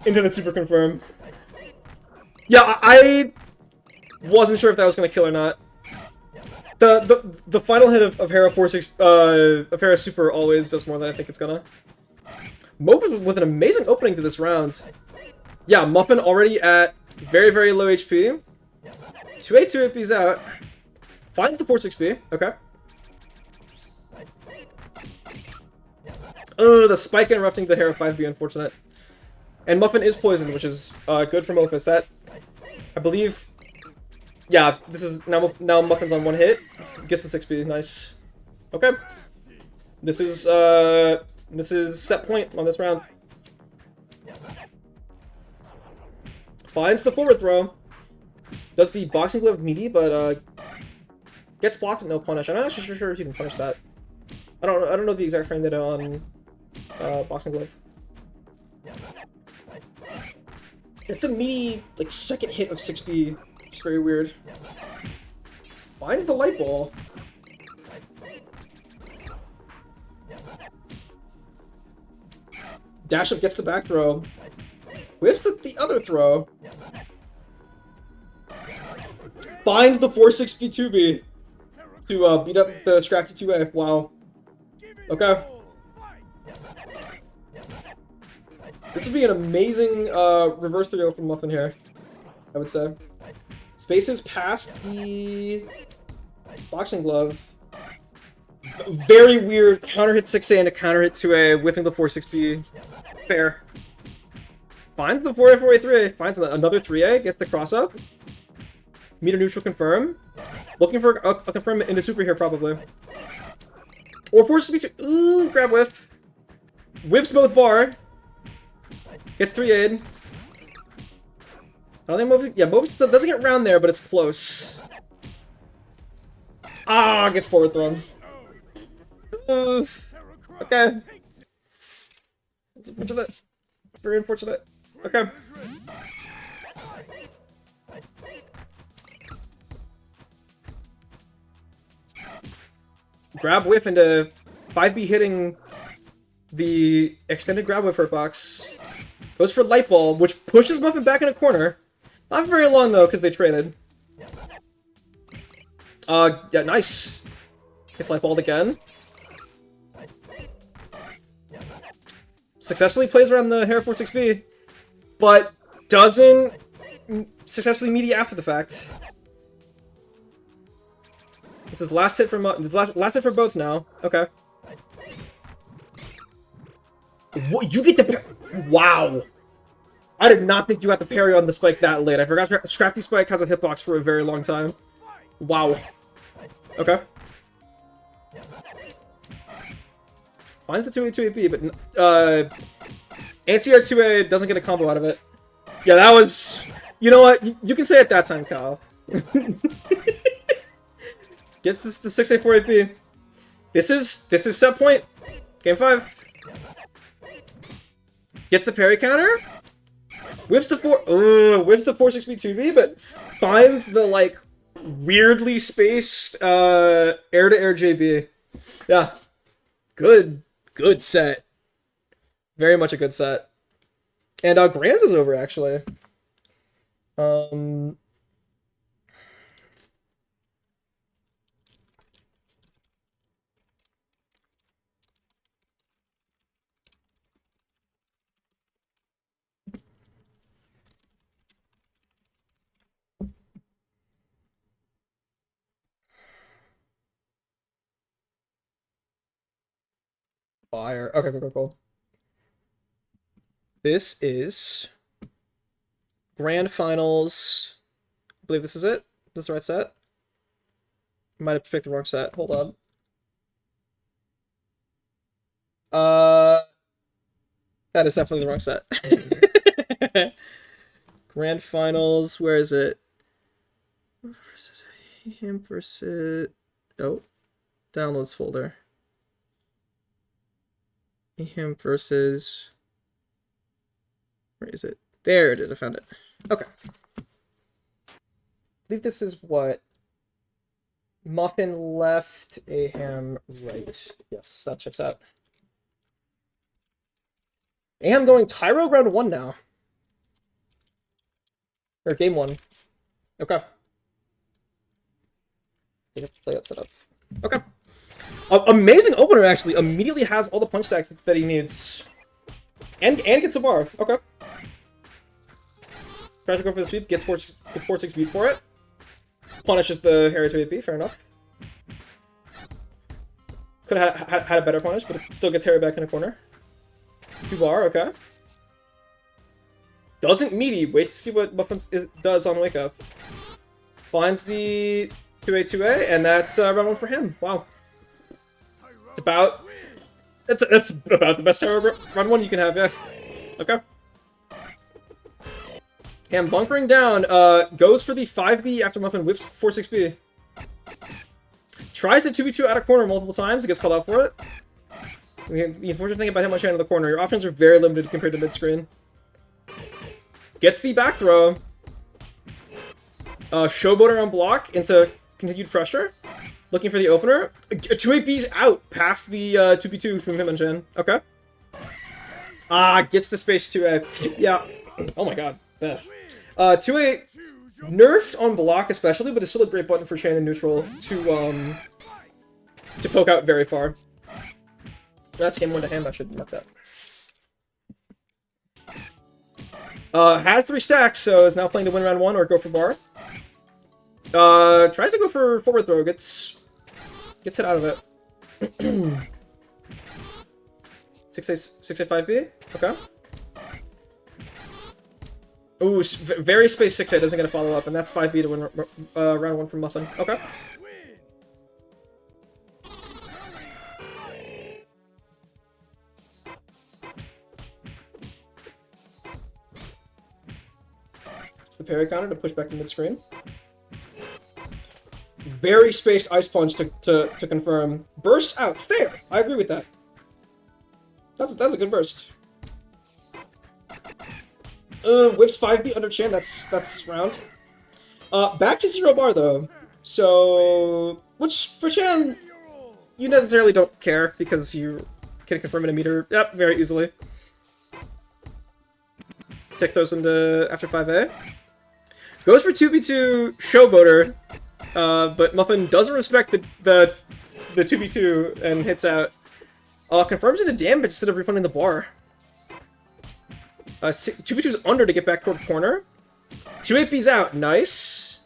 into the super confirm. Yeah, I wasn't sure if that was gonna kill or not. The final hit of Hera 46 of Hera Super always does more than I think it's gonna. Muffin with an amazing opening to this round. Yeah, Muffin already at very, very low HP. 2A 2AP's out. Finds the 46B. Okay. The spike interrupting the Hera 5B, unfortunate. And Muffin is poisoned, which is good for Mofus. That, I believe... Yeah, this is... Now Muffin's on one hit. Gets the 6B. Nice. Okay. This is set point on this round. Finds the forward throw. Does the boxing glove meaty, but gets blocked with no punish. I'm not actually sure if you can punish that. I don't know the exact frame data on boxing glove. It's the meaty like second hit of 6B. It's very weird. Finds the light ball. Dash up gets the back throw. Whiffs the other throw. Finds the 4-6B-2B to beat up the Scrafty 2A. Wow. Okay. This would be an amazing reverse 3-0 from Muffin here, I would say. Spaces past the boxing glove. Very weird counter hit 6A and a counter hit 2A, whiffing the 4-6B. Fair. Finds the 4A 4A 3A. Finds another 3A. Gets the cross up. Meter neutral confirm. Looking for a confirm into super here probably. Or 4-6B2. Ooh, grab whiff. Whiffs both bar. Gets 3A'd. I don't think Mofus... Yeah, Mofus still doesn't get round there, but it's close. Ah, gets forward thrown. Okay. It's unfortunate. It's very unfortunate. Okay. Grab whiff into 5B hitting the extended grab whiff hurt box. Goes for light ball, which pushes Muffin back in a corner. Not very long though, because they traded. Yeah, nice. Gets light balled again. Successfully plays around the Hera 46B, but doesn't successfully meaty after the fact. This is last hit for last hit for both now. Okay. What, you get the wow. I did not think you got the parry on the spike that late. I forgot Scrafty Spike has a hitbox for a very long time. Wow. Okay. Finds the 2A 2AP, but anti-air 2A doesn't get a combo out of it. Yeah, that was... You know what? You can say it that time, Kyle. Gets this the 6A 4AP. This is set point. Game 5. Gets the parry counter. Whips the 4-6B 2B, but finds the like weirdly spaced air-to-air JB. Yeah. Good set. Very much a good set. And Grands is over actually. Fire. Okay, cool. This is Grand Finals. I believe this is it. This is the right set. Might have picked the wrong set. Hold on. That is definitely the wrong set. Grand Finals. Where is it? Him versus. Oh, downloads folder. Him versus... Where is it? There it is, I found it. Okay. I believe this is what... Muffin left, Aham right. Yes, that checks out. Aham going Tyro round 1 now. Or game 1. Okay. Layout setup. Okay. Amazing opener, actually. Immediately has all the punch stacks that he needs. And gets a bar. Okay. Tries to go for the sweep, gets 4-6 beat for it. Punishes the Harry to AP, fair enough. Could have had a better punish, but it still gets Harry back in a corner. 2 bar, okay. Doesn't meaty, waits to see what Muffin does on Wake Up. Finds the 2A, and that's round 1 for him. Wow. It's about... That's about the best round 1 you can have, yeah. Okay. And bunkering down, goes for the 5B after Muffin whips 4-6B. Tries the 2v2 out of corner multiple times, gets called out for it. The unfortunate thing about him much out of the corner, your options are very limited compared to mid-screen. Gets the back throw. Showboater on block into continued pressure. Looking for the opener. 2-8B's out past the 2v2 from him and Jin. Okay. Gets the space 2A. Yeah. Oh my god. 2-8 nerfed on block especially, but it's still a great button for Shannon neutral to poke out very far. That's game 1 to hand, I should mark that. Has 3 stacks, so is now playing to win round 1 or go for bar. Tries to go for forward throw, gets hit out of it. 6A5B? Okay. Ooh, very space 6A doesn't get a follow up, and that's 5B to win round 1 from Muffin. Okay. It's the parry counter to push back to mid screen. Very spaced ice punch to confirm. Burst out. Fair. I agree with that. That's a good burst. Whips 5B under Chan. That's round. Back to 0 bar though. So, which for Chan, you necessarily don't care because you can confirm in a meter. Yep, very easily. Tick those into after 5A. Goes for 2v2 Showboater. But Muffin doesn't respect the 2v2 and hits out. Confirms into damage instead of refunding the bar. 2v2 is under to get back toward corner. 2-8B's out. Nice.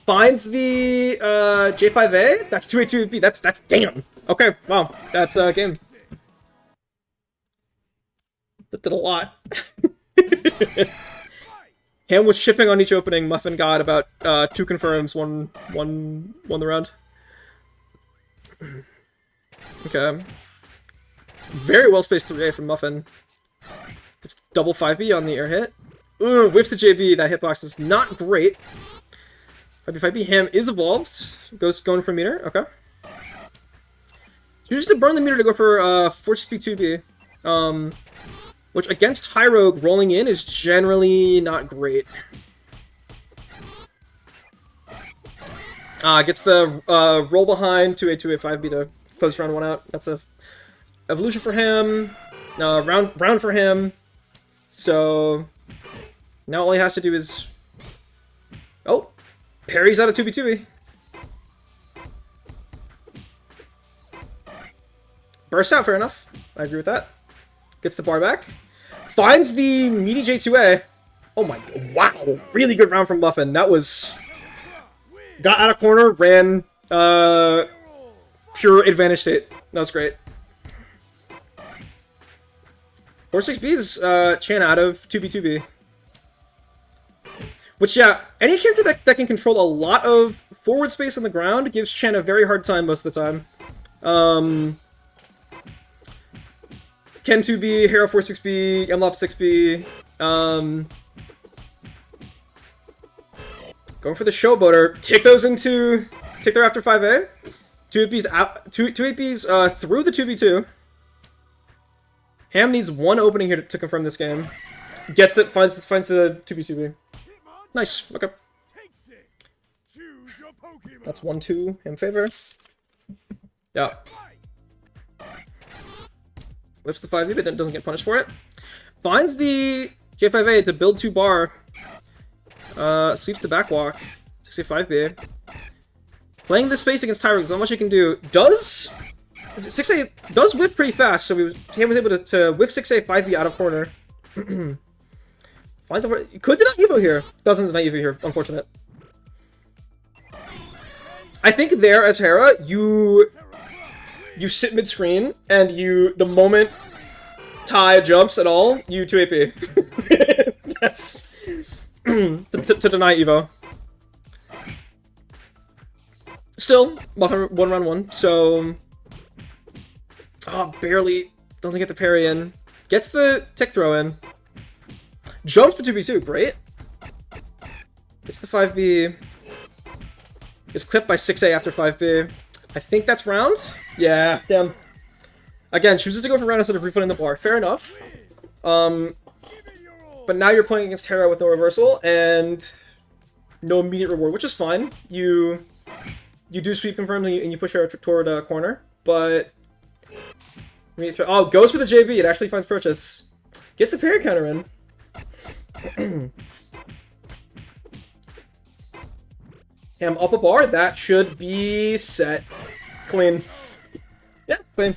Finds the J5A. That's 2-8-2-B. That's damn. Okay, wow. That's game. That did a lot. Ham was shipping on each opening. Muffin got about 2 confirms, won the round. Okay. Very well spaced 3A from Muffin. It's double 5B on the air hit. Ooh, whiff the JB. That hitbox is not great. 5B Ham is evolved. Going for meter. Okay. Chooses to burn the meter to go for 4-6B 2B. Which against High Rogue, rolling in is generally not great. Gets the roll behind 2A 5B to close round 1 out. That's a evolution for him. Round for him. So now all he has to do is parries out of 2B 2B. Bursts out, fair enough. I agree with that. Gets the bar back. Finds the meaty J2A. Oh my, wow. Really good round from Muffin. That was... Got out of corner, ran pure advantage state. That was great. 4-6B's Chan out of 2B2B. Which, yeah, any character that can control a lot of forward space on the ground gives Chan a very hard time most of the time. Ken 2B, Hero 4-6B, Mlop 6B. Going for the Showboater. Take those into... Take their after 5A. 2-8B's out... 2-8B's through the 2B2. Ham needs one opening here to confirm this game. Gets that, finds the 2v2v. Nice, okay. Takes it. Choose your Pokemon. That's 1-2 in favor. Yeah. Whips the 5e, but then doesn't get punished for it. Finds the J5A to build 2 bar. Sweeps the backwalk. 65B. Playing this space against Tyro, there's not much you can do. Does 6A does whip pretty fast, so Ham was able to whip 6A 5B out of corner. Find the could deny Evo here. Doesn't deny Evo here, unfortunate. I think there as Hera, you sit mid-screen, and the moment Ty jumps at all, you 2 AP. That's to deny Evo. Still, Muffin 1-1, so barely doesn't get the parry in. Gets the tech throw in. Jumps to 2v2, great. Gets the 5B. Is clipped by 6A after 5B. I think that's round? Yeah, damn. Again, chooses to go for round instead of refunding the bar. Fair enough. But now you're playing against Hera with no reversal and no immediate reward, which is fine. You do sweep confirms and you push her toward corner, but goes for the JB. It actually finds purchase. Gets the parry counter in. Ham up a bar. That should be set. Clean. Yeah, clean.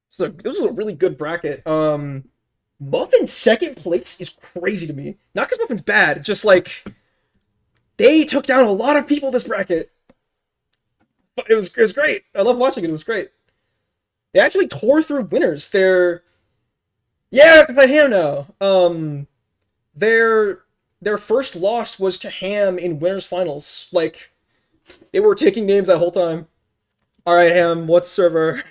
So this was a really good bracket. Muffin's second place is crazy to me. Not because Muffin's bad, it's just like they took down a lot of people this bracket. But it was great. I love watching it. It was great. They actually tore through winners. Yeah, I have to play Ham now. Their first loss was to Ham in winners finals. Like, they were taking names that whole time. All right, Ham, what's server?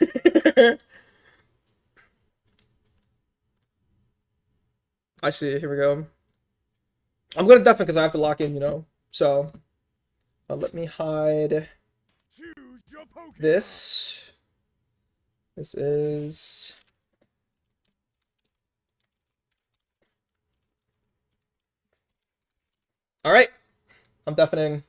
I see. Here we go. I'm gonna deafen because I have to lock in, So, let me hide this. This is. All right. I'm deafening.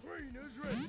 Trainers ready.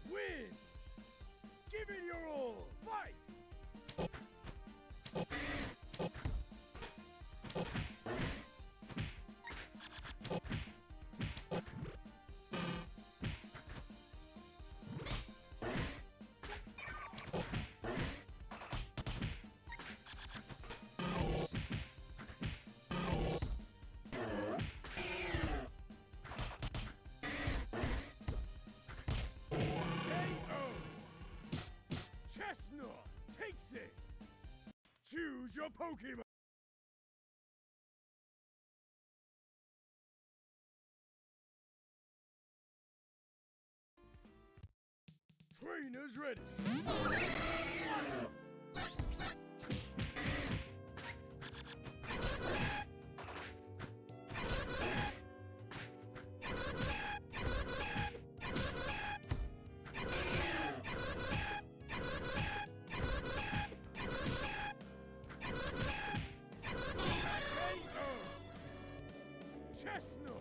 Wins! Give it your all! Fight! Takes it! Choose your Pokemon! Trainers ready.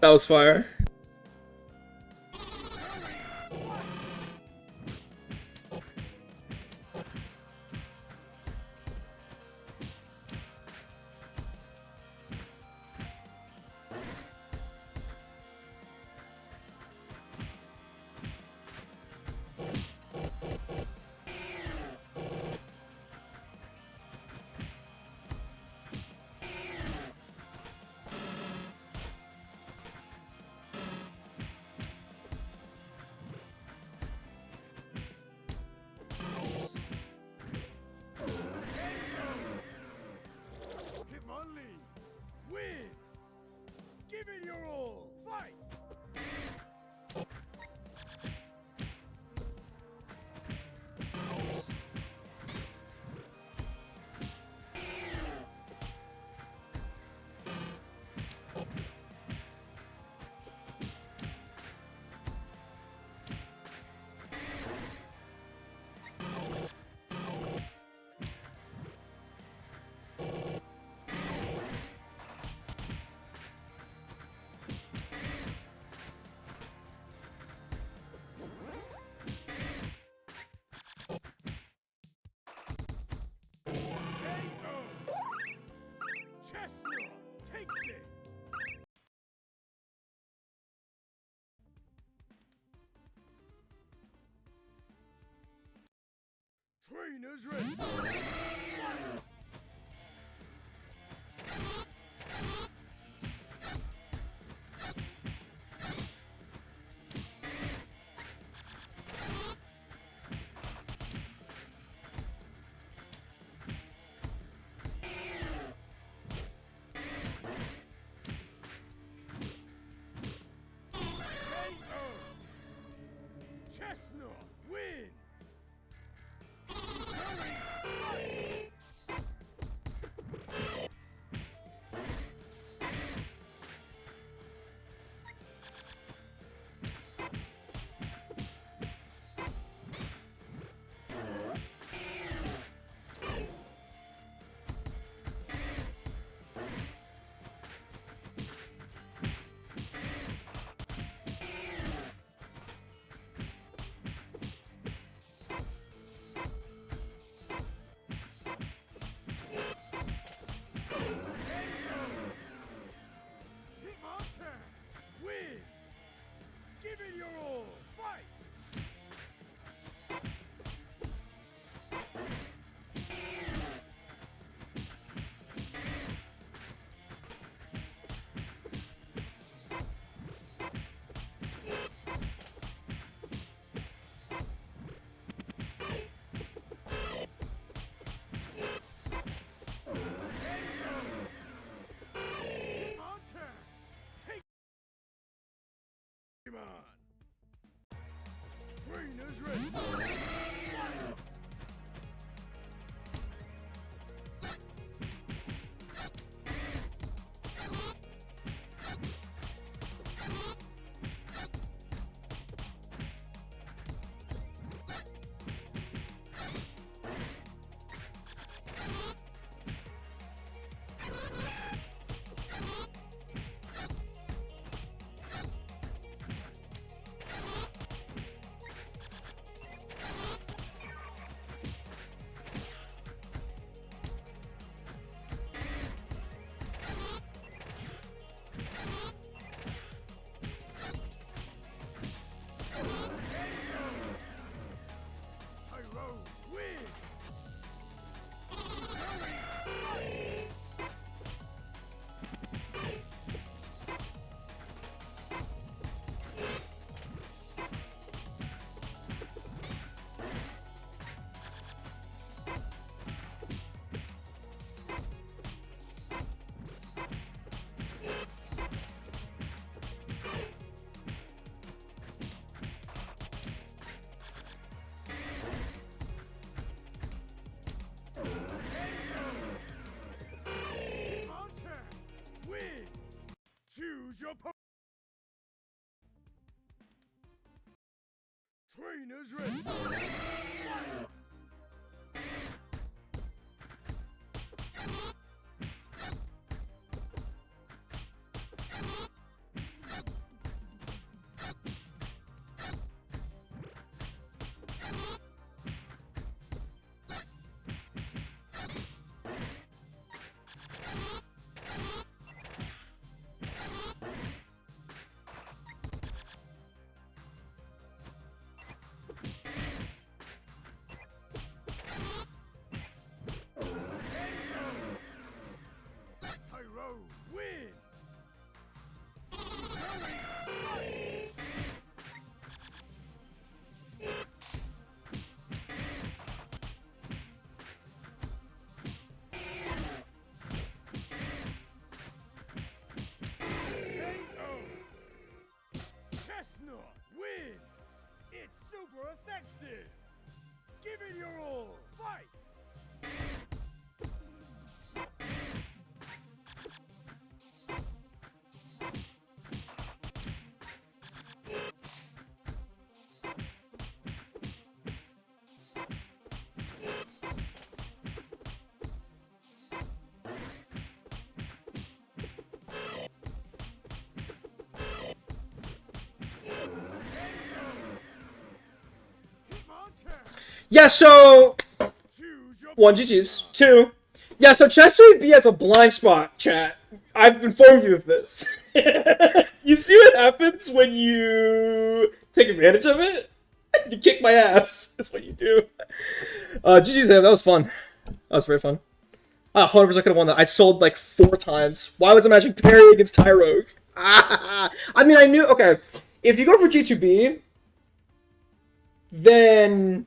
That was fire. Wins! Give it your all! Fight! Takes it! Trainers ready! Chestnut wins! Give it your all! Fight! On turn! Take him on! Trainers ready! Choose your Trainers ready. Fight! Tyro wins! KO! Chestnut wins! It's super effective! Give it your all! Fight! Yeah, so Choose your 1 GG's. 2. Yeah, so Chester B has a blind spot, chat. I've informed you of this. You see what happens when you take advantage of it? You kick my ass. That's what you do. GG's, that was fun. That was very fun. 100% could have won that. I sold like 4 times. Why was I matching parry against Tyrogue? I mean, I knew. Okay, if you go for G2B, then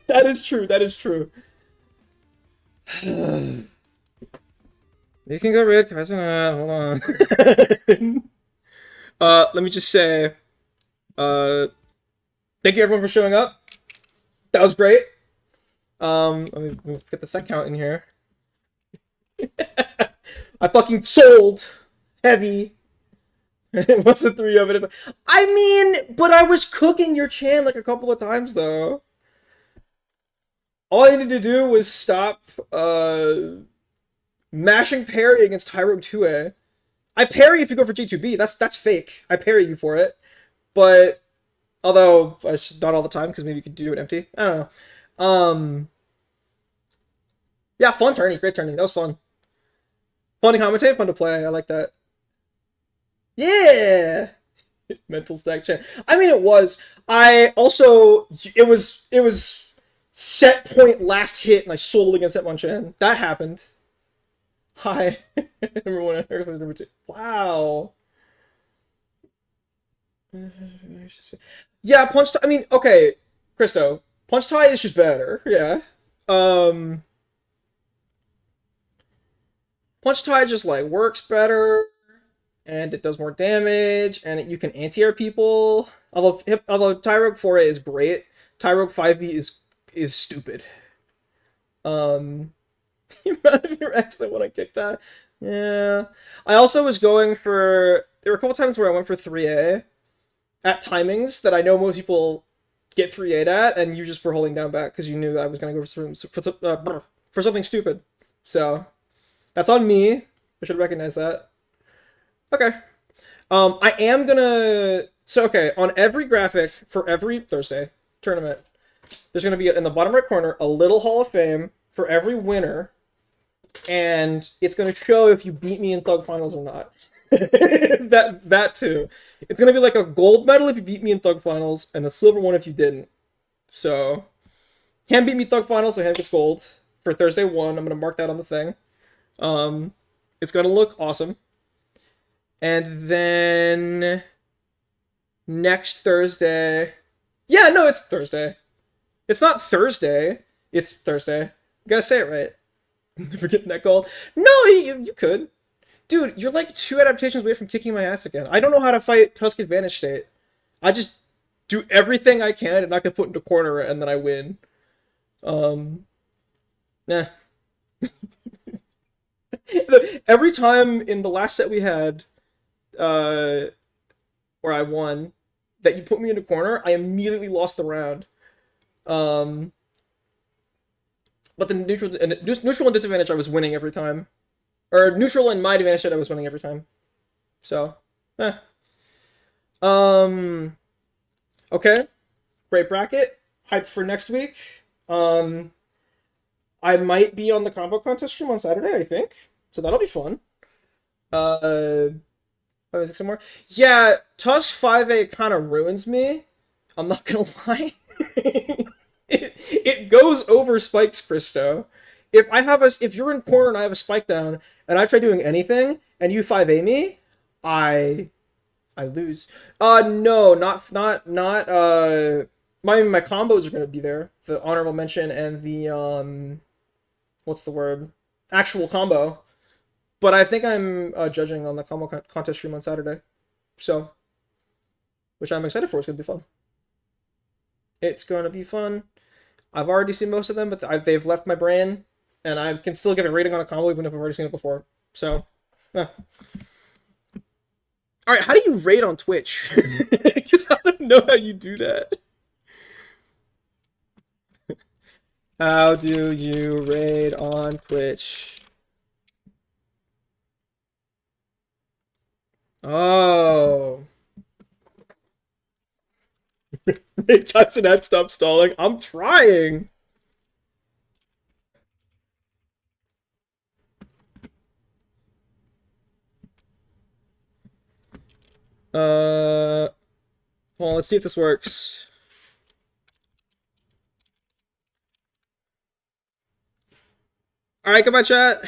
that is true. That is true. You can go red. Hold on. Let me just say, thank you everyone for showing up. That was great. Let me get the set count in here. I fucking sold heavy. What's the 3 of it? I mean, but I was cooking your Chan like a couple of times though. All I needed to do was stop mashing parry against Tyrogue 2A. I parry if you go for G2B. That's fake. I parry you for it. But although not all the time because maybe you could do it empty. I don't know. Yeah, fun turning, great turning. That was fun. Fun to commentate, fun to play. I like that. Yeah. Mental stack chat. I mean, it was. I also it was set point last hit and I sold against Hitmonchan. That happened. Hi. Number 1, number 2. Wow. Yeah, punch tie. I mean, okay, Christo. Punch tie is just better. Yeah. Punch tie just like works better, and it does more damage, and you can anti-air people. Although Tyrogue 4A is great, Tyrogue 5B is stupid. You out of your accent when I kicked out. Yeah. I also was going for. There were a couple times where I went for 3A at timings that I know most people get 3A at, and you just were holding down back because you knew I was gonna go for something stupid. So. That's on me. I should recognize that. Okay. I am gonna... So, okay, on every graphic for every Thursday tournament, there's gonna be, in the bottom right corner, a little Hall of Fame for every winner, and it's gonna show if you beat me in Thug Finals or not. that too. It's gonna be like a gold medal if you beat me in Thug Finals, and a silver one if you didn't. So, Ham beat me Thug Finals, so Ham gets gold. For Thursday 1, I'm gonna mark that on the thing. It's gonna look awesome. And then next Thursday, yeah, no, it's Thursday. It's not Thursday. It's Thursday. You gotta say it right. Never getting that called. No, you could, dude. You're like 2 adaptations away from kicking my ass again. I don't know how to fight Tusk Advantage State. I just do everything I can and not get put into corner, and then I win. Nah. Every time in the last set we had, where I won, that you put me in a corner, I immediately lost the round. Um, but the neutral and disadvantage, I was winning every time, or neutral and my advantage, I was winning every time. So, eh. Um, okay, great bracket. Hyped for next week. Um, I might be on the combo contest stream on Saturday, I think. So that'll be fun. Some more. Yeah, Tusk 5A kind of ruins me. I'm not gonna lie. it goes over spikes, Christo. If you're in corner and I have a spike down and I try doing anything and you 5A me, I lose. No, not my combos are gonna be there. The honorable mention and the what's the word? Actual combo. But I think I'm judging on the combo contest stream on Saturday. So, which I'm excited for. It's gonna be fun. It's gonna be fun. I've already seen most of them, but they've left my brain, and I can still give a rating on a combo even if I've already seen it before. So, all right. How do you rate on Twitch? Because I don't know how you do that. How do you rate on Twitch? Oh. Make Cassinet stop stalling. I'm trying. Well, let's see if this works. All right, goodbye, chat.